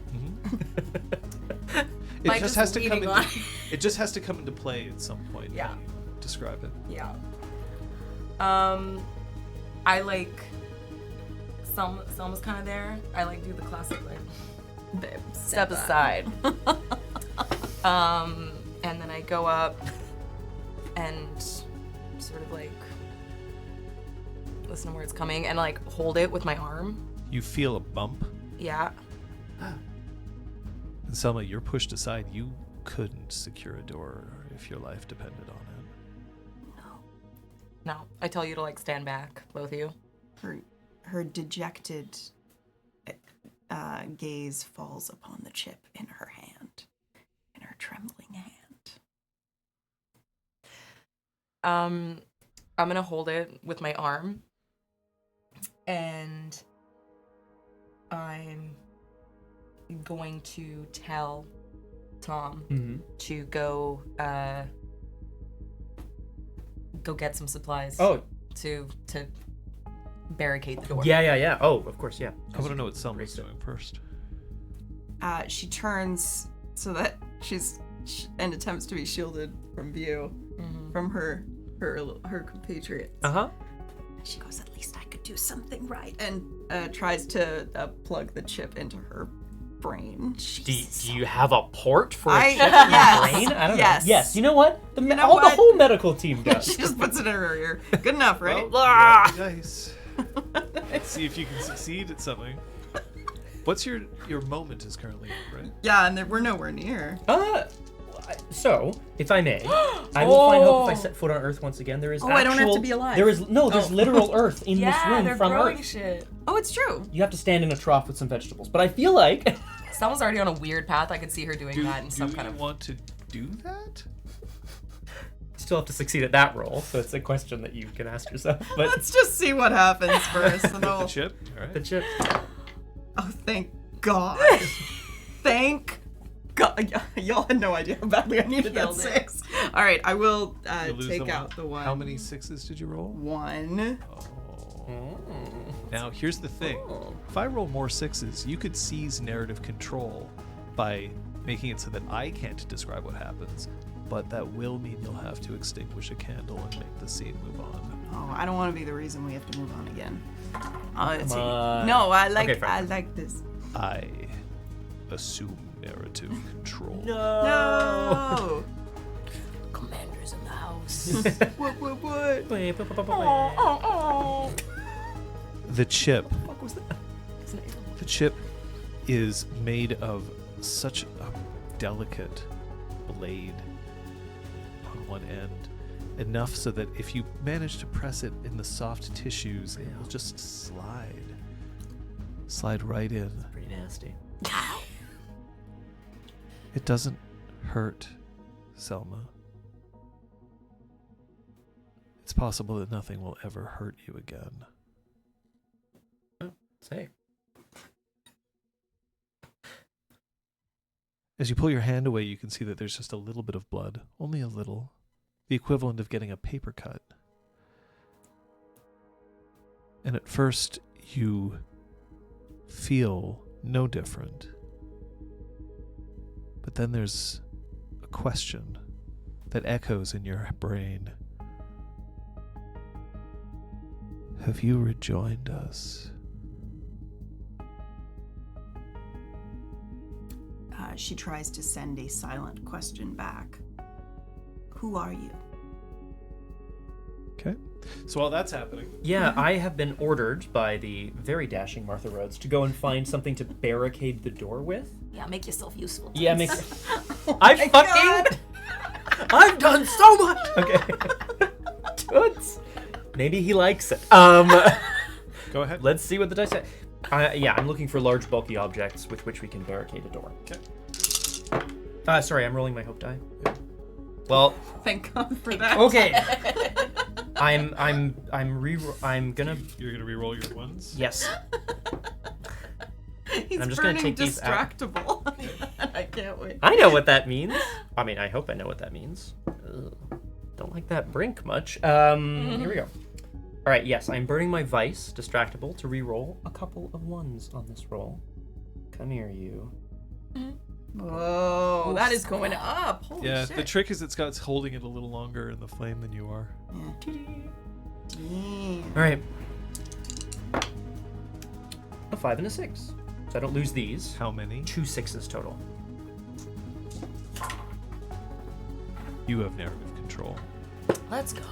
[SPEAKER 3] It
[SPEAKER 4] By
[SPEAKER 3] just
[SPEAKER 4] just
[SPEAKER 3] has to come
[SPEAKER 4] leading
[SPEAKER 3] into,
[SPEAKER 4] on.
[SPEAKER 3] it just has to come into play at some point.
[SPEAKER 4] Yeah.
[SPEAKER 3] When you describe it.
[SPEAKER 4] Yeah. I like. Selma's kind of there. I like do the classic like.
[SPEAKER 5] Babe,
[SPEAKER 4] Step aside. And then I go up and sort of like listen to where it's coming and like hold it with my arm.
[SPEAKER 3] You feel a bump,
[SPEAKER 4] Yeah.
[SPEAKER 3] and Selma, you're pushed aside. You couldn't secure a door if your life depended on it.
[SPEAKER 4] No. I tell you to like stand back, both of you.
[SPEAKER 2] Her dejected gaze falls upon the chip in her hand, in her trembling hand.
[SPEAKER 4] I'm gonna hold it with my arm, and I'm going to tell Tom to go get some supplies.
[SPEAKER 1] Oh.
[SPEAKER 4] To barricade the door.
[SPEAKER 1] Yeah. Oh, of course, yeah.
[SPEAKER 3] I want to know what Selma's doing first.
[SPEAKER 2] She turns so that and attempts to be shielded from view from her compatriots.
[SPEAKER 1] Uh-huh.
[SPEAKER 2] She goes, at least I could do something right, and tries to plug the chip into her brain.
[SPEAKER 1] Do you have a port for a chip in
[SPEAKER 2] yes,
[SPEAKER 1] your brain? I don't
[SPEAKER 2] yes.
[SPEAKER 1] know. Yes. You know what? The
[SPEAKER 2] know
[SPEAKER 1] the
[SPEAKER 2] what?
[SPEAKER 1] whole medical team does.
[SPEAKER 2] She just puts it in her ear. Good enough, right?
[SPEAKER 3] Well, dice. See if you can succeed at something. What's your moment is currently, right?
[SPEAKER 2] Yeah, and we're nowhere near.
[SPEAKER 1] So, if I may, I will find hope if I set foot on Earth once again. There is
[SPEAKER 2] I don't have to be alive.
[SPEAKER 1] There's literal Earth in this room
[SPEAKER 4] they're
[SPEAKER 1] from
[SPEAKER 4] growing
[SPEAKER 1] Earth.
[SPEAKER 4] shit.
[SPEAKER 2] Oh, it's true.
[SPEAKER 1] You have to stand in a trough with some vegetables. But I feel like
[SPEAKER 4] Someone's already on a weird path. I could see her doing that in some
[SPEAKER 3] do
[SPEAKER 4] kind
[SPEAKER 3] you
[SPEAKER 4] of.
[SPEAKER 3] want to do that?
[SPEAKER 1] still have to succeed at that roll, so it's a question that you can ask yourself. But
[SPEAKER 2] Let's just see what happens first. And
[SPEAKER 3] The
[SPEAKER 2] I'll...
[SPEAKER 3] chip? All right.
[SPEAKER 1] the chip.
[SPEAKER 2] Oh, thank God. Thank God. Y'all had no idea how badly I needed that
[SPEAKER 4] Killed it.
[SPEAKER 2] 6. All right, I will
[SPEAKER 3] You lose
[SPEAKER 2] take
[SPEAKER 3] the
[SPEAKER 2] out the 1.
[SPEAKER 3] How many 6s did you roll?
[SPEAKER 2] 1.
[SPEAKER 3] Oh. Now, here's the thing. If I roll more 6s, you could seize narrative control by making it so that I can't describe what happens, but that will mean you'll have to extinguish a candle and make the scene move on.
[SPEAKER 2] Oh, I don't want to be the reason we have to move on again.
[SPEAKER 1] Come on.
[SPEAKER 2] No, I like
[SPEAKER 1] Okay, fine.
[SPEAKER 2] I like this.
[SPEAKER 3] I assume narrative control.
[SPEAKER 2] No.
[SPEAKER 4] Commander's in the house.
[SPEAKER 2] What?
[SPEAKER 3] The chip.
[SPEAKER 2] What was that?
[SPEAKER 3] The chip is made of such a delicate blade on one end, enough so that if you manage to press it in the soft tissues, it will just slide right in.
[SPEAKER 1] Pretty nasty.
[SPEAKER 3] It doesn't hurt, Selma. It's possible that nothing will ever hurt you again.
[SPEAKER 1] Say.
[SPEAKER 3] As you pull your hand away, you can see that there's just a little bit of blood, only a little, the equivalent of getting a paper cut. And at first, you feel no different. But then there's a question that echoes in your brain. Have you rejoined us?
[SPEAKER 2] She tries to send a silent question back. Who are you?
[SPEAKER 3] Okay. So while that's happening,
[SPEAKER 1] Yeah, I have been ordered by the very dashing Martha Rhodes to go and find something to barricade the door with.
[SPEAKER 4] Yeah, make yourself useful.
[SPEAKER 1] Yeah, I've done so much. Okay. Toots. Maybe he likes it.
[SPEAKER 3] go ahead.
[SPEAKER 1] Let's see what the dice say. Yeah, I'm looking for large, bulky objects with which we can barricade a door.
[SPEAKER 3] Okay.
[SPEAKER 1] Sorry, I'm rolling my hope die. Well,
[SPEAKER 5] Thank God for that.
[SPEAKER 1] okay. I'm gonna.
[SPEAKER 3] You're gonna re-roll your ones.
[SPEAKER 1] Yes.
[SPEAKER 5] He's
[SPEAKER 1] I'm just gonna
[SPEAKER 5] burning
[SPEAKER 1] take these out.
[SPEAKER 5] distractible. I can't wait.
[SPEAKER 1] I know what that means. I mean, I hope I know what that means. Ugh. Don't like that brink much. Here we go. All right, yes, I'm burning my vice, distractible, to re-roll a couple of ones on this roll. Come here, you.
[SPEAKER 5] Whoa, that is going up. Holy
[SPEAKER 3] Yeah,
[SPEAKER 5] shit.
[SPEAKER 3] the trick is it's holding it a little longer in the flame than you are.
[SPEAKER 5] Damn.
[SPEAKER 1] All right. A 5 and a 6. So I don't lose these.
[SPEAKER 3] How many?
[SPEAKER 1] 2 6s total.
[SPEAKER 3] You have narrative control.
[SPEAKER 4] Let's go.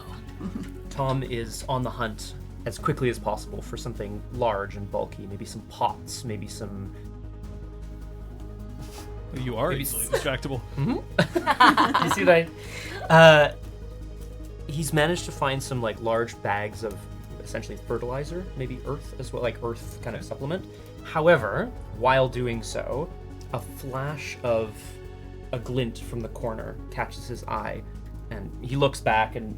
[SPEAKER 1] Tom is on the hunt as quickly as possible for something large and bulky. Maybe some pots, maybe some...
[SPEAKER 3] You are
[SPEAKER 1] Maybe
[SPEAKER 3] easily distractible.
[SPEAKER 1] You see what I... he's managed to find some like large bags of essentially fertilizer, maybe earth as well, like earth kind of supplement. However, while doing so, a flash of a glint from the corner catches his eye, and he looks back and,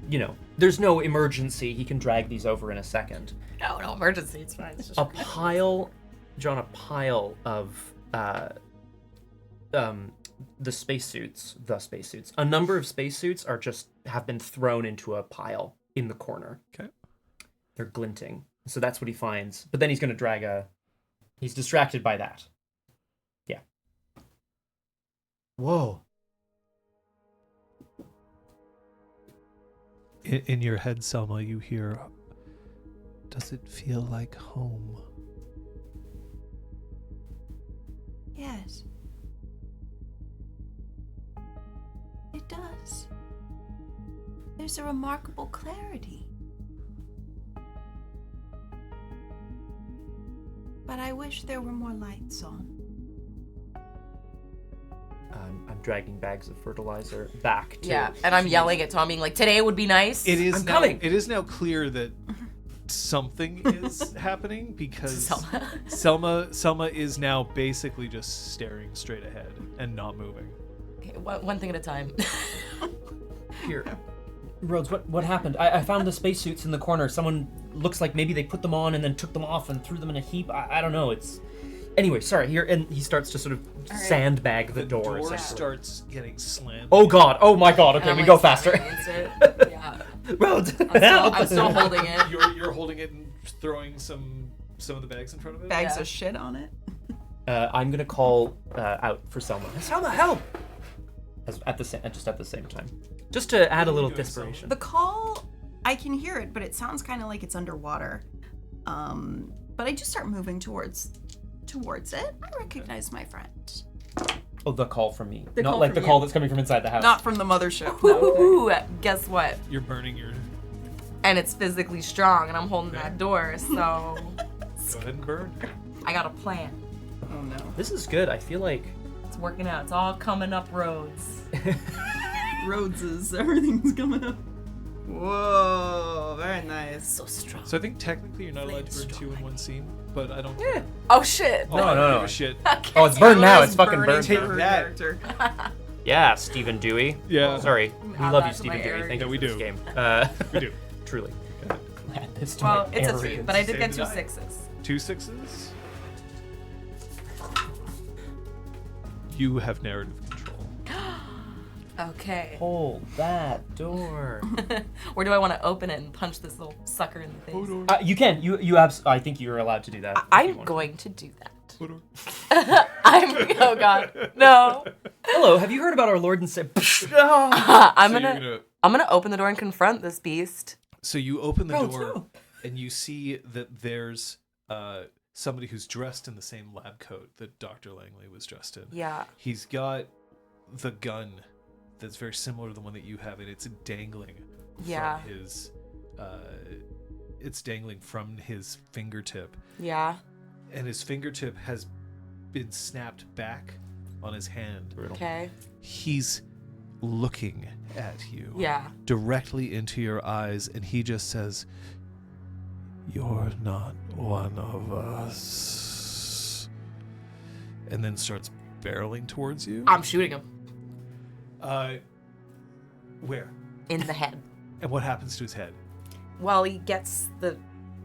[SPEAKER 1] you know, there's no emergency. He can drag these over in a second.
[SPEAKER 4] No emergency. It's fine. It's just
[SPEAKER 1] A pile, John, a pile of the spacesuits. A number of spacesuits have been thrown into a pile in the corner.
[SPEAKER 3] Okay.
[SPEAKER 1] They're glinting. So that's what he finds. But then he's going to drag he's distracted by that. Yeah. Whoa.
[SPEAKER 3] In your head, Selma, you hear, does it feel like home?
[SPEAKER 2] Yes. It does. There's a remarkable clarity. But I wish there were more lights on.
[SPEAKER 1] I'm dragging bags of fertilizer back to...
[SPEAKER 4] yeah, and I'm yelling at Tom, being like, "Today would be nice."
[SPEAKER 3] It is
[SPEAKER 1] I'm
[SPEAKER 3] now,
[SPEAKER 1] coming.
[SPEAKER 3] It is now clear that something is happening because
[SPEAKER 4] Selma.
[SPEAKER 3] Selma is now basically just staring straight ahead and not moving.
[SPEAKER 4] Okay, one thing at a time.
[SPEAKER 1] Here. Rhodes, what happened? I found the spacesuits in the corner. Someone looks like maybe they put them on and then took them off and threw them in a heap. I don't know. It's... Anyway, sorry. Here, and he starts to sort of sandbag the door.
[SPEAKER 3] Door
[SPEAKER 1] essentially.
[SPEAKER 3] starts getting slammed.
[SPEAKER 1] Oh God! Oh my God! Okay,
[SPEAKER 4] And
[SPEAKER 1] we
[SPEAKER 4] I'm,
[SPEAKER 1] go
[SPEAKER 4] like,
[SPEAKER 1] faster.
[SPEAKER 4] slamming against it. Yeah.
[SPEAKER 1] Rhodes,
[SPEAKER 4] I'm still holding it.
[SPEAKER 3] You're holding it and throwing some of the bags in front of it.
[SPEAKER 5] Bags
[SPEAKER 4] Yeah.
[SPEAKER 5] of shit on it.
[SPEAKER 1] I'm gonna call out for Selma. Selma, help! Just at the same time, just to add a little
[SPEAKER 3] doing,
[SPEAKER 1] desperation.
[SPEAKER 5] The call, I can hear it, but it sounds kind of like it's underwater. But I just start moving towards it.
[SPEAKER 2] I recognize my friend.
[SPEAKER 1] Oh, the call from me,
[SPEAKER 5] The
[SPEAKER 1] not
[SPEAKER 5] call
[SPEAKER 1] like
[SPEAKER 5] from
[SPEAKER 1] the
[SPEAKER 5] you.
[SPEAKER 1] call that's coming from inside the house.
[SPEAKER 5] Not from the mothership.
[SPEAKER 4] Ooh, guess what?
[SPEAKER 3] You're burning your...
[SPEAKER 4] And it's physically strong, and I'm holding that door, so
[SPEAKER 3] Go ahead and burn.
[SPEAKER 4] I got a plan.
[SPEAKER 5] Oh no.
[SPEAKER 1] This is good. I feel like
[SPEAKER 4] It's working out. It's all coming up roads.
[SPEAKER 5] Rhodeses, everything's coming up. Whoa, very nice.
[SPEAKER 4] So strong.
[SPEAKER 3] So I think technically you're not allowed to burn two in one scene, but I don't...
[SPEAKER 1] yeah.
[SPEAKER 4] Oh shit.
[SPEAKER 3] Oh,
[SPEAKER 1] No,
[SPEAKER 3] I don't
[SPEAKER 1] no,
[SPEAKER 3] give
[SPEAKER 1] no.
[SPEAKER 3] a shit.
[SPEAKER 1] Oh, it's burned now. It's fucking
[SPEAKER 5] Burning
[SPEAKER 1] burned.
[SPEAKER 3] Take
[SPEAKER 5] her
[SPEAKER 3] that.
[SPEAKER 5] character.
[SPEAKER 1] Yeah, Stephen Dewey.
[SPEAKER 3] Yeah.
[SPEAKER 1] Sorry, we
[SPEAKER 4] Add
[SPEAKER 1] love
[SPEAKER 4] that
[SPEAKER 1] you,
[SPEAKER 4] to
[SPEAKER 1] Stephen
[SPEAKER 4] my
[SPEAKER 1] Dewey.
[SPEAKER 4] arrogance.
[SPEAKER 1] Thank you
[SPEAKER 3] Yeah, we
[SPEAKER 1] for this
[SPEAKER 3] do.
[SPEAKER 1] game.
[SPEAKER 3] We do.
[SPEAKER 1] Truly.
[SPEAKER 3] Go ahead.
[SPEAKER 1] Add this to
[SPEAKER 4] Well,
[SPEAKER 1] my
[SPEAKER 4] it's a
[SPEAKER 1] arrogance.
[SPEAKER 4] 3, but I did
[SPEAKER 3] Save
[SPEAKER 4] get
[SPEAKER 3] the
[SPEAKER 4] 2
[SPEAKER 3] die.
[SPEAKER 4] 6s.
[SPEAKER 3] 2 6s. You have narrative control.
[SPEAKER 4] Okay.
[SPEAKER 1] Hold that door.
[SPEAKER 4] Or do I want to open it and punch this little sucker in the face?
[SPEAKER 1] You can. You I think you're allowed to do that. if you
[SPEAKER 4] I'm
[SPEAKER 1] want.
[SPEAKER 4] going to do that. Oh god. No.
[SPEAKER 1] Hello. Have you heard about our Lord and Savior?
[SPEAKER 4] I'm
[SPEAKER 3] So
[SPEAKER 4] gonna I'm gonna open the door and confront this beast.
[SPEAKER 3] So you open the
[SPEAKER 1] Rhodes,
[SPEAKER 3] door,
[SPEAKER 1] no.
[SPEAKER 3] and you see that there's somebody who's dressed in the same lab coat that Dr. Langley was dressed in.
[SPEAKER 4] Yeah.
[SPEAKER 3] He's got the gun that's very similar to the one that you have, and it's dangling
[SPEAKER 4] Yeah.
[SPEAKER 3] from his it's dangling from his fingertip,
[SPEAKER 4] Yeah.
[SPEAKER 3] and his fingertip has been snapped back on his hand.
[SPEAKER 4] Okay.
[SPEAKER 3] He's looking at you
[SPEAKER 4] Yeah.
[SPEAKER 3] directly into your eyes, and he just says, "You're not one of us," and then starts barreling towards you.
[SPEAKER 4] I'm shooting him.
[SPEAKER 3] Where?
[SPEAKER 4] in the head.
[SPEAKER 3] And what happens to his head?
[SPEAKER 4] Well, he gets the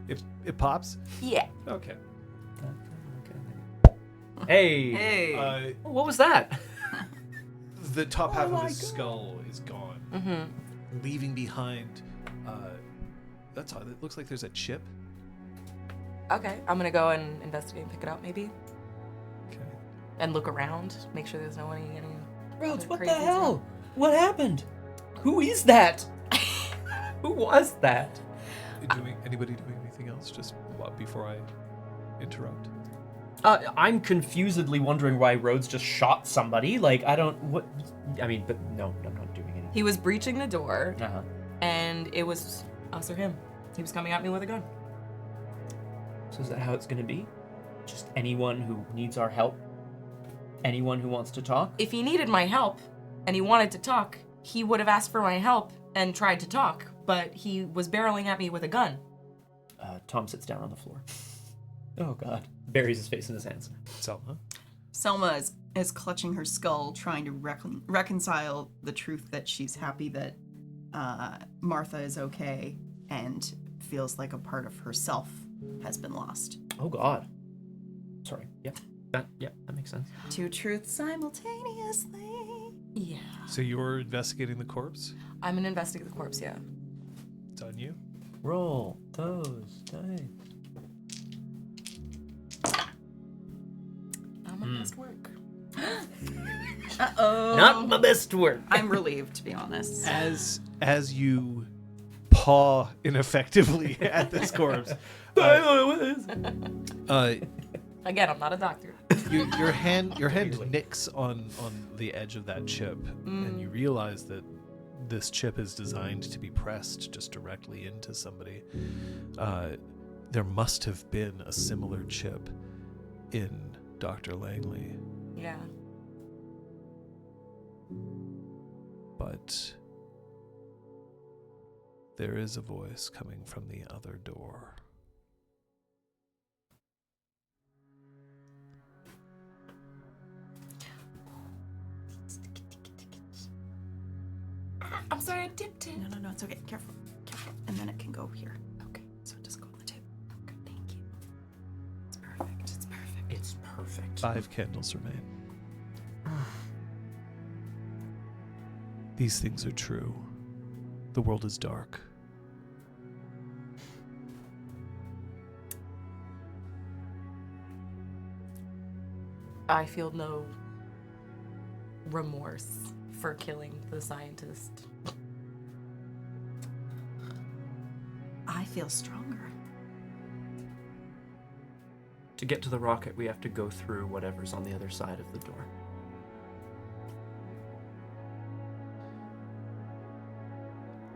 [SPEAKER 3] It pops?
[SPEAKER 4] yeah.
[SPEAKER 3] Okay.
[SPEAKER 1] Hey.
[SPEAKER 5] Hey.
[SPEAKER 1] What was that?
[SPEAKER 3] The top half of his skull is gone,
[SPEAKER 4] Mm-hmm.
[SPEAKER 3] leaving behind. That's odd. It looks like there's a chip.
[SPEAKER 4] Okay, I'm gonna go and investigate and pick it up maybe,
[SPEAKER 3] Okay.
[SPEAKER 4] and look around, make sure there's no one any.
[SPEAKER 1] Rhodes, what the
[SPEAKER 4] crazies
[SPEAKER 1] hell?
[SPEAKER 4] around.
[SPEAKER 1] What happened? Who is that? Who was that?
[SPEAKER 3] Anybody doing anything else? Just before I interrupt.
[SPEAKER 1] I'm confusedly wondering why Rhodes just shot somebody. Like, I don't. What? I mean, but no, I'm not doing anything.
[SPEAKER 4] He was breaching the door,
[SPEAKER 1] Uh-huh.
[SPEAKER 4] and it was us or him. He was coming at me with a gun.
[SPEAKER 1] So is that how it's gonna be? Just anyone who needs our help? Anyone who wants to talk?
[SPEAKER 4] If he needed my help, and he wanted to talk, he would have asked for my help and tried to talk. But he was barreling at me with a gun.
[SPEAKER 1] Tom sits down on the floor. Oh God! Buries his face in his hands.
[SPEAKER 3] Selma?
[SPEAKER 5] Selma is clutching her skull, trying to reconcile the truth that she's happy that Martha is okay and feels like a part of herself has been lost.
[SPEAKER 1] Oh God! Sorry. Yep. That makes sense.
[SPEAKER 5] Two truths simultaneously.
[SPEAKER 4] Yeah.
[SPEAKER 3] So you're investigating the corpse?
[SPEAKER 4] I'm gonna investigate the corpse, yeah.
[SPEAKER 3] It's on you.
[SPEAKER 1] Roll those dice.
[SPEAKER 4] Not my best work.
[SPEAKER 5] Uh-oh.
[SPEAKER 1] Not my best work.
[SPEAKER 5] I'm relieved, to be honest.
[SPEAKER 3] As you paw ineffectively at this corpse,
[SPEAKER 1] I don't know what it is.
[SPEAKER 4] Again, I'm not a doctor.
[SPEAKER 3] your hand nicks on the edge of that chip, and you realize that this chip is designed to be pressed just directly into somebody. There must have been a similar chip in Dr. Langley,
[SPEAKER 4] Yeah.
[SPEAKER 3] but there is a voice coming from the other door.
[SPEAKER 4] I'm sorry, I dipped it.
[SPEAKER 5] No, it's okay. Careful. And then it can go here. Okay, so it doesn't go on the table. Okay, thank you. It's perfect.
[SPEAKER 1] It's perfect.
[SPEAKER 3] 5 candles remain. These things are true. The world is dark.
[SPEAKER 4] I feel no remorse for killing the scientist.
[SPEAKER 5] I feel stronger.
[SPEAKER 1] To get to the rocket, we have to go through whatever's on the other side of the door.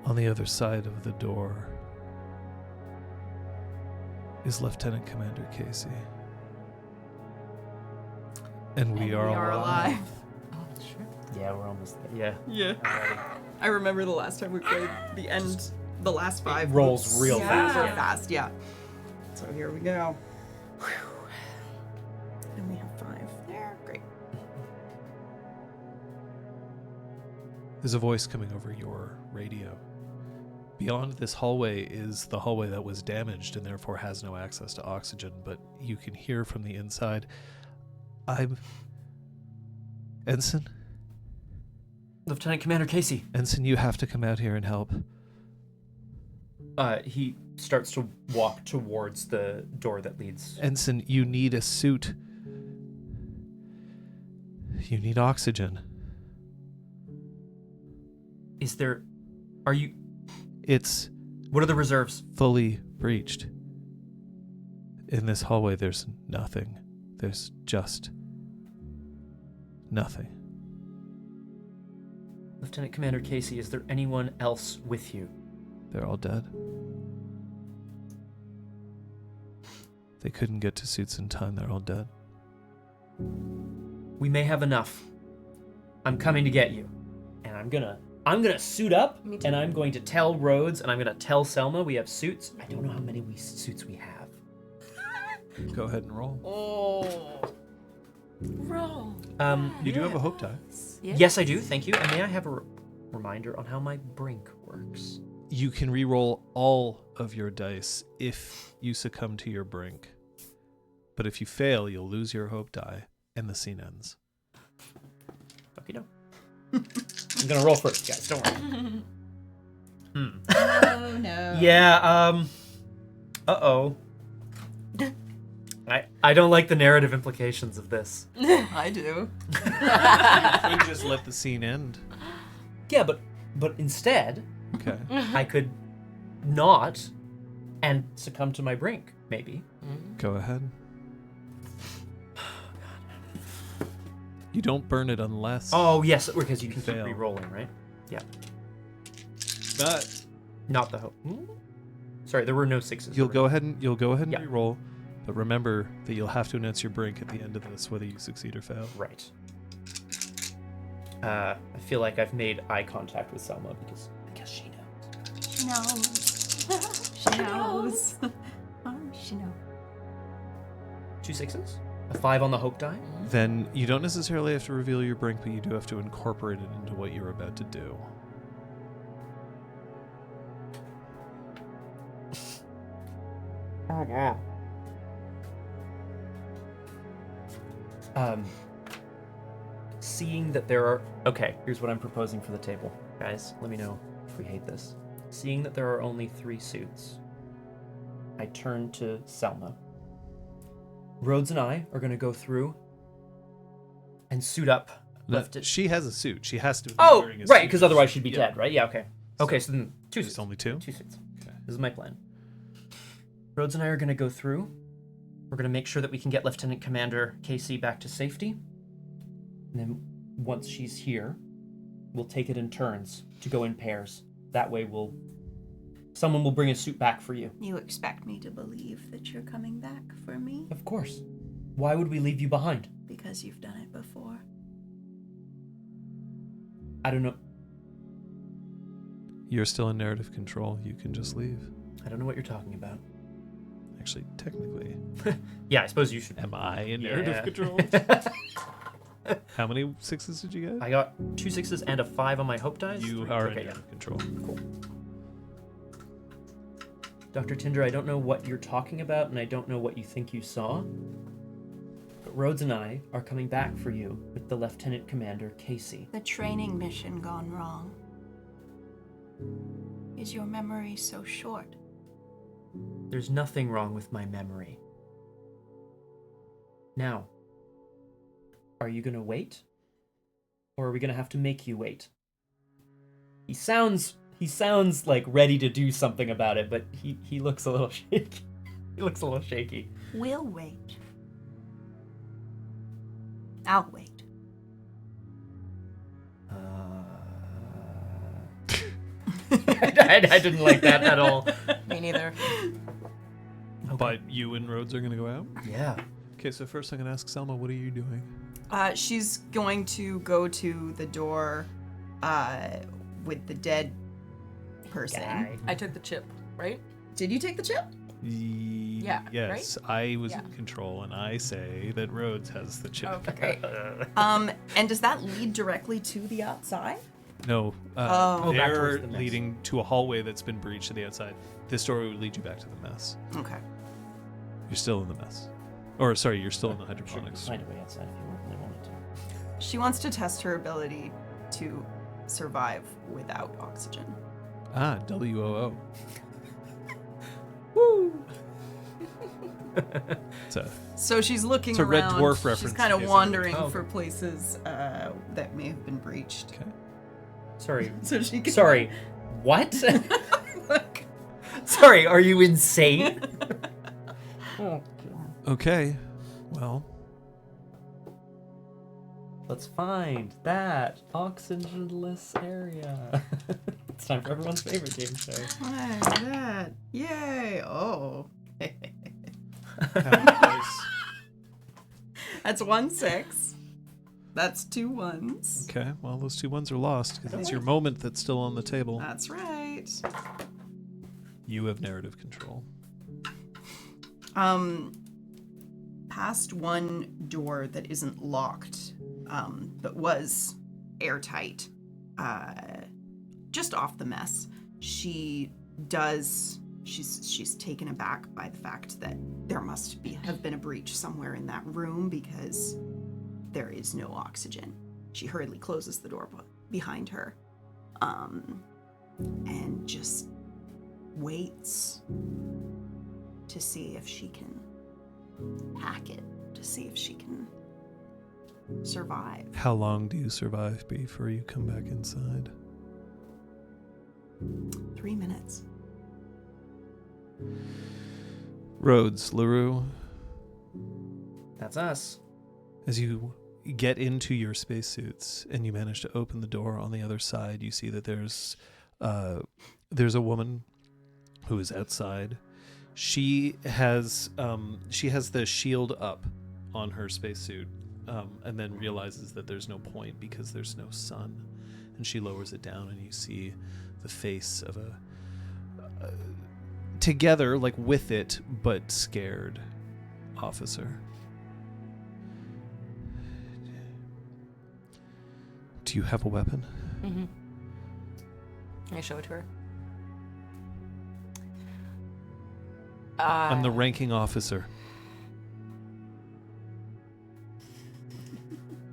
[SPEAKER 3] On the other side of the door is Lieutenant Commander Casey. And we are alive.
[SPEAKER 1] Oh, sure. Yeah, we're almost there.
[SPEAKER 5] Yeah. I remember the last time we played the end, the last 5
[SPEAKER 1] rolls real fast,
[SPEAKER 5] Super
[SPEAKER 1] yeah.
[SPEAKER 5] fast, yeah. So here we go. And we have 5 there. Great.
[SPEAKER 3] There's a voice coming over your radio. Beyond this hallway is the hallway that was damaged and therefore has no access to oxygen, but you can hear from the inside, I'm... Ensign?
[SPEAKER 1] Lieutenant Commander Casey.
[SPEAKER 3] Ensign, you have to come out here and help.
[SPEAKER 1] He starts to walk towards the door that leads.
[SPEAKER 3] Ensign, you need a suit. You need oxygen.
[SPEAKER 1] Are you...
[SPEAKER 3] It's
[SPEAKER 1] What are the reserves?
[SPEAKER 3] fully breached. In this hallway, there's nothing. There's just nothing.
[SPEAKER 1] Lieutenant Commander Casey, is there anyone else with you?
[SPEAKER 3] They're all dead. They couldn't get to suits in time. They're all dead.
[SPEAKER 1] We may have enough. I'm coming to get you. And I'm gonna suit up,
[SPEAKER 4] Me too.
[SPEAKER 1] and I'm going to tell Rhodes, and I'm gonna tell Selma we have suits. I don't know how many suits we have.
[SPEAKER 3] Go ahead and roll.
[SPEAKER 4] Oh. Roll.
[SPEAKER 3] You do have a hope die.
[SPEAKER 4] Yeah.
[SPEAKER 1] Yes, I do. Thank you. And may I have a reminder on how my brink works.
[SPEAKER 3] You can re-roll all of your dice if you succumb to your brink. But if you fail, you'll lose your hope die, and the scene ends.
[SPEAKER 1] Okay, no. I'm gonna roll first, guys. Don't worry.
[SPEAKER 5] Oh no.
[SPEAKER 1] Yeah. Uh-oh. I don't like the narrative implications of this.
[SPEAKER 5] I do.
[SPEAKER 3] You could just let the scene end.
[SPEAKER 1] Yeah, but instead,
[SPEAKER 3] Okay.
[SPEAKER 1] I could not and succumb to my brink, maybe.
[SPEAKER 3] Go ahead. You don't burn it unless.
[SPEAKER 1] Oh, yes, because you can keep
[SPEAKER 3] Fail.
[SPEAKER 1] re-rolling, right? Yeah.
[SPEAKER 3] But
[SPEAKER 1] Not the hope. Sorry, there were no sixes.
[SPEAKER 3] you'll go ahead and
[SPEAKER 1] Yeah.
[SPEAKER 3] re-roll. But remember that you'll have to announce your brink at the end of this, whether you succeed or fail.
[SPEAKER 1] Right. I feel like I've made eye contact with Selma because she knows.
[SPEAKER 5] She knows. Oh, she knows.
[SPEAKER 1] 2 sixes? A 5 on the hope die?
[SPEAKER 3] Then you don't necessarily have to reveal your brink, but you do have to incorporate it into what you're about to do.
[SPEAKER 1] Oh, yeah. Seeing that there are... Okay, here's what I'm proposing for the table. Guys, let me know if we hate this. Seeing that there are only 3 suits, I turn to Selma. Rhodes and I are going to go through and suit up.
[SPEAKER 3] She has a suit. She has to be
[SPEAKER 1] Oh,
[SPEAKER 3] wearing a
[SPEAKER 1] right,
[SPEAKER 3] suit.
[SPEAKER 1] because otherwise she'd be
[SPEAKER 3] Yeah.
[SPEAKER 1] dead, right? Yeah, okay. Okay, so then 2
[SPEAKER 3] It's
[SPEAKER 1] suits.
[SPEAKER 3] only 2?
[SPEAKER 1] 2 suits.
[SPEAKER 3] Okay.
[SPEAKER 1] This is my plan. Rhodes and I are going to go through. We're going to make sure that we can get Lieutenant Commander Casey back to safety. And then once she's here, we'll take it in turns to go in pairs. That way someone will bring a suit back for you.
[SPEAKER 2] You expect me to believe that you're coming back for me?
[SPEAKER 1] Of course. Why would we leave you behind?
[SPEAKER 2] Because you've done it before.
[SPEAKER 1] I don't know.
[SPEAKER 3] You're still in narrative control. You can just leave.
[SPEAKER 1] I don't know what you're talking about.
[SPEAKER 3] Actually, technically.
[SPEAKER 1] Yeah, I suppose you should.
[SPEAKER 3] Am I in narrative control? How many 6s did you get?
[SPEAKER 1] I got 2 sixes and a 5 on my hope dice.
[SPEAKER 3] You
[SPEAKER 1] 3.
[SPEAKER 3] are
[SPEAKER 1] Okay,
[SPEAKER 3] in narrative control.
[SPEAKER 1] Cool. Dr. Tinder, I don't know what you're talking about, and I don't know what you think you saw. But Rhodes and I are coming back for you with the Lieutenant Commander, Casey.
[SPEAKER 2] The training mission gone wrong. Is your memory so short?
[SPEAKER 1] There's nothing wrong with my memory. Now, are you gonna wait? Or are we gonna have to make you wait? He sounds like ready to do something about it, but he looks a little shaky. He looks a little shaky.
[SPEAKER 2] We'll wait. I'll wait.
[SPEAKER 1] I didn't like that at all.
[SPEAKER 4] Me neither.
[SPEAKER 3] But you and Rhodes are going to go out?
[SPEAKER 1] Yeah.
[SPEAKER 3] Okay, so first I'm going to ask Selma, what are you doing?
[SPEAKER 5] She's going to go to the door with the dead person.
[SPEAKER 1] Guy.
[SPEAKER 4] I took the chip, right?
[SPEAKER 5] Did you take the chip?
[SPEAKER 4] Yeah,
[SPEAKER 3] Yes, I was
[SPEAKER 4] Yeah.
[SPEAKER 3] in control, and I say that Rhodes has the chip.
[SPEAKER 4] Okay, great.
[SPEAKER 5] And does that lead directly to the outside?
[SPEAKER 3] No,
[SPEAKER 5] Oh.
[SPEAKER 1] back
[SPEAKER 3] they're
[SPEAKER 1] towards the mess.
[SPEAKER 3] leading to a hallway that's been breached to the outside. This door would lead you back to the mess.
[SPEAKER 5] Okay.
[SPEAKER 3] You're still in the mess. Or, sorry, you're still in the hydroponics.
[SPEAKER 1] Find a way outside if you really wanted to.
[SPEAKER 5] She wants to test her ability to survive without oxygen.
[SPEAKER 3] Ah, WOO.
[SPEAKER 1] Woo!
[SPEAKER 3] It's a
[SPEAKER 5] So she's looking
[SPEAKER 3] It's a Red
[SPEAKER 5] around.
[SPEAKER 3] Dwarf
[SPEAKER 5] She's
[SPEAKER 3] reference,
[SPEAKER 5] kind of
[SPEAKER 3] basically.
[SPEAKER 5] wandering
[SPEAKER 1] Oh, okay.
[SPEAKER 5] for places that may have been breached.
[SPEAKER 3] okay.
[SPEAKER 1] Sorry.
[SPEAKER 5] So she can
[SPEAKER 1] Sorry. What?
[SPEAKER 5] Look.
[SPEAKER 1] Sorry, are you insane?
[SPEAKER 3] Okay. Well,
[SPEAKER 1] Let's find that oxygenless area. It's time for everyone's favorite game show.
[SPEAKER 5] What is that? Yay! Oh. That's 1 6. That's 2 1s.
[SPEAKER 3] okay. Well, those 2 1s are lost because it's your moment that's still on the table.
[SPEAKER 5] That's right.
[SPEAKER 3] You have narrative control.
[SPEAKER 5] Past one door that isn't locked, but was airtight. just off the mess. She's taken aback by the fact that there must have been a breach somewhere in that room because there is no oxygen. She hurriedly closes the door behind her, and just waits to see if she can hack it, to see if she can survive.
[SPEAKER 3] How long do you survive before you come back inside?
[SPEAKER 2] 3 minutes.
[SPEAKER 3] Rhodes, LaRue,
[SPEAKER 1] That's us.
[SPEAKER 3] as you get into your spacesuits and you manage to open the door on the other side, you see that there's a woman who is outside. She has the shield up on her spacesuit, and then realizes that there's no point because there's no sun, and she lowers it down, and you see the face of a together, like with it, but scared officer. Do you have a weapon?
[SPEAKER 4] Mm-hmm. I show it to her.
[SPEAKER 3] I'm the ranking officer.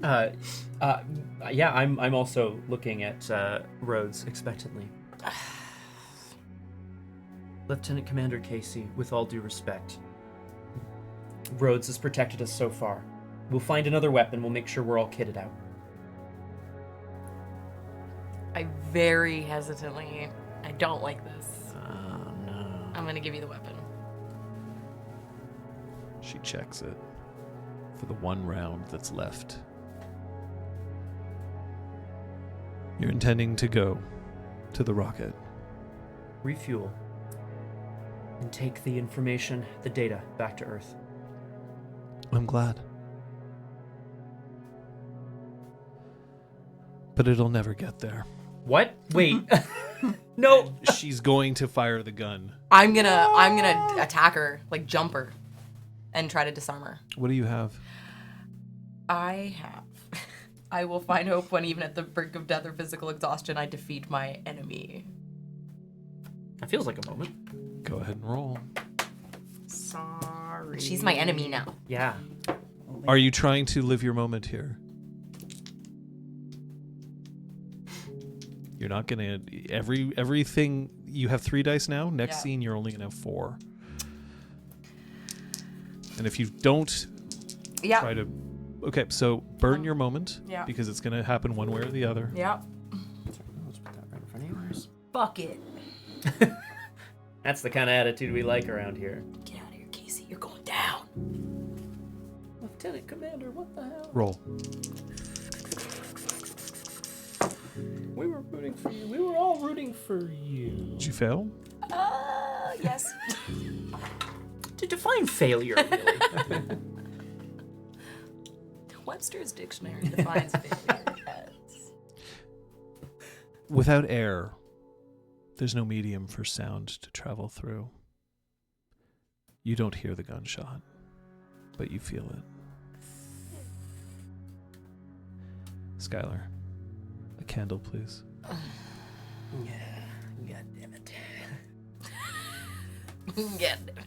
[SPEAKER 1] Yeah, I'm also looking at Rhodes expectantly. Lieutenant Commander Casey, with all due respect, Rhodes has protected us so far. We'll find another weapon. We'll make sure we're all kitted out.
[SPEAKER 4] I very hesitantly, I don't like this.
[SPEAKER 1] Oh, no.
[SPEAKER 4] I'm gonna give you the weapon.
[SPEAKER 3] She checks it for the one round that's left. You're intending to go to the rocket.
[SPEAKER 1] Refuel. And take the information, the data, back to Earth.
[SPEAKER 3] I'm glad. But it'll never get there.
[SPEAKER 1] What? Wait. No.
[SPEAKER 3] She's going to fire the gun.
[SPEAKER 4] I'm gonna attack her, like jump her, and try to disarm her.
[SPEAKER 3] What do you have?
[SPEAKER 4] I will find hope when even at the brink of death or physical exhaustion I defeat my enemy.
[SPEAKER 1] That feels like a moment.
[SPEAKER 3] Go ahead and roll.
[SPEAKER 5] Sorry.
[SPEAKER 4] She's my enemy now.
[SPEAKER 1] Yeah.
[SPEAKER 3] Are you trying to live your moment here? You're not gonna everything. You have 3 dice now. Next
[SPEAKER 4] Yeah.
[SPEAKER 3] scene, you're only gonna have 4. And if you don't
[SPEAKER 4] Yeah.
[SPEAKER 3] try to, okay, so burn your moment.
[SPEAKER 4] Yeah.
[SPEAKER 3] Because it's gonna happen one way or the other.
[SPEAKER 4] Yeah.
[SPEAKER 1] Let's put that right in front of yours.
[SPEAKER 4] Fuck it.
[SPEAKER 1] That's the kind of attitude we like around here.
[SPEAKER 4] Get out of here, Casey. You're going down.
[SPEAKER 1] Lieutenant Commander, what the hell?
[SPEAKER 3] Roll.
[SPEAKER 1] We were rooting for you. We were all rooting for you.
[SPEAKER 3] Did you fail?
[SPEAKER 4] Yes.
[SPEAKER 1] To define failure, really.
[SPEAKER 4] Webster's dictionary defines failure as...
[SPEAKER 3] Without air, there's no medium for sound to travel through. You don't hear the gunshot, but you feel it. Skyler, a candle, please.
[SPEAKER 1] Yeah. God damn it.
[SPEAKER 4] Get it.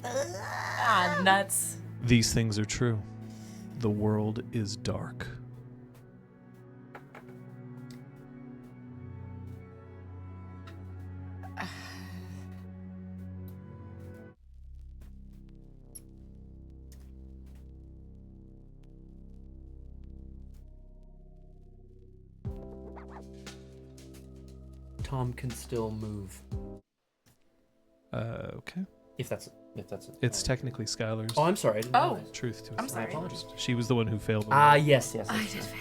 [SPEAKER 4] Ah, nuts.
[SPEAKER 3] These things are true. The world is dark.
[SPEAKER 1] Tom can still move.
[SPEAKER 3] Okay.
[SPEAKER 1] If that's it.
[SPEAKER 3] It's technically Skylar's
[SPEAKER 1] Oh, I'm sorry. I didn't
[SPEAKER 4] Oh.
[SPEAKER 1] realize.
[SPEAKER 3] truth to
[SPEAKER 4] I'm
[SPEAKER 3] it.
[SPEAKER 1] I
[SPEAKER 4] sorry.
[SPEAKER 1] apologize.
[SPEAKER 3] She was the one who failed.
[SPEAKER 1] Ah, yes.
[SPEAKER 4] I did fail.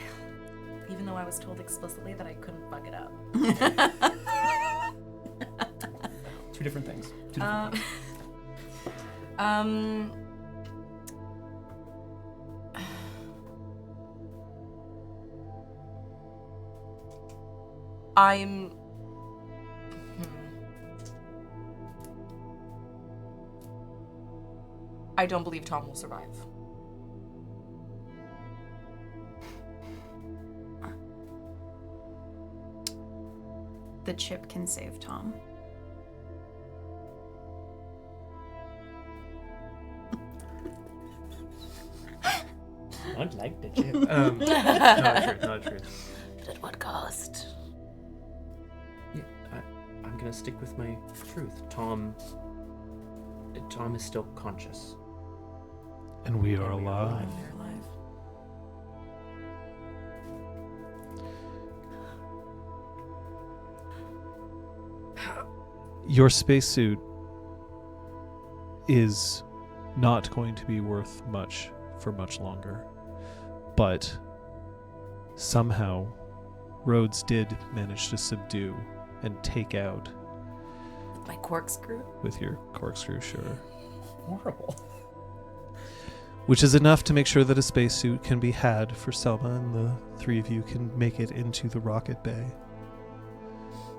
[SPEAKER 4] Even though I was told explicitly that I couldn't fuck it up.
[SPEAKER 1] Two different things.
[SPEAKER 4] I don't believe Tom will survive.
[SPEAKER 5] the chip can save Tom.
[SPEAKER 1] I'd like the chip. Not true.
[SPEAKER 4] At what cost?
[SPEAKER 1] Yeah, I'm gonna stick with my truth. Tom is still conscious.
[SPEAKER 3] And we are
[SPEAKER 1] And we are
[SPEAKER 3] alive.
[SPEAKER 1] alive.
[SPEAKER 2] They're alive.
[SPEAKER 3] Your spacesuit is not going to be worth much for much longer. But somehow, Rhodes did manage to subdue and take out
[SPEAKER 4] My corkscrew?
[SPEAKER 3] with your corkscrew, sure.
[SPEAKER 1] Horrible.
[SPEAKER 3] Which is enough to make sure that a spacesuit can be had for Selma and the three of you can make it into the rocket bay.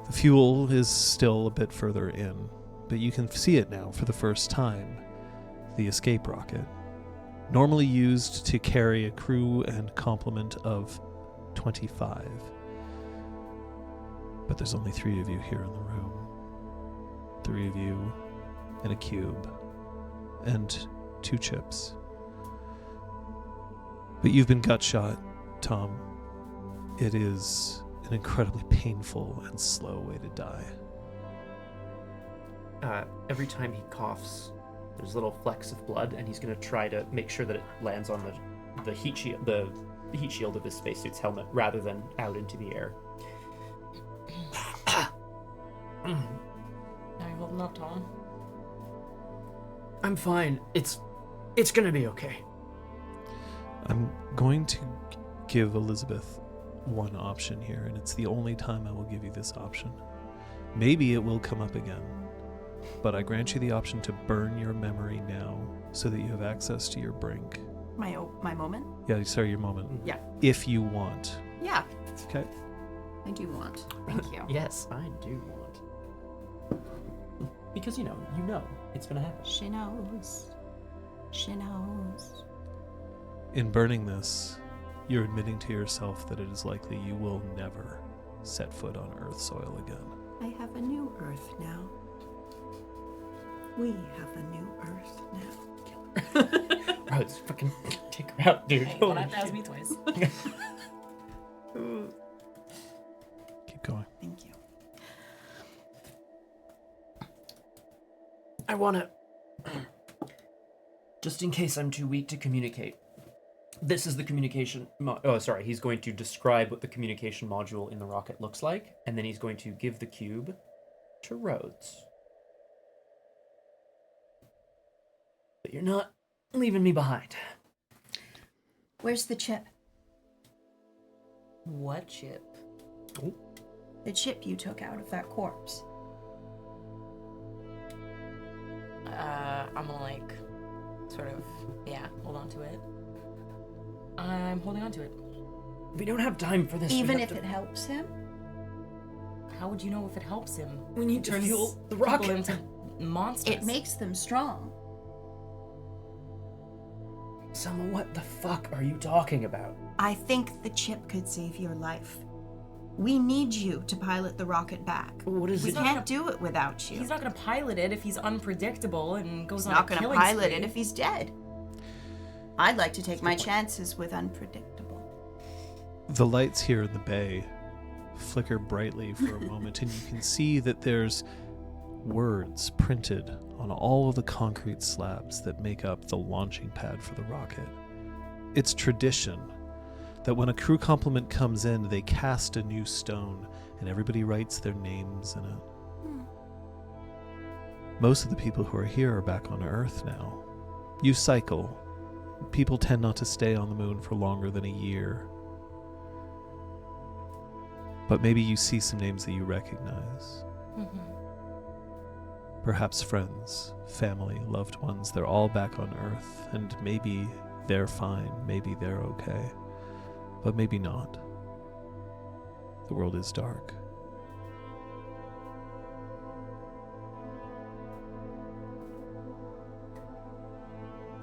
[SPEAKER 3] The fuel is still a bit further in, but you can see it now for the first time. The escape rocket. Normally used to carry a crew and complement of 25. But there's only 3 of you here in the room. 3 of you in a cube. And 2 chips. But you've been gut shot, Tom. It is an incredibly painful and slow way to die.
[SPEAKER 1] Every time he coughs, there's little flecks of blood, and he's gonna try to make sure that it lands on the heat shield, the heat shield of his spacesuit's helmet, rather than out into the air.
[SPEAKER 4] Are you holding up, Tom?
[SPEAKER 1] I'm fine. It's gonna be okay.
[SPEAKER 3] I'm going to give Elizabeth one option here, and it's the only time I will give you this option. Maybe it will come up again, but I grant you the option to burn your memory now so that you have access to your brink.
[SPEAKER 5] My moment?
[SPEAKER 3] Yeah, sorry, your moment.
[SPEAKER 5] Yeah.
[SPEAKER 3] If you want.
[SPEAKER 5] Yeah,
[SPEAKER 3] Okay.
[SPEAKER 5] I do want. Thank you.
[SPEAKER 1] Yes, I do want. Because you know it's gonna happen.
[SPEAKER 5] She knows. She knows.
[SPEAKER 3] In burning this, you're admitting to yourself that it is likely you will never set foot on Earth soil again.
[SPEAKER 2] I have a new Earth now. We have a new Earth now.
[SPEAKER 1] Bro, it's fucking take her out, dude.
[SPEAKER 4] Hey,
[SPEAKER 1] Holy
[SPEAKER 4] that was
[SPEAKER 1] shit.
[SPEAKER 4] me twice.
[SPEAKER 3] Keep going.
[SPEAKER 5] Thank you.
[SPEAKER 1] I wanna... Just in case I'm too weak to communicate. This is the communication... he's going to describe what the communication module in the rocket looks like, and then he's going to give the cube to Rhodes. But you're not leaving me behind.
[SPEAKER 6] Where's the chip?
[SPEAKER 4] What chip?
[SPEAKER 6] The chip you took out of that corpse.
[SPEAKER 4] I'm gonna hold on to it. I'm holding on to it.
[SPEAKER 1] We don't have time for this.
[SPEAKER 6] Even if it helps him?
[SPEAKER 4] How would you know if it helps him?
[SPEAKER 1] We need to
[SPEAKER 4] Turns
[SPEAKER 1] fuel the
[SPEAKER 4] people
[SPEAKER 1] rocket.
[SPEAKER 4] into monsters.
[SPEAKER 6] It makes them strong.
[SPEAKER 1] Selma, what the fuck are you talking about?
[SPEAKER 5] I think the chip could save your life. We need you to pilot the rocket back.
[SPEAKER 1] What is
[SPEAKER 5] We
[SPEAKER 1] it?
[SPEAKER 5] can't do it without you.
[SPEAKER 4] He's not gonna pilot it if he's unpredictable and goes
[SPEAKER 5] He's
[SPEAKER 4] on
[SPEAKER 5] not
[SPEAKER 4] a
[SPEAKER 5] going to
[SPEAKER 4] killing
[SPEAKER 5] pilot
[SPEAKER 4] spree.
[SPEAKER 5] it if he's dead. I'd like to take my chances with unpredictable.
[SPEAKER 3] The lights here in the bay flicker brightly for a moment, and you can see that there's words printed on all of the concrete slabs that make up the launching pad for the rocket. It's tradition that when a crew complement comes in, they cast a new stone, and everybody writes their names in it. Most of the people who are here are back on Earth now. You cycle. People tend not to stay on the moon for longer than a year. But maybe you see some names that you recognize.
[SPEAKER 4] Mhm.
[SPEAKER 3] Perhaps friends, family, loved ones, they're all back on Earth, and maybe they're fine, maybe they're okay, but maybe not. The world is dark.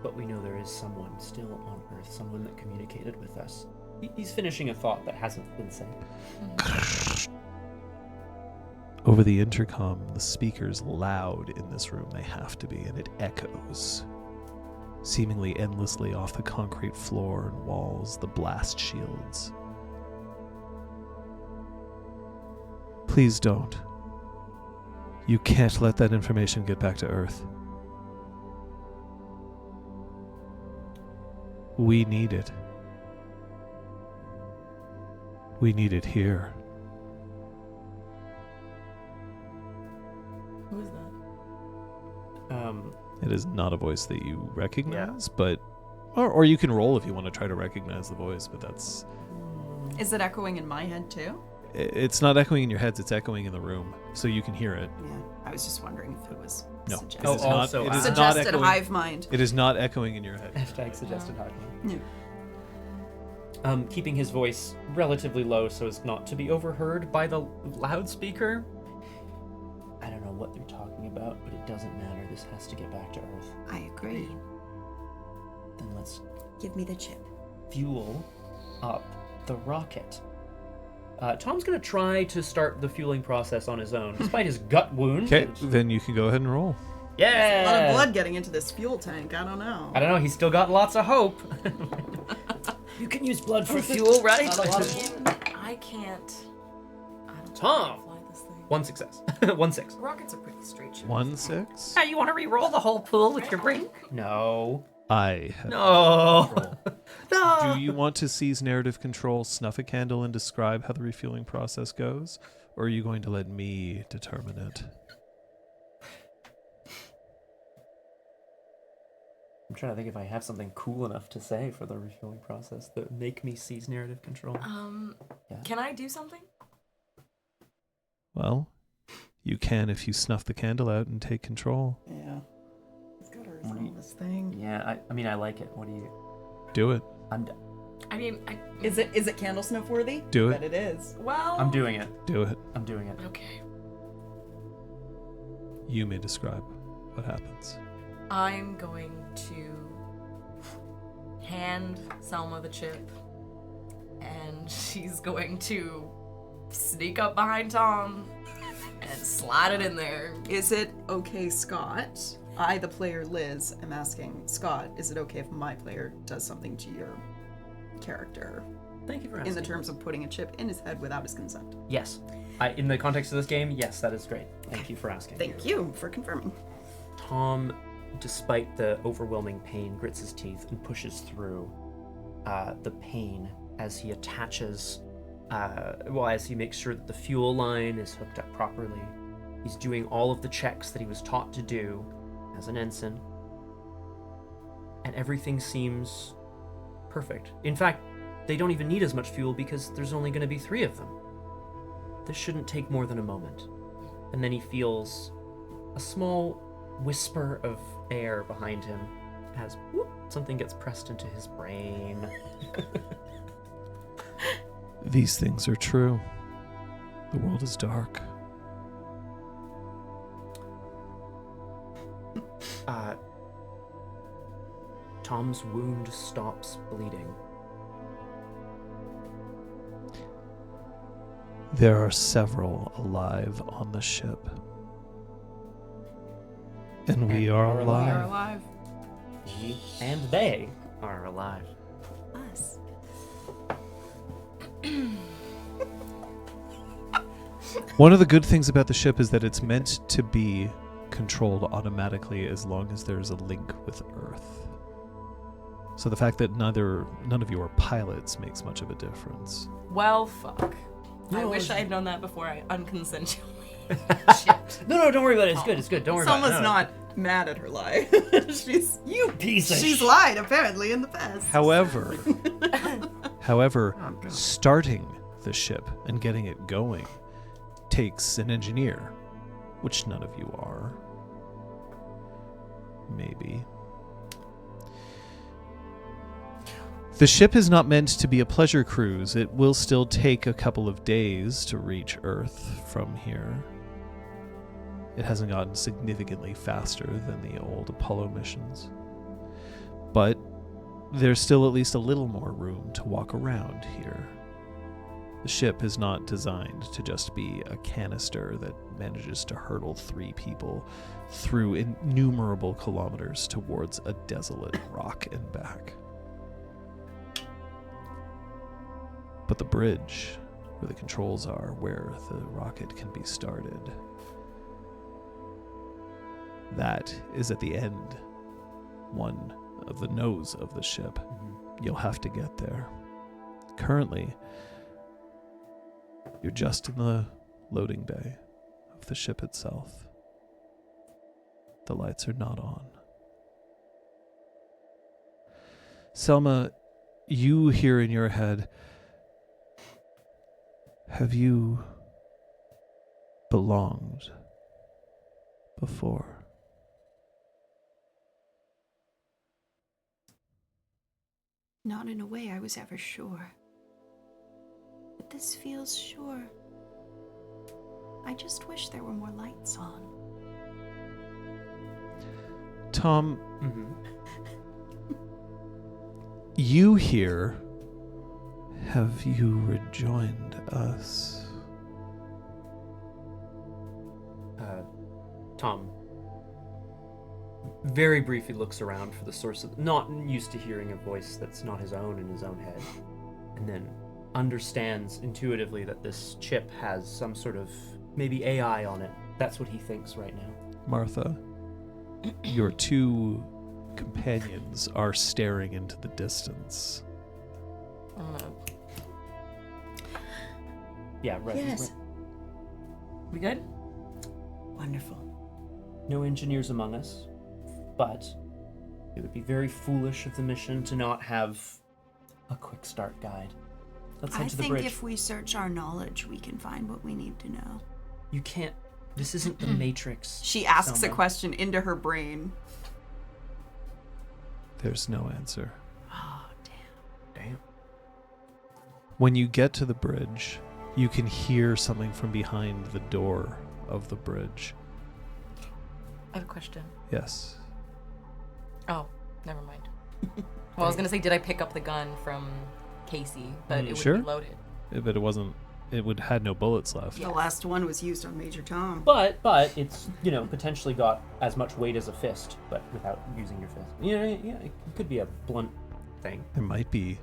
[SPEAKER 1] But we know there is someone still on Earth, someone that communicated with us. He's finishing a thought that hasn't been said.
[SPEAKER 3] Over the intercom, the speaker's loud in this room. They have to be, and it echoes, seemingly endlessly off the concrete floor and walls, the blast shields. Please don't. You can't let that information get back to Earth. We need it. We need it here.
[SPEAKER 4] Who is that?
[SPEAKER 3] It is not a voice that you recognize, but or you can roll if you want to try to recognize the voice, but that's
[SPEAKER 5] Is it echoing in my head too?
[SPEAKER 3] it's not echoing in your heads, it's echoing in the room, so you can hear it.
[SPEAKER 5] Yeah. I was just wondering if it was
[SPEAKER 3] No.
[SPEAKER 5] suggested.
[SPEAKER 1] Oh,
[SPEAKER 3] It is not-
[SPEAKER 1] also,
[SPEAKER 3] it is not
[SPEAKER 5] Suggested
[SPEAKER 3] echoing.
[SPEAKER 5] hive mind.
[SPEAKER 3] It is not echoing in your head.
[SPEAKER 1] Hashtag suggested hard.
[SPEAKER 5] Yeah.
[SPEAKER 1] Keeping his voice relatively low so as not to be overheard by the loudspeaker. I don't know what they're talking about, but it doesn't matter. This has to get back to Earth.
[SPEAKER 6] I agree.
[SPEAKER 1] Then let's
[SPEAKER 6] Give me the chip.
[SPEAKER 1] fuel up the rocket. Tom's going to try to start the fueling process on his own, despite his gut wound.
[SPEAKER 3] Okay, then you can go ahead and roll.
[SPEAKER 1] Yeah!
[SPEAKER 5] A lot of blood getting into this fuel tank. I don't know.
[SPEAKER 1] I don't know, he's still got lots of hope. You can use blood for fuel, right?
[SPEAKER 4] I can't. I don't
[SPEAKER 1] Tom.
[SPEAKER 4] fly this thing.
[SPEAKER 1] One success. 1-6.
[SPEAKER 4] Rockets are pretty straight shots.
[SPEAKER 3] 1-6.
[SPEAKER 1] Hey, you want to re-roll the whole pool with your brain? No.
[SPEAKER 3] I have
[SPEAKER 1] No.
[SPEAKER 3] Do you want to seize narrative control, snuff a candle, and describe how the refueling process goes? Or are you going to let me determine it?
[SPEAKER 1] I'm trying to think if I have something cool enough to say for the refueling process that would make me seize narrative control. Yeah.
[SPEAKER 4] Can I do something?
[SPEAKER 3] Well, you can if you snuff the candle out and take control.
[SPEAKER 5] Yeah. He's got to resolve this thing.
[SPEAKER 1] Yeah, I mean, I like it. What do you...
[SPEAKER 3] Do it.
[SPEAKER 1] I'm
[SPEAKER 5] Is it candle snuff worthy?
[SPEAKER 3] Do it.
[SPEAKER 5] Bet it is.
[SPEAKER 1] I'm doing it.
[SPEAKER 3] Do it.
[SPEAKER 1] I'm doing it.
[SPEAKER 4] Okay.
[SPEAKER 3] You may describe what happens.
[SPEAKER 4] I'm going to hand Selma the chip, and she's going to sneak up behind Tom and slide it in there.
[SPEAKER 5] Is it okay, Scott? I, the player Liz, am asking Scott, is it okay if my player does something to your character
[SPEAKER 1] Thank you for asking.
[SPEAKER 5] in the terms of putting a chip in his head without his consent?
[SPEAKER 1] Yes. In the context of this game, yes, that is great. Thank you for asking.
[SPEAKER 5] Thank you for confirming.
[SPEAKER 1] Tom, despite the overwhelming pain, grits his teeth and pushes through the pain as he attaches, as he makes sure that the fuel line is hooked up properly. He's doing all of the checks that he was taught to do as an ensign. And everything seems perfect. In fact, they don't even need as much fuel because there's only going to be 3 of them. This shouldn't take more than a moment. And then he feels a small whisper of air behind him as something gets pressed into his brain.
[SPEAKER 3] These things are true. The world is dark.
[SPEAKER 1] Tom's wound stops bleeding.
[SPEAKER 3] There are several alive on the ship. And we are
[SPEAKER 5] We
[SPEAKER 3] alive.
[SPEAKER 5] are alive.
[SPEAKER 1] We and they are alive.
[SPEAKER 6] Us.
[SPEAKER 3] One of the good things about the ship is that it's meant to be controlled automatically as long as there's a link with Earth. So the fact that none of you are pilots makes much of a difference.
[SPEAKER 4] Well, fuck. I
[SPEAKER 1] No,
[SPEAKER 4] wish
[SPEAKER 1] it's-
[SPEAKER 4] I had known that before I unconsensually.
[SPEAKER 1] No, don't worry about it. It's good. Don't worry about it.
[SPEAKER 5] Someone's
[SPEAKER 1] No.
[SPEAKER 5] not mad at her lie. she's
[SPEAKER 1] You piece of
[SPEAKER 5] she's lied apparently in the past.
[SPEAKER 3] However,
[SPEAKER 1] Oh, God.
[SPEAKER 3] starting the ship and getting it going takes an engineer, which none of you are. Maybe. The ship is not meant to be a pleasure cruise. It will still take a couple of days to reach Earth from here. It hasn't gotten significantly faster than the old Apollo missions. But there's still at least a little more room to walk around here. The ship is not designed to just be a canister that manages to hurtle 3 people through innumerable kilometers towards a desolate rock and back. But the bridge, where the controls are, where the rocket can be started, that is at the end, one of the nose of the ship. You'll have to get there. Currently, you're just in the loading bay of the ship itself. The lights are not on. Selma, you hear in your head, have you belonged before?
[SPEAKER 2] Not in a way I was ever sure. But this feels sure. I just wish there were more lights on.
[SPEAKER 3] Tom, you hear, have you rejoined us?
[SPEAKER 1] Tom very briefly looks around for the source of, not used to hearing a voice that's not his own in his own head, and then understands intuitively that this chip has some sort of maybe AI on it. That's what he thinks right now.
[SPEAKER 3] Martha, your 2 companions are staring into the distance.
[SPEAKER 1] Yeah, right.
[SPEAKER 6] Yes.
[SPEAKER 4] We good?
[SPEAKER 6] Wonderful.
[SPEAKER 1] No engineers among us, but it would be very foolish of the mission to not have a quick start guide. Let's head
[SPEAKER 2] I
[SPEAKER 1] to the
[SPEAKER 2] think
[SPEAKER 1] bridge.
[SPEAKER 2] if we search our knowledge, we can find what we need to know.
[SPEAKER 1] You can't. This isn't the Matrix.
[SPEAKER 5] She asks
[SPEAKER 1] Selma.
[SPEAKER 5] a question into her brain.
[SPEAKER 3] There's no answer.
[SPEAKER 2] Oh,
[SPEAKER 1] Damn.
[SPEAKER 3] When you get to the bridge, you can hear something from behind the door of the bridge.
[SPEAKER 4] I have a question.
[SPEAKER 3] Yes.
[SPEAKER 4] Oh, never mind. Well, I was gonna say, did I pick up the gun from Casey? But it would
[SPEAKER 3] Sure.
[SPEAKER 4] be loaded.
[SPEAKER 3] But it wasn't. It had no bullets left.
[SPEAKER 5] The last one was used on Major Tom.
[SPEAKER 1] But it's, potentially got as much weight as a fist, but without using your fist. Yeah, it could be a blunt thing.
[SPEAKER 3] There might be.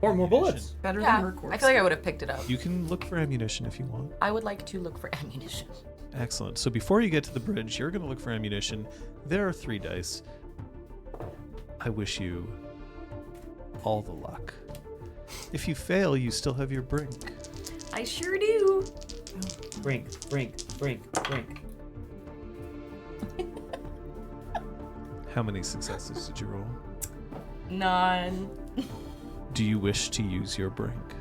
[SPEAKER 1] Or more bullets.
[SPEAKER 5] Better
[SPEAKER 4] Yeah,
[SPEAKER 5] than her corpse.
[SPEAKER 4] I feel like I would have picked it up.
[SPEAKER 3] You can look for ammunition if you want.
[SPEAKER 4] I would like to look for ammunition.
[SPEAKER 3] Excellent. So before you get to the bridge, you're going to look for ammunition. There are 3 dice. I wish you all the luck. If you fail, you still have your brink.
[SPEAKER 4] I sure do.
[SPEAKER 1] Brink.
[SPEAKER 3] How many successes did you roll?
[SPEAKER 4] None.
[SPEAKER 3] Do you wish to use your brink?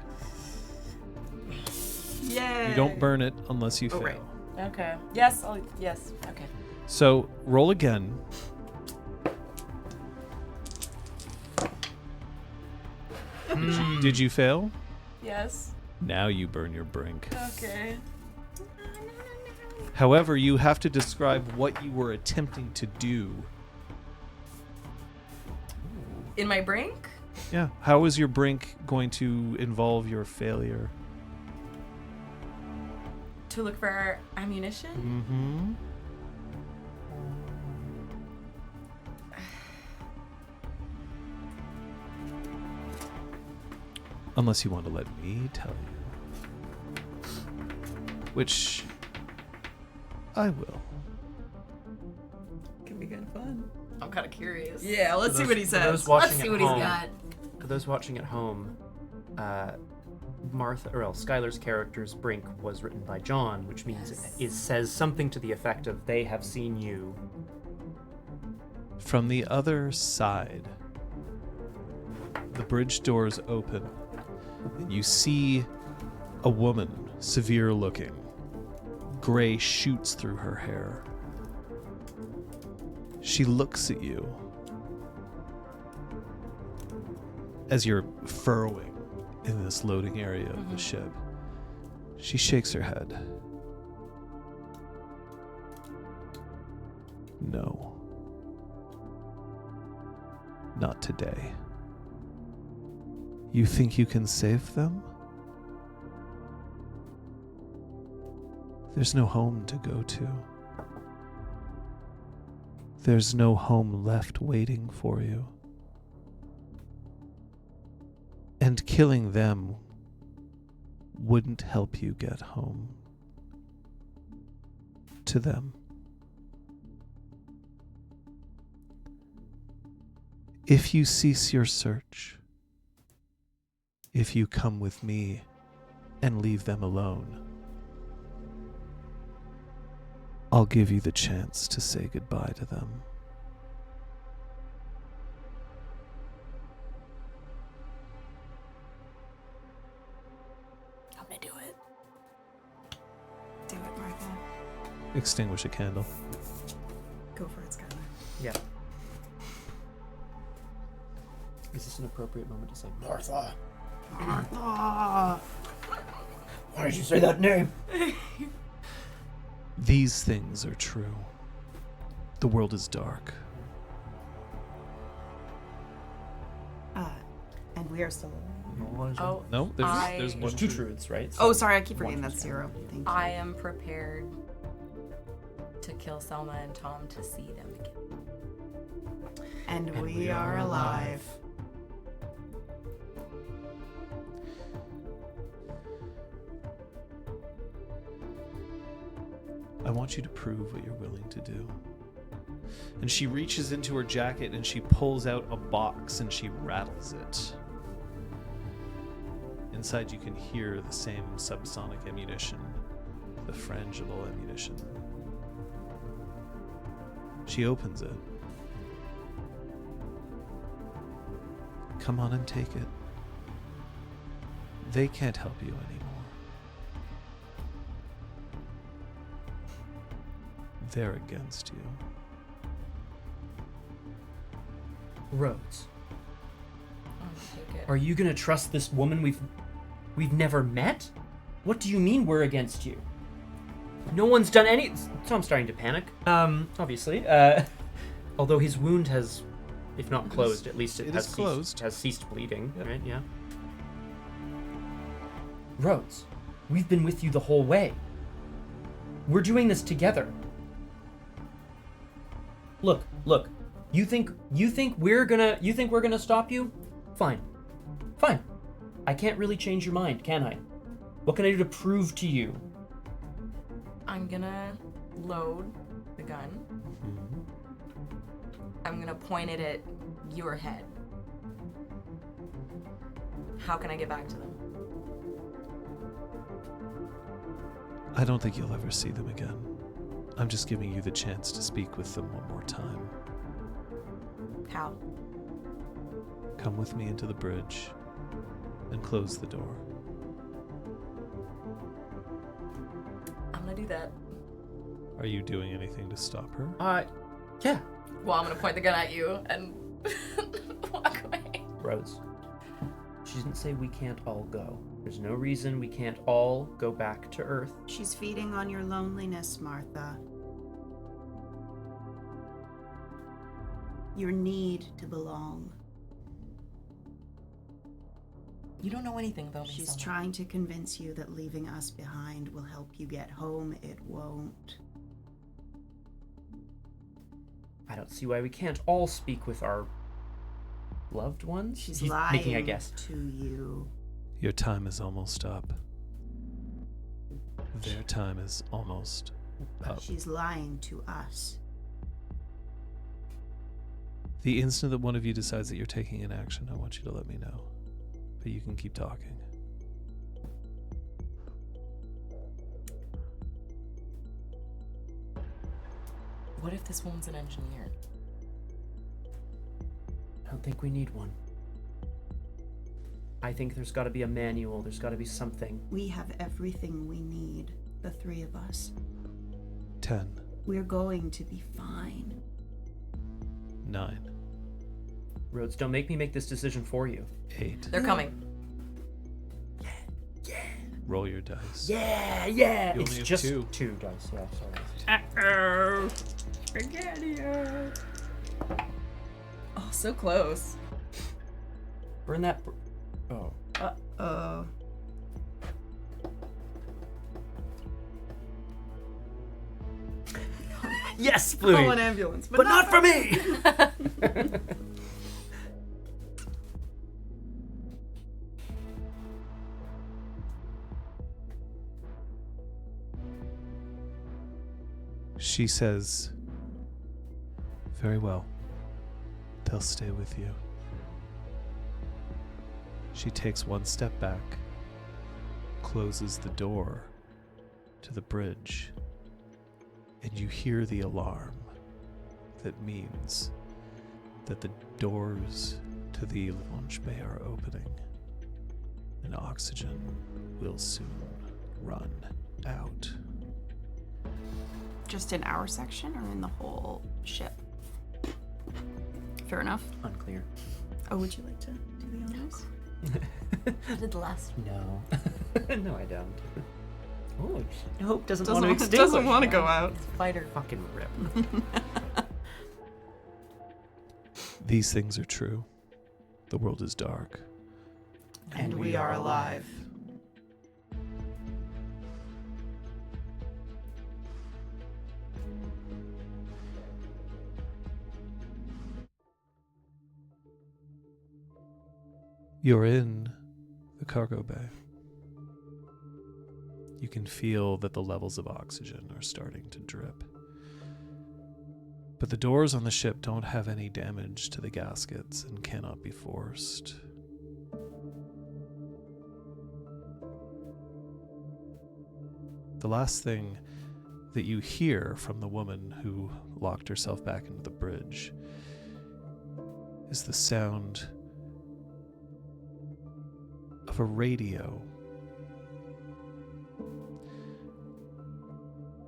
[SPEAKER 5] Yay!
[SPEAKER 3] You don't burn it unless you fail.
[SPEAKER 5] right.
[SPEAKER 4] Okay. Yes. Yes. Okay.
[SPEAKER 3] So roll again. Did you fail?
[SPEAKER 4] Yes.
[SPEAKER 3] Now you burn your brink.
[SPEAKER 4] Okay.
[SPEAKER 3] However, you have to describe what you were attempting to do.
[SPEAKER 4] In my brink?
[SPEAKER 3] Yeah. How is your brink going to involve your failure?
[SPEAKER 4] To look for ammunition?
[SPEAKER 3] Mm-hmm. Unless you want to let me tell you. Which I will.
[SPEAKER 5] Can be kind of fun.
[SPEAKER 4] I'm kind of curious.
[SPEAKER 5] Yeah, let's see what he
[SPEAKER 1] For
[SPEAKER 5] says.
[SPEAKER 1] those watching
[SPEAKER 4] Let's see
[SPEAKER 1] at
[SPEAKER 4] what he's
[SPEAKER 1] home-
[SPEAKER 4] got.
[SPEAKER 1] For those watching at home, Skyler's character's brink was written by John, which means it says something to the effect of "They have seen you."
[SPEAKER 3] From the other side, the bridge doors open, and you see a woman, severe looking. Gray shoots through her hair. She looks at you as you're furrowing in this loading area of the ship. She shakes her head. No. Not today. You think you can save them? There's no home to go to. There's no home left waiting for you. And killing them wouldn't help you get home to them. If you cease your search, if you come with me and leave them alone, I'll give you the chance to say goodbye to them.
[SPEAKER 4] I'm gonna do it.
[SPEAKER 2] Do it, Martha.
[SPEAKER 3] Extinguish a candle.
[SPEAKER 5] Go for it, Skyler.
[SPEAKER 1] Yeah. Is this an appropriate moment to say Martha?
[SPEAKER 2] Martha!
[SPEAKER 1] Why did you say that name?
[SPEAKER 3] These things are true. The world is dark.
[SPEAKER 5] And we are still alive.
[SPEAKER 4] Oh,
[SPEAKER 3] No, there's
[SPEAKER 1] There's two truths, right?
[SPEAKER 5] Oh,
[SPEAKER 1] So-
[SPEAKER 5] sorry, I keep forgetting that's 0. Thank you.
[SPEAKER 4] I am prepared to kill Selma and Tom to see them again.
[SPEAKER 5] And we are alive.
[SPEAKER 3] I want you to prove what you're willing to do. And she reaches into her jacket and she pulls out a box and she rattles it. Inside you can hear the same subsonic ammunition, the frangible ammunition. She opens it. Come on and take it. They can't help you anymore. They're against you.
[SPEAKER 1] Rhodes,
[SPEAKER 4] I'm gonna take it.
[SPEAKER 1] are you gonna trust this woman we've never met? What do you mean we're against you? No one's done any. Tom's starting to panic. Obviously. Although his wound has, if not closed, at least it has
[SPEAKER 3] closed.
[SPEAKER 1] has ceased bleeding.
[SPEAKER 3] Yep.
[SPEAKER 1] Right? Yeah. Rhodes, we've been with you the whole way. We're doing this together. Look. You think we're gonna stop you? Fine. I can't really change your mind, can I? What can I do to prove to you?
[SPEAKER 4] I'm gonna load the gun. I'm gonna point it at your head. How can I get back to them?
[SPEAKER 3] I don't think you'll ever see them again. I'm just giving you the chance to speak with them one more time.
[SPEAKER 4] How?
[SPEAKER 3] Come with me into the bridge and close the door.
[SPEAKER 4] I'm gonna do that.
[SPEAKER 3] Are you doing anything to stop her?
[SPEAKER 1] Yeah.
[SPEAKER 4] Well, I'm gonna point the gun at you and walk away.
[SPEAKER 1] Rhodes, she didn't say we can't all go. There's no reason we can't all go back to Earth.
[SPEAKER 2] She's feeding on your loneliness, Martha. Your need to belong.
[SPEAKER 4] You don't know anything about me.
[SPEAKER 2] She's
[SPEAKER 4] Selma.
[SPEAKER 2] trying to convince you that leaving us behind will help you get home. It won't.
[SPEAKER 1] I don't see why we can't all speak with our loved ones.
[SPEAKER 2] She's
[SPEAKER 1] He's
[SPEAKER 2] lying
[SPEAKER 1] making a guess.
[SPEAKER 2] to you.
[SPEAKER 3] Your time is almost up. Their time is almost up.
[SPEAKER 2] She's lying to us.
[SPEAKER 3] The instant that one of you decides that you're taking an action, I want you to let me know. But you can keep talking.
[SPEAKER 4] What if this woman's an engineer?
[SPEAKER 1] I don't think we need one. I think there's got to be a manual. There's got to be something.
[SPEAKER 2] We have everything we need, the three of us.
[SPEAKER 3] 10,
[SPEAKER 2] We're going to be fine.
[SPEAKER 3] 9,
[SPEAKER 1] Rhodes, don't make me make this decision for you.
[SPEAKER 3] 8.
[SPEAKER 4] They're coming.
[SPEAKER 3] Roll your dice.
[SPEAKER 1] Yeah.
[SPEAKER 3] You
[SPEAKER 1] It's
[SPEAKER 3] only have
[SPEAKER 1] just
[SPEAKER 3] 2.
[SPEAKER 1] 2 dice. Yeah, sorry.
[SPEAKER 5] Oh, so close.
[SPEAKER 1] Burn that. Oh. Yes, Bluey.
[SPEAKER 5] Call an ambulance,
[SPEAKER 1] But not for me.
[SPEAKER 3] She says, "Very well. They'll stay with you." She takes one step back, closes the door to the bridge, and you hear the alarm that means that the doors to the launch bay are opening, and oxygen will soon run out.
[SPEAKER 2] Just in our section or in the whole ship? Fair enough.
[SPEAKER 1] Unclear.
[SPEAKER 2] Oh, would you like to do the honors?
[SPEAKER 4] I did the last one.
[SPEAKER 1] No. No, I don't. Oh, Hope doesn't want to extinguish.
[SPEAKER 5] Doesn't want to go out.
[SPEAKER 4] Fighter.
[SPEAKER 1] Fucking rip.
[SPEAKER 3] These things are true. The world is dark.
[SPEAKER 5] And we are alive.
[SPEAKER 3] You're in the cargo bay. You can feel that the levels of oxygen are starting to drip. But the doors on the ship don't have any damage to the gaskets and cannot be forced. The last thing that you hear from the woman who locked herself back into the bridge is the sound of a radio.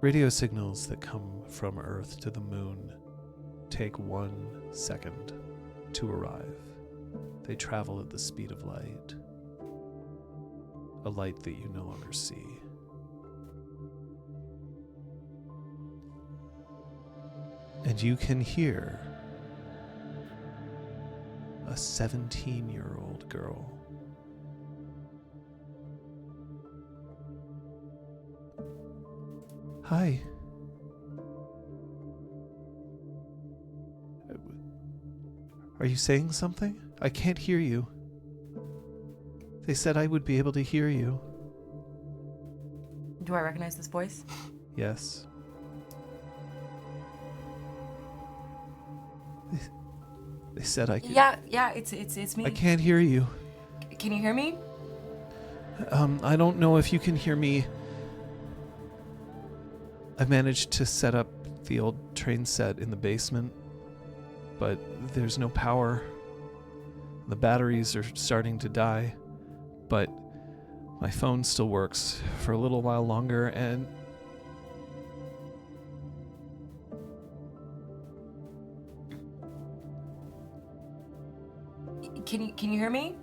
[SPEAKER 3] Radio signals that come from Earth to the moon take 1 second to arrive. They travel at the speed of light, a light that you no longer see. And you can hear a 17-year-old girl Hi. Are you saying something? I can't hear you. They said I would be able to hear you.
[SPEAKER 4] Do I recognize this voice?
[SPEAKER 3] Yes. They said I could.
[SPEAKER 4] Yeah, it's me.
[SPEAKER 3] I can't hear you.
[SPEAKER 4] Can you hear me?
[SPEAKER 3] I don't know if you can hear me. I managed to set up the old train set in the basement, but there's no power. The batteries are starting to die, but my phone still works for a little while longer, and
[SPEAKER 4] Can you hear me?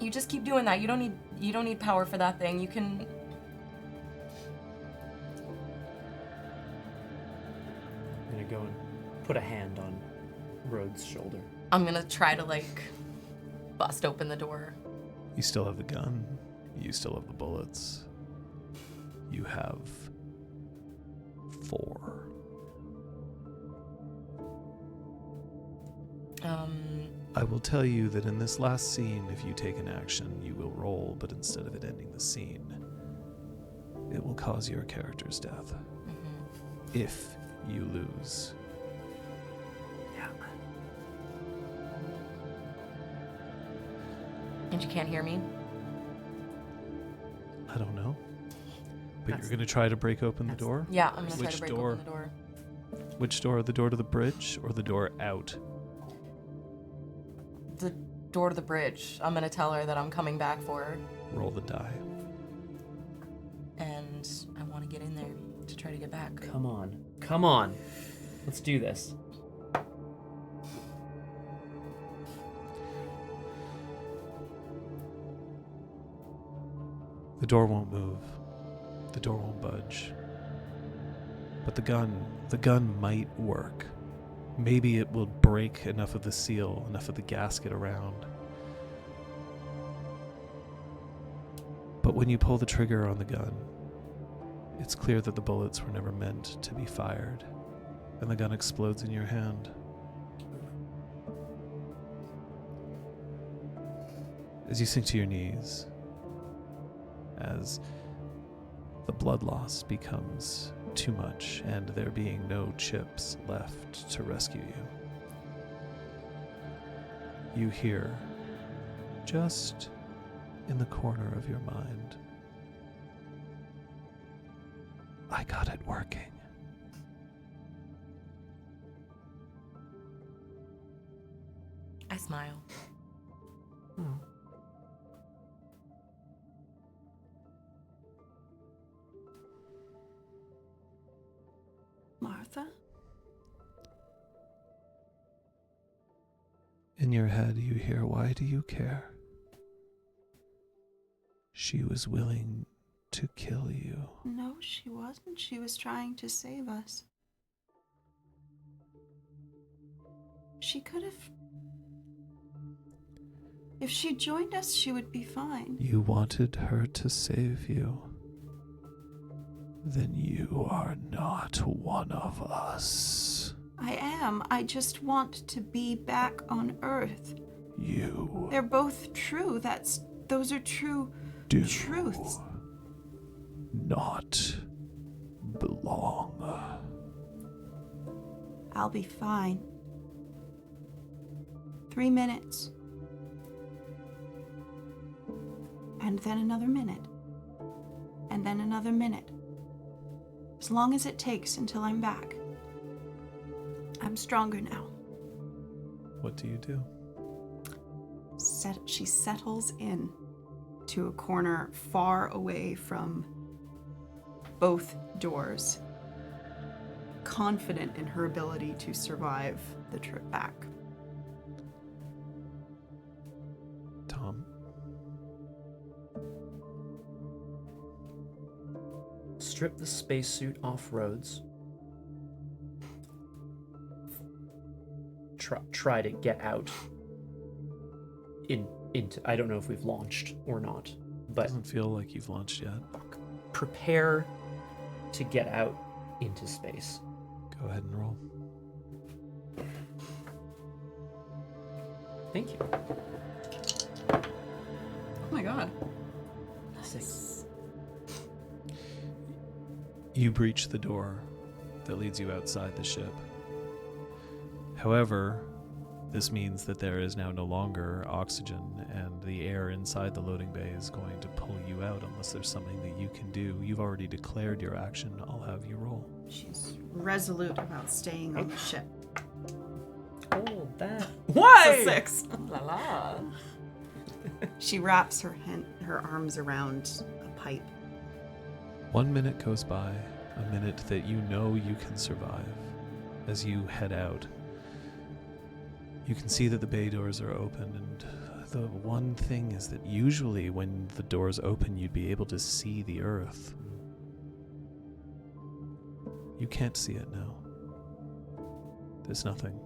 [SPEAKER 4] You just keep doing that. You don't need power for that thing. You can.
[SPEAKER 1] I'm gonna go and put a hand on Rhodes' shoulder.
[SPEAKER 4] I'm gonna try to bust open the door.
[SPEAKER 3] you still have the gun. You still have the bullets. You have 4. I will tell you that in this last scene, if you take an action, you will roll, but instead of it ending the scene, it will cause your character's death.
[SPEAKER 4] Mm-hmm.
[SPEAKER 3] If you lose.
[SPEAKER 1] Yeah.
[SPEAKER 4] And you can't hear me?
[SPEAKER 3] I don't know. But
[SPEAKER 1] That's-
[SPEAKER 3] you're going to try to break open the
[SPEAKER 1] that's-
[SPEAKER 3] door?
[SPEAKER 4] Yeah, I'm gonna try
[SPEAKER 3] Which
[SPEAKER 4] to break
[SPEAKER 3] door?
[SPEAKER 4] open the door.
[SPEAKER 3] Which door? The door to the bridge or the door out?
[SPEAKER 4] The door to the bridge. I'm gonna tell her that I'm coming back for her,
[SPEAKER 3] Roll the die.
[SPEAKER 4] and I want to get in there to try to get back.
[SPEAKER 1] Come on. Let's do this.
[SPEAKER 3] The door won't move. The door won't budge. But the gun might work. Maybe it will break enough of the seal, enough of the gasket around. But when you pull the trigger on the gun, It's clear that the bullets were never meant to be fired, and the gun explodes in your hand. As you sink to your knees, as the blood loss becomes too much and there being no chips left to rescue you, you hear, just in the corner of your mind, I got it working.
[SPEAKER 4] I smile.
[SPEAKER 2] Martha?
[SPEAKER 3] In your head, you hear, why do you care? She was willing to kill you.
[SPEAKER 2] No, she wasn't. She was trying to save us. She could have... If she joined us, she would be fine.
[SPEAKER 3] You wanted her to save you. Then you are not one of us.
[SPEAKER 2] I am. I just want to be back on Earth.
[SPEAKER 3] You
[SPEAKER 2] They're both true. Those are true
[SPEAKER 3] do
[SPEAKER 2] truths.
[SPEAKER 3] not belong.
[SPEAKER 2] I'll be fine. 3 minutes. And then another minute. And then another minute. As long as it takes until I'm back. I'm stronger now.
[SPEAKER 3] What do you do?
[SPEAKER 5] She settles in to a corner far away from both doors, confident in her ability to survive the trip back.
[SPEAKER 3] Tom?
[SPEAKER 1] Strip the spacesuit off Rhodes. Try to get out. Into I don't know if we've launched or not, but
[SPEAKER 3] Doesn't feel like you've launched yet.
[SPEAKER 1] prepare to get out into space.
[SPEAKER 3] Go ahead and roll.
[SPEAKER 1] Thank you.
[SPEAKER 5] Oh my god.
[SPEAKER 1] 6.
[SPEAKER 3] You breach the door that leads you outside the ship. However, this means that there is now no longer oxygen, and the air inside the loading bay is going to pull you out unless there's something that you can do. You've already declared your action. I'll have you roll.
[SPEAKER 5] She's resolute about staying on the ship.
[SPEAKER 1] Oh, that.
[SPEAKER 5] It's a 6.
[SPEAKER 4] La la.
[SPEAKER 5] She wraps her arms around a pipe.
[SPEAKER 3] 1 minute goes by, a minute that you know you can survive. As you head out, you can see that the bay doors are open, and the one thing is that usually when the doors open, you'd be able to see the Earth. You can't see it now. There's nothing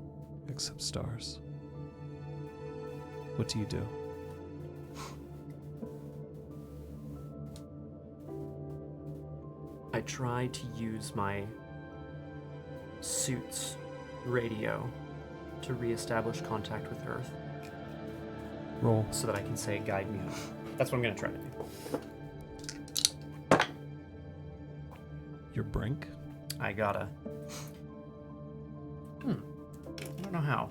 [SPEAKER 3] except stars. What do you do?
[SPEAKER 1] I try to use my suit's radio to reestablish contact with Earth
[SPEAKER 3] Roll.
[SPEAKER 1] so that I can say, guide me home. That's what I'm going to try to do.
[SPEAKER 3] Your brink?
[SPEAKER 1] I gotta. I don't know how.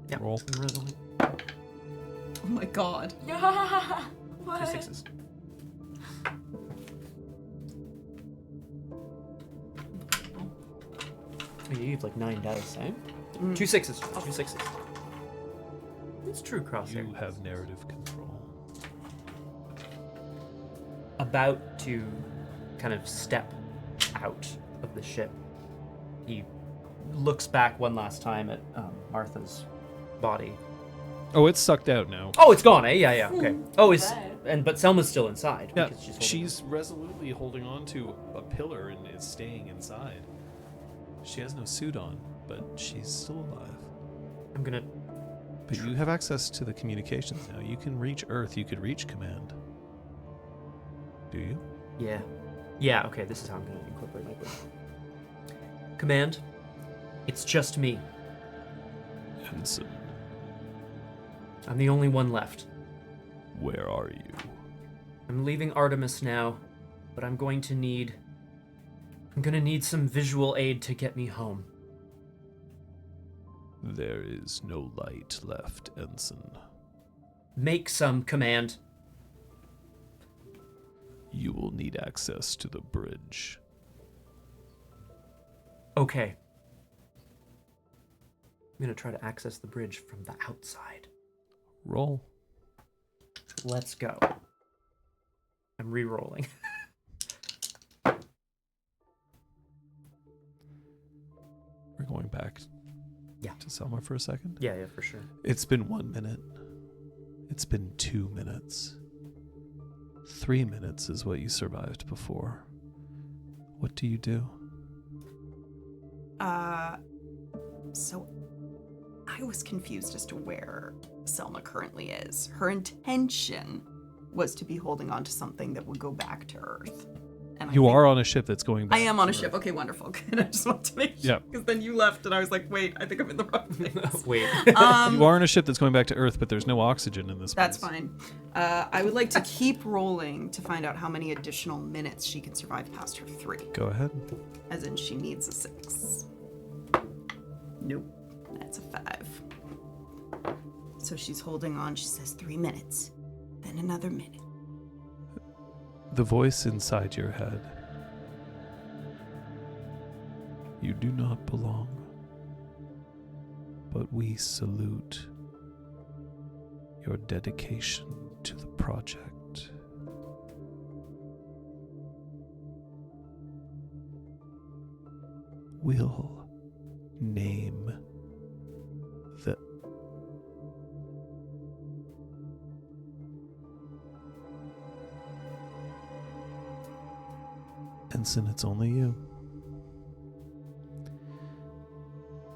[SPEAKER 1] Yeah.
[SPEAKER 3] Roll.
[SPEAKER 1] Resolute.
[SPEAKER 5] Oh my god.
[SPEAKER 4] Yeah.
[SPEAKER 1] 2
[SPEAKER 4] What?
[SPEAKER 1] 6s. You have like 9 dice, eh? 2 6s. 2 6s. It's true, Crosshair.
[SPEAKER 3] You have narrative control.
[SPEAKER 1] About to kind of step out of the ship, he looks back one last time at Martha's body.
[SPEAKER 3] Oh, it's sucked out now.
[SPEAKER 1] Oh, it's gone, eh? Yeah, okay. Oh, but Selma's still inside.
[SPEAKER 3] Yeah,
[SPEAKER 1] because holding-
[SPEAKER 3] she's resolutely holding on to a pillar and is staying inside. She has no suit on, but she's still alive.
[SPEAKER 1] I'm gonna.
[SPEAKER 3] But you have access to the communications now. You can reach Earth. You could reach Command. Do you?
[SPEAKER 1] Yeah. Yeah, okay, this is how I'm going to incorporate my brain. Command, it's just me.
[SPEAKER 3] Ensign,
[SPEAKER 1] I'm the only one left.
[SPEAKER 3] where are you?
[SPEAKER 1] I'm leaving Artemis now, but I'm going to need some visual aid to get me home.
[SPEAKER 3] There is no light left, Ensign.
[SPEAKER 1] Make some, Command.
[SPEAKER 3] You will need access to the bridge.
[SPEAKER 1] Okay. I'm going to try to access the bridge from the outside.
[SPEAKER 3] Roll.
[SPEAKER 1] Let's go. I'm re-rolling.
[SPEAKER 3] We're going back to Selma for a second.
[SPEAKER 1] Yeah, for sure.
[SPEAKER 3] It's been 1 minute. It's been 2 minutes. 3 minutes is what you survived before. What do you do?
[SPEAKER 5] So I was confused as to where Selma currently is. Her intention was to be holding on to something that would go back to Earth. And
[SPEAKER 3] You are on a ship that's going back.
[SPEAKER 5] I am on a
[SPEAKER 3] to
[SPEAKER 5] ship.
[SPEAKER 3] Earth.
[SPEAKER 5] Okay, wonderful. Good. I just want to make sure.
[SPEAKER 3] Yeah.
[SPEAKER 5] Because then you left and I was like, wait, I think I'm in the wrong place.
[SPEAKER 1] Wait.
[SPEAKER 3] You are on a ship that's going back to Earth, but there's no oxygen in this
[SPEAKER 5] That's
[SPEAKER 3] place.
[SPEAKER 5] fine. I would like to keep rolling to find out how many additional minutes she can survive past her 3.
[SPEAKER 3] Go ahead.
[SPEAKER 5] As in, she needs a 6. Nope. That's a 5. So she's holding on. She says 3 minutes. Then another minute.
[SPEAKER 3] The voice inside your head. You do not belong, but we salute your dedication to the project. We'll name the Ensign, it's only you.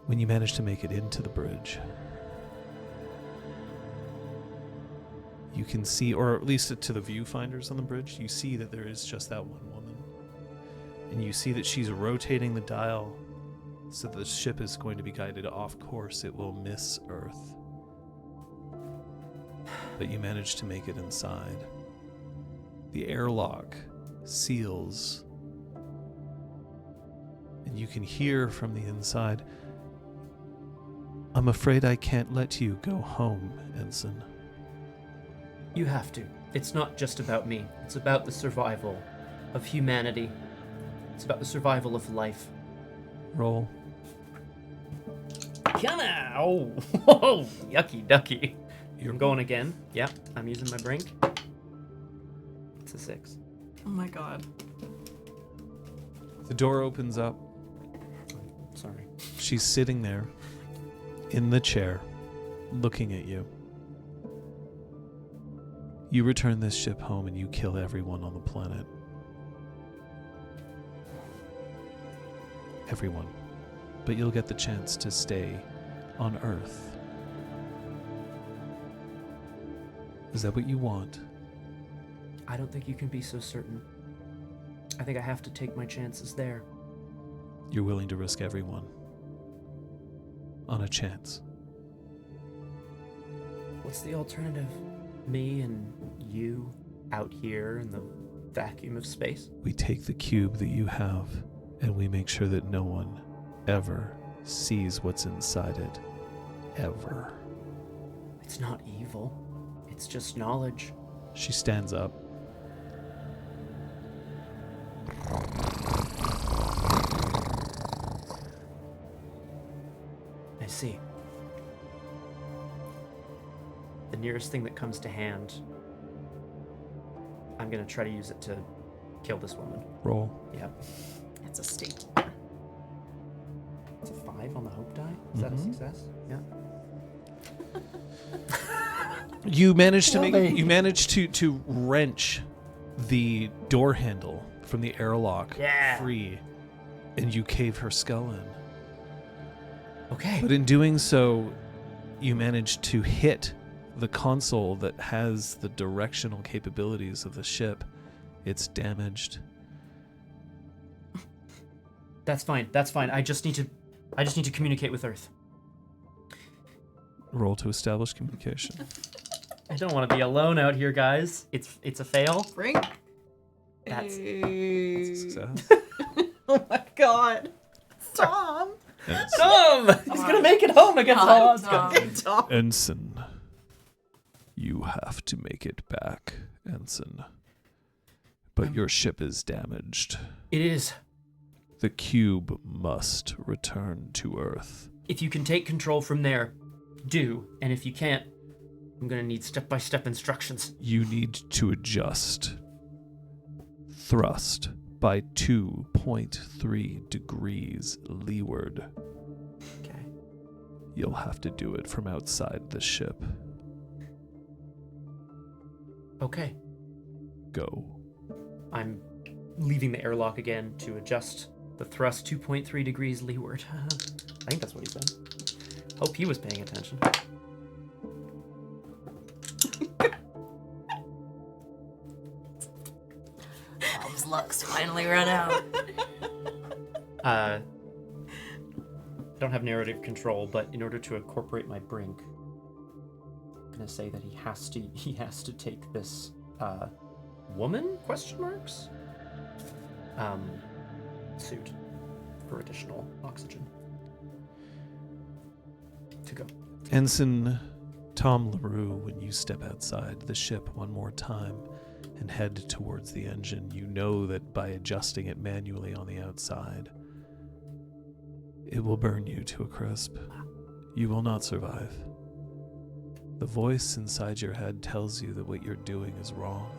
[SPEAKER 3] When you manage to make it into the bridge, you can see, or at least to the viewfinders on the bridge, you see that there is just that one woman. And you see that she's rotating the dial so that the ship is going to be guided off course. It will miss Earth. But you manage to make it inside. The airlock seals. And you can hear from the inside, I'm afraid I can't let you go home, Ensign.
[SPEAKER 1] You have to. It's not just about me. It's about the survival of humanity. It's about the survival of life.
[SPEAKER 3] Roll.
[SPEAKER 1] Come on! Oh, whoa, yucky ducky. I'm going again. Yeah, I'm using my brink. It's a 6.
[SPEAKER 5] Oh my god.
[SPEAKER 3] The door opens up.
[SPEAKER 1] Sorry.
[SPEAKER 3] She's sitting there in the chair, looking at you. You return this ship home and you kill everyone on the planet. Everyone. But you'll get the chance to stay on Earth. Is that what you want?
[SPEAKER 1] I don't think you can be so certain. I think I have to take my chances there.
[SPEAKER 3] You're willing to risk everyone on a chance.
[SPEAKER 1] What's the alternative? Me and you out here in the vacuum of space?
[SPEAKER 3] We take the cube that you have and we make sure that no one ever sees what's inside it. Ever.
[SPEAKER 1] It's not evil. It's just knowledge.
[SPEAKER 3] She stands up.
[SPEAKER 1] I see. The nearest thing that comes to hand, I'm gonna try to use it to kill this woman.
[SPEAKER 3] Roll.
[SPEAKER 1] Yep.
[SPEAKER 5] That's a staple.
[SPEAKER 1] It's a 5 on the hope die. Is that a success? Yeah.
[SPEAKER 3] You manage to wrench the door handle from the airlock free, and you cave her skull in.
[SPEAKER 1] Okay.
[SPEAKER 3] But in doing so, you manage to hit the console that has the directional capabilities of the ship, It's damaged.
[SPEAKER 1] That's fine. That's fine. I just need to communicate with Earth.
[SPEAKER 3] Roll to establish communication.
[SPEAKER 1] I don't want to be alone out here, guys. It's a fail.
[SPEAKER 5] Bring.
[SPEAKER 1] That's
[SPEAKER 3] Success.
[SPEAKER 5] Oh my god. Tom.
[SPEAKER 1] Tom. He's gonna make it home against all odds.
[SPEAKER 5] Tom.
[SPEAKER 3] Ensign, you have to make it back, Ensign. But your ship is damaged.
[SPEAKER 1] It is.
[SPEAKER 3] The cube must return to Earth.
[SPEAKER 1] If you can take control from there, do. And if you can't, I'm gonna need step-by-step instructions.
[SPEAKER 3] You need to adjust thrust by 2.3 degrees leeward.
[SPEAKER 1] Okay.
[SPEAKER 3] You'll have to do it from outside the ship.
[SPEAKER 1] Okay.
[SPEAKER 3] Go.
[SPEAKER 1] I'm leaving the airlock again to adjust the thrust 2.3 degrees leeward. I think that's what he said. Hope he was paying attention.
[SPEAKER 4] Tom's luck's finally run out.
[SPEAKER 1] Don't have narrative control, but in order to incorporate my brink, I'm gonna say that he has to take this woman ? Suit for additional oxygen. To go.
[SPEAKER 3] Ensign Tom LaRue, when you step outside the ship one more time and head towards the engine, you know that by adjusting it manually on the outside, it will burn you to a crisp. You will not survive. The voice inside your head tells you that what you're doing is wrong,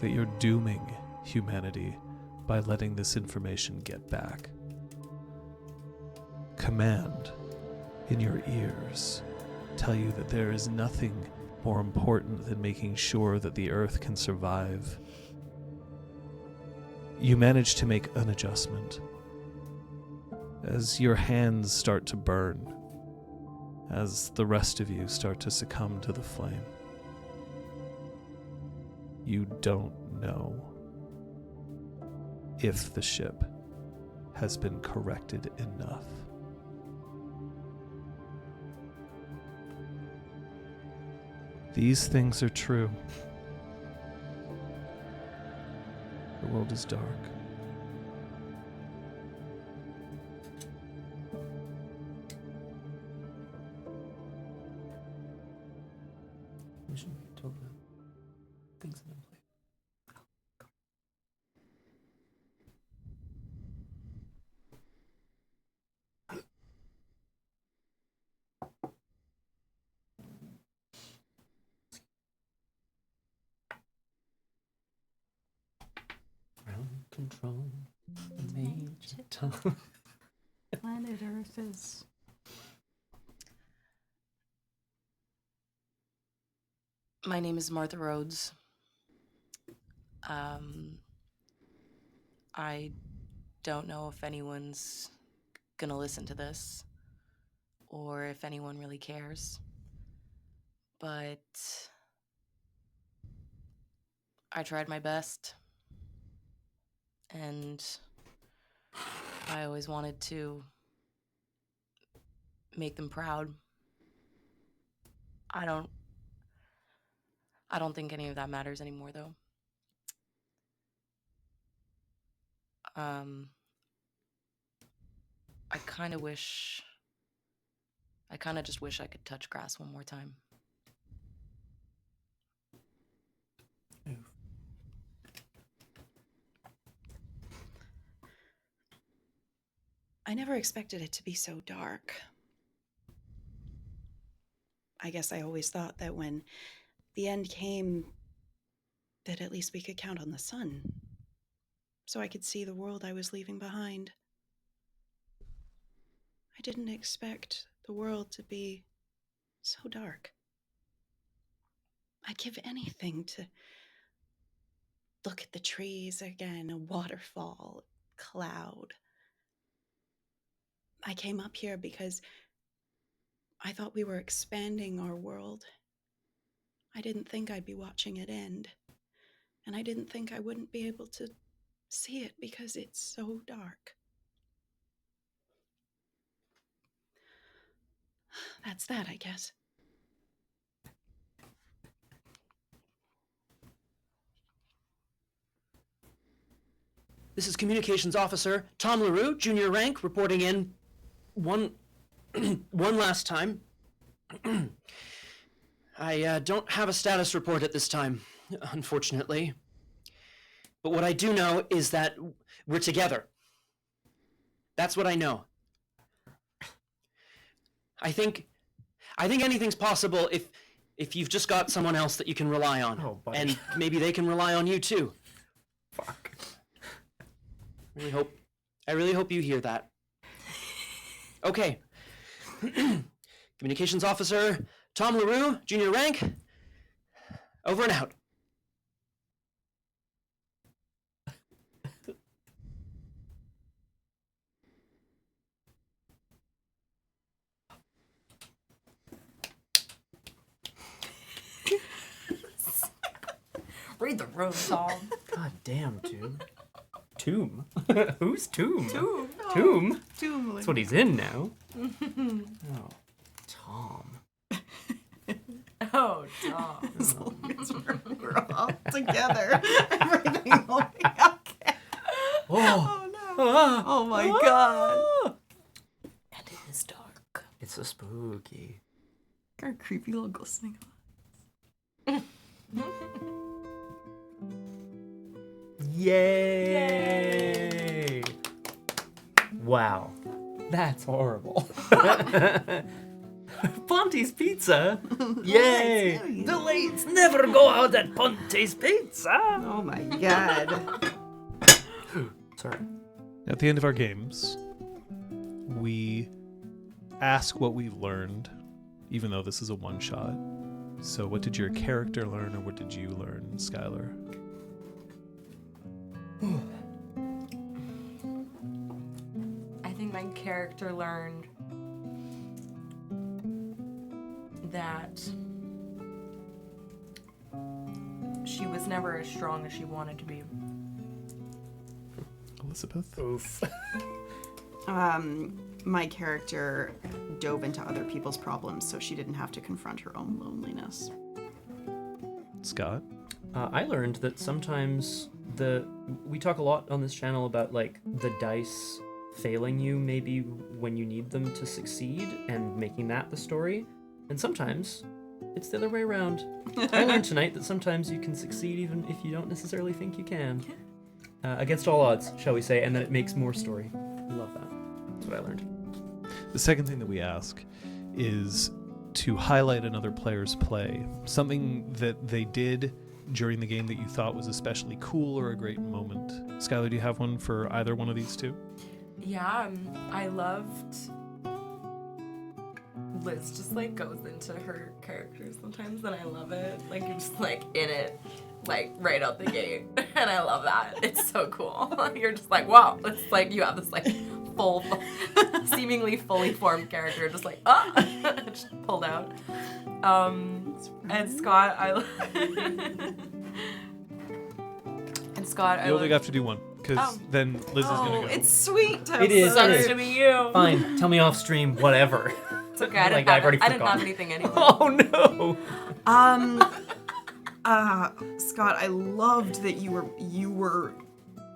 [SPEAKER 3] that you're dooming humanity by letting this information get back. Command in your ears tell you that there is nothing more important than making sure that the Earth can survive. You manage to make an adjustment. As your hands start to burn, as the rest of you start to succumb to the flame, you don't know if the ship has been corrected enough. These things are true. The world is dark.
[SPEAKER 1] We should be told that things have been played. Ground control, Major Tom.
[SPEAKER 2] Planet Earth is.
[SPEAKER 4] My name is Martha Rhodes. I don't know if anyone's gonna listen to this or if anyone really cares, but I tried my best, and I always wanted to make them proud. I don't think any of that matters anymore, though. I kind of just wish I could touch grass one more time.
[SPEAKER 2] I never expected it to be so dark. I guess I always thought that when the end came, that at least we could count on the sun, so I could see the world I was leaving behind. I didn't expect the world to be so dark. I'd give anything to look at the trees again, a waterfall, cloud. I came up here because I thought we were expanding our world. I didn't think I'd be watching it end. And I didn't think I wouldn't be able to see it because it's so dark. That's that, I guess.
[SPEAKER 7] This is Communications Officer Tom LaRue, junior rank, reporting in one last time. I don't have a status report at this time, unfortunately. But what I do know is that we're together. That's what I know. I think anything's possible if you've just got someone else that you can rely on.
[SPEAKER 1] Oh, buddy.
[SPEAKER 7] And maybe they can rely on you too.
[SPEAKER 1] Fuck.
[SPEAKER 7] I really hope you hear that. Okay. Communications Officer Tom LaRue, junior rank. Over and out.
[SPEAKER 4] Read the room, Tom.
[SPEAKER 1] God damn, dude. Tomb? Who's Tomb?
[SPEAKER 4] Tomb.
[SPEAKER 1] Tomb?
[SPEAKER 5] Tomb.
[SPEAKER 1] That's what he's in now. Oh, Tom.
[SPEAKER 4] Oh, Tom.
[SPEAKER 5] As long as we're all together, everything will be okay.
[SPEAKER 1] Oh,
[SPEAKER 5] no.
[SPEAKER 1] ah,
[SPEAKER 5] Oh my god.
[SPEAKER 4] And it is dark.
[SPEAKER 1] it's so spooky.
[SPEAKER 5] Our creepy little glistening
[SPEAKER 1] Yay! Wow. That's horrible. Ponte's Pizza? Yay! The lights never go out at Ponte's Pizza!
[SPEAKER 5] Oh my god.
[SPEAKER 1] Sorry.
[SPEAKER 3] At the end of our games, we ask what we've learned, even though this is a one-shot. So what did your character learn, or what did you learn, Skyler?
[SPEAKER 4] I think my character learned that she was never as strong as she wanted to be.
[SPEAKER 3] Elizabeth?
[SPEAKER 1] Oof.
[SPEAKER 5] My character dove into other people's problems so she didn't have to confront her own loneliness.
[SPEAKER 3] Scott?
[SPEAKER 1] I learned that sometimes we talk a lot on this channel about like the dice failing you maybe when you need them to succeed and making that the story. And sometimes it's the other way around. I learned tonight that sometimes you can succeed even if you don't necessarily think you can. Against all odds, shall we say, and that it makes more story. I love that. That's what I learned.
[SPEAKER 3] The second thing that we ask is to highlight another player's play. Something that they did during the game that you thought was especially cool or a great moment. Skylar, do you have one for either one of these two?
[SPEAKER 4] Yeah, I loved Liz just like goes into her character sometimes and I love it. Like you're just like in it, like right out the gate. And I love that. It's so cool. You're just like, wow, it's like you have this like full, seemingly fully formed character just like, just pulled out. And Scott,
[SPEAKER 3] You only have to do one, because then Liz is going to go.
[SPEAKER 5] It's sweet to have
[SPEAKER 1] It is.
[SPEAKER 4] Sucks to be you.
[SPEAKER 1] Fine, tell me off stream, whatever.
[SPEAKER 4] It's okay, I didn't have anything anyway.
[SPEAKER 1] Oh no!
[SPEAKER 5] Scott, I loved that you were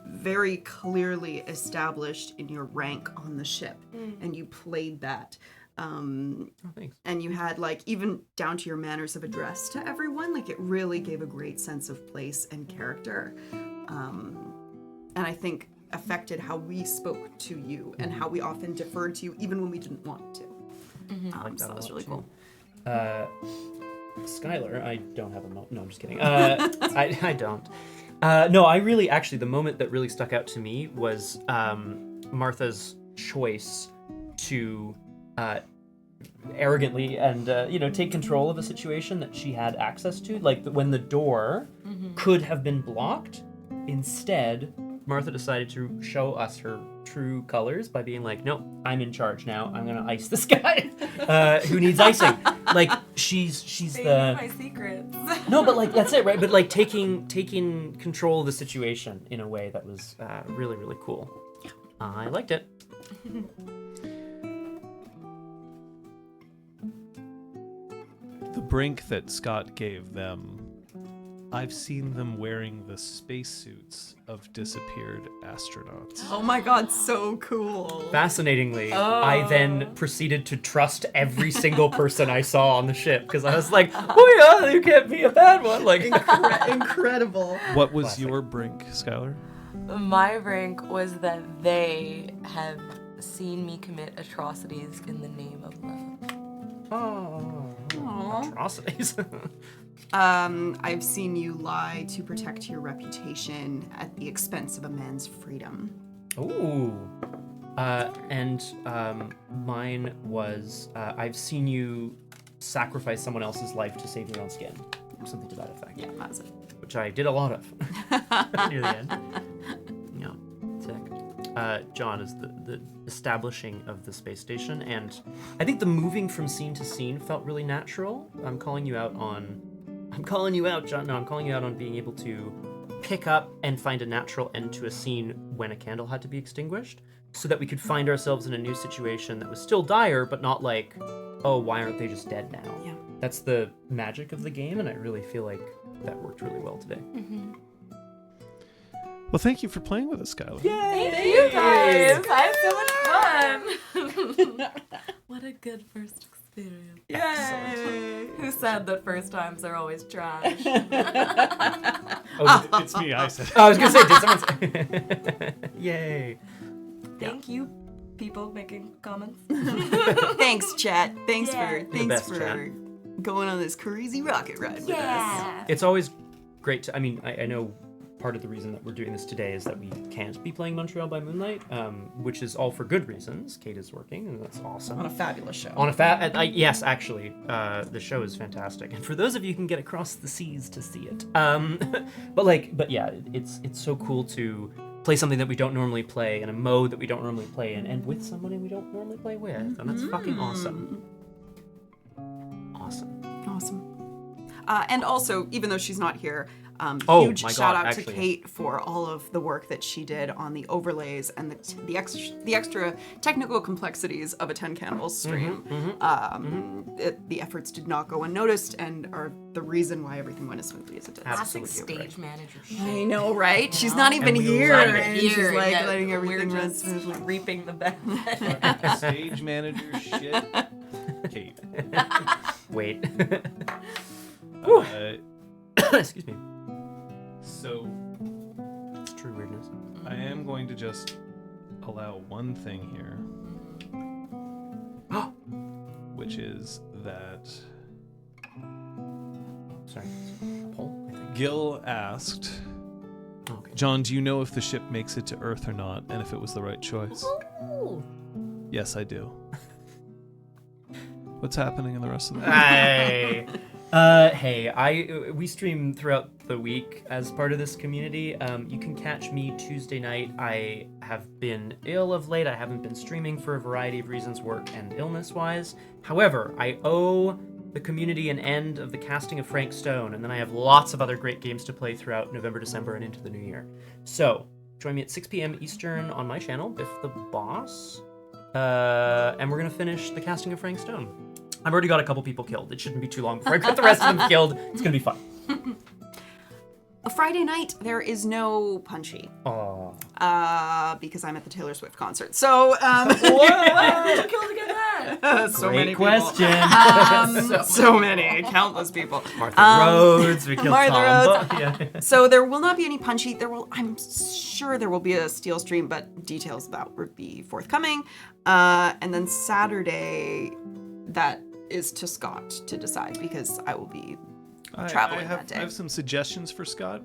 [SPEAKER 5] very clearly established in your rank on the ship, and you played that.
[SPEAKER 1] Oh, thanks.
[SPEAKER 5] And you had like even down to your manners of address to everyone, like it really gave a great sense of place and character, and I think affected how we spoke to you and how we often deferred to you even when we didn't want to.
[SPEAKER 1] I like
[SPEAKER 5] So that was really cool.
[SPEAKER 1] Skylar, I don't have a moment. No, I'm just kidding. I don't. No, I really, actually, the moment that really stuck out to me was Martha's choice to arrogantly and, take control of a situation that she had access to. Like when the door could have been blocked, instead, Martha decided to show us her true colors by being like, no, I'm in charge now. I'm gonna ice this guy who needs icing. Like she's the
[SPEAKER 4] my secrets.
[SPEAKER 1] no, but like that's it, right? But like taking control of the situation in a way that was really really cool. I liked it.
[SPEAKER 3] The brink that Scott gave them, I've seen them wearing the spacesuits of disappeared astronauts.
[SPEAKER 5] Oh my god, so cool.
[SPEAKER 1] Fascinatingly, I then proceeded to trust every single person I saw on the ship because I was like, oh yeah, you can't be a bad one. Like
[SPEAKER 5] Incredible.
[SPEAKER 3] What was
[SPEAKER 1] Classic.
[SPEAKER 3] your brink, Skylar?
[SPEAKER 4] My rank was that they have seen me commit atrocities in the name of love.
[SPEAKER 1] atrocities.
[SPEAKER 5] I've seen you lie to protect your reputation at the expense of a man's freedom.
[SPEAKER 1] Ooh. And mine was I've seen you sacrifice someone else's life to save your own skin. Or something to that effect.
[SPEAKER 5] Yeah, that's it.
[SPEAKER 1] Which I did a lot of near the end. Yeah, sick. John is the establishing of the space station, and I think the moving from scene to scene felt really natural. I'm calling you out, John. No, I'm calling you out on being able to pick up and find a natural end to a scene when a candle had to be extinguished, so that we could find ourselves in a new situation that was still dire, but not like, oh, why aren't they just dead now?
[SPEAKER 2] Yeah.
[SPEAKER 1] That's the magic of the game, and I really feel like that worked really well today.
[SPEAKER 3] Well, thank you for playing with us, Skylar.
[SPEAKER 4] Thank you guys. I had so much fun. What a good first experience.
[SPEAKER 5] Yay!
[SPEAKER 4] Who said that first times are always trash?
[SPEAKER 1] Oh,
[SPEAKER 3] It's me, I said.
[SPEAKER 1] I was gonna say, did someone say? Yay!
[SPEAKER 4] Thank you, people making comments.
[SPEAKER 5] Thanks, chat. Thanks
[SPEAKER 4] Yeah.
[SPEAKER 5] for
[SPEAKER 1] best, chat.
[SPEAKER 5] going on this crazy rocket ride with us.
[SPEAKER 1] It's always great to. I mean, I know part of the reason that we're doing this today is that we can't be playing Montreal by Moonlight, which is all for good reasons. Kate is working, and that's awesome.
[SPEAKER 5] On a fabulous show.
[SPEAKER 1] Yes, actually, the show is fantastic, and for those of you who can get across the seas to see it, but yeah, it's so cool to play something that we don't normally play in a mode that we don't normally play in, and with somebody we don't normally play with, and that's fucking awesome.
[SPEAKER 5] Awesome. And also, even though she's not here,
[SPEAKER 1] Oh,
[SPEAKER 5] huge
[SPEAKER 1] my
[SPEAKER 5] shout
[SPEAKER 1] God,
[SPEAKER 5] out
[SPEAKER 1] actually.
[SPEAKER 5] to Kate for all of the work that she did on the overlays and the extra technical complexities of a 10 candles stream. The efforts did not go unnoticed and are the reason why everything went as smoothly as it did.
[SPEAKER 4] Classic
[SPEAKER 1] Absolutely
[SPEAKER 4] stage manager shit.
[SPEAKER 5] I know, right? She's not even
[SPEAKER 1] And we
[SPEAKER 5] here,
[SPEAKER 1] love it.
[SPEAKER 5] and she's like letting everything
[SPEAKER 4] we're
[SPEAKER 5] run
[SPEAKER 4] just
[SPEAKER 5] smoothly.
[SPEAKER 4] reaping the benefit.
[SPEAKER 3] Stage manager shit. Kate.
[SPEAKER 1] Wait.
[SPEAKER 3] Uh,
[SPEAKER 1] Excuse me.
[SPEAKER 3] so
[SPEAKER 1] It's true weirdness.
[SPEAKER 3] I am going to just allow one thing here, which is that
[SPEAKER 1] Sorry. Poll, I think.
[SPEAKER 3] Gil asked,
[SPEAKER 1] Okay.
[SPEAKER 3] John, do you know if the ship makes it to Earth or not, and if it was the right choice? Yes, I do. What's happening in the rest of the
[SPEAKER 1] Hey. We stream throughout the week as part of this community. You can catch me Tuesday night. I have been ill of late. I haven't been streaming for a variety of reasons, work and illness-wise. However, I owe the community an end of the casting of Frank Stone, and then I have lots of other great games to play throughout November, December, and into the new year. So, join me at 6 p.m. Eastern on my channel, Biff the Boss, and we're going to finish the casting of Frank Stone. I've already got a couple people killed. It shouldn't be too long before I get the rest of them killed. It's going to be fun.
[SPEAKER 5] A Friday night, there is no Punchy.
[SPEAKER 1] Oh.
[SPEAKER 5] Because I'm at the Taylor Swift concert. So,
[SPEAKER 4] Why did you kill to get that?
[SPEAKER 5] so
[SPEAKER 1] Great
[SPEAKER 5] many people.
[SPEAKER 1] question.
[SPEAKER 5] So many, countless people.
[SPEAKER 1] Martha Rhodes. We killed
[SPEAKER 5] Martha
[SPEAKER 1] Tom.
[SPEAKER 5] Rhodes.
[SPEAKER 1] Yeah.
[SPEAKER 5] So there will not be any Punchy. I'm sure there will be a Steel stream, but details of that would be forthcoming. And then Saturday, that is to Scott to decide because I will be traveling that day.
[SPEAKER 3] I have some suggestions for Scott.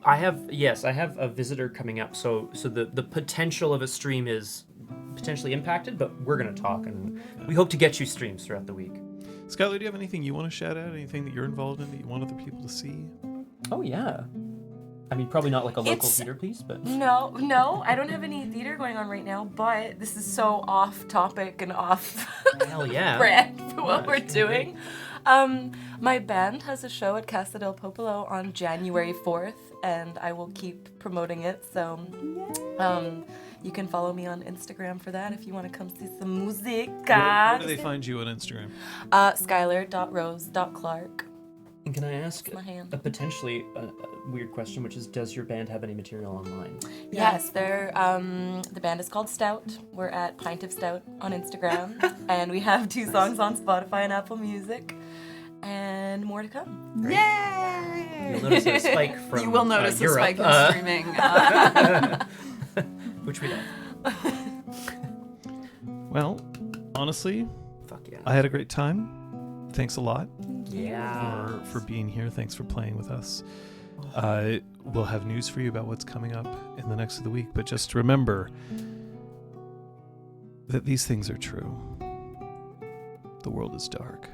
[SPEAKER 1] I have a visitor coming up. So the potential of a stream is potentially impacted, but we're going to talk, and we hope to get you streams throughout the week.
[SPEAKER 3] Skylar, do you have anything you want to shout out? Anything that you're involved in that you want other people to see?
[SPEAKER 1] Oh, yeah. I mean, probably not like a local
[SPEAKER 4] It's-
[SPEAKER 1] theater piece, but
[SPEAKER 4] No, I don't have any theater going on right now, but this is so off topic and off
[SPEAKER 1] hell yeah.
[SPEAKER 4] brand for what
[SPEAKER 1] Yeah,
[SPEAKER 4] we're
[SPEAKER 1] it's great.
[SPEAKER 4] doing. My band has a show at Casa del Popolo on January 4th, and I will keep promoting it. So you can follow me on Instagram for that if you want to come see some musica.
[SPEAKER 3] Where do they find you on Instagram?
[SPEAKER 4] Skyler.rose.clark.
[SPEAKER 1] And can I ask
[SPEAKER 4] my hand.
[SPEAKER 1] a potentially weird question, which is, does your band have any material online?
[SPEAKER 4] Yes, they're the band is called Stout. We're at Pint of Stout on Instagram, and we have 2 songs on Spotify and Apple Music, and more to come.
[SPEAKER 5] Yay!
[SPEAKER 1] You'll notice a spike from
[SPEAKER 5] You will notice a
[SPEAKER 1] Europe,
[SPEAKER 5] spike in streaming.
[SPEAKER 1] which we don't.
[SPEAKER 3] Well, honestly,
[SPEAKER 1] Fuck yeah.
[SPEAKER 3] I had a great time. Thanks a lot
[SPEAKER 1] Yeah.
[SPEAKER 3] for being here. Thanks for playing with us. We'll have news for you about what's coming up in the next of the week, but just remember that these things are true. The world is dark.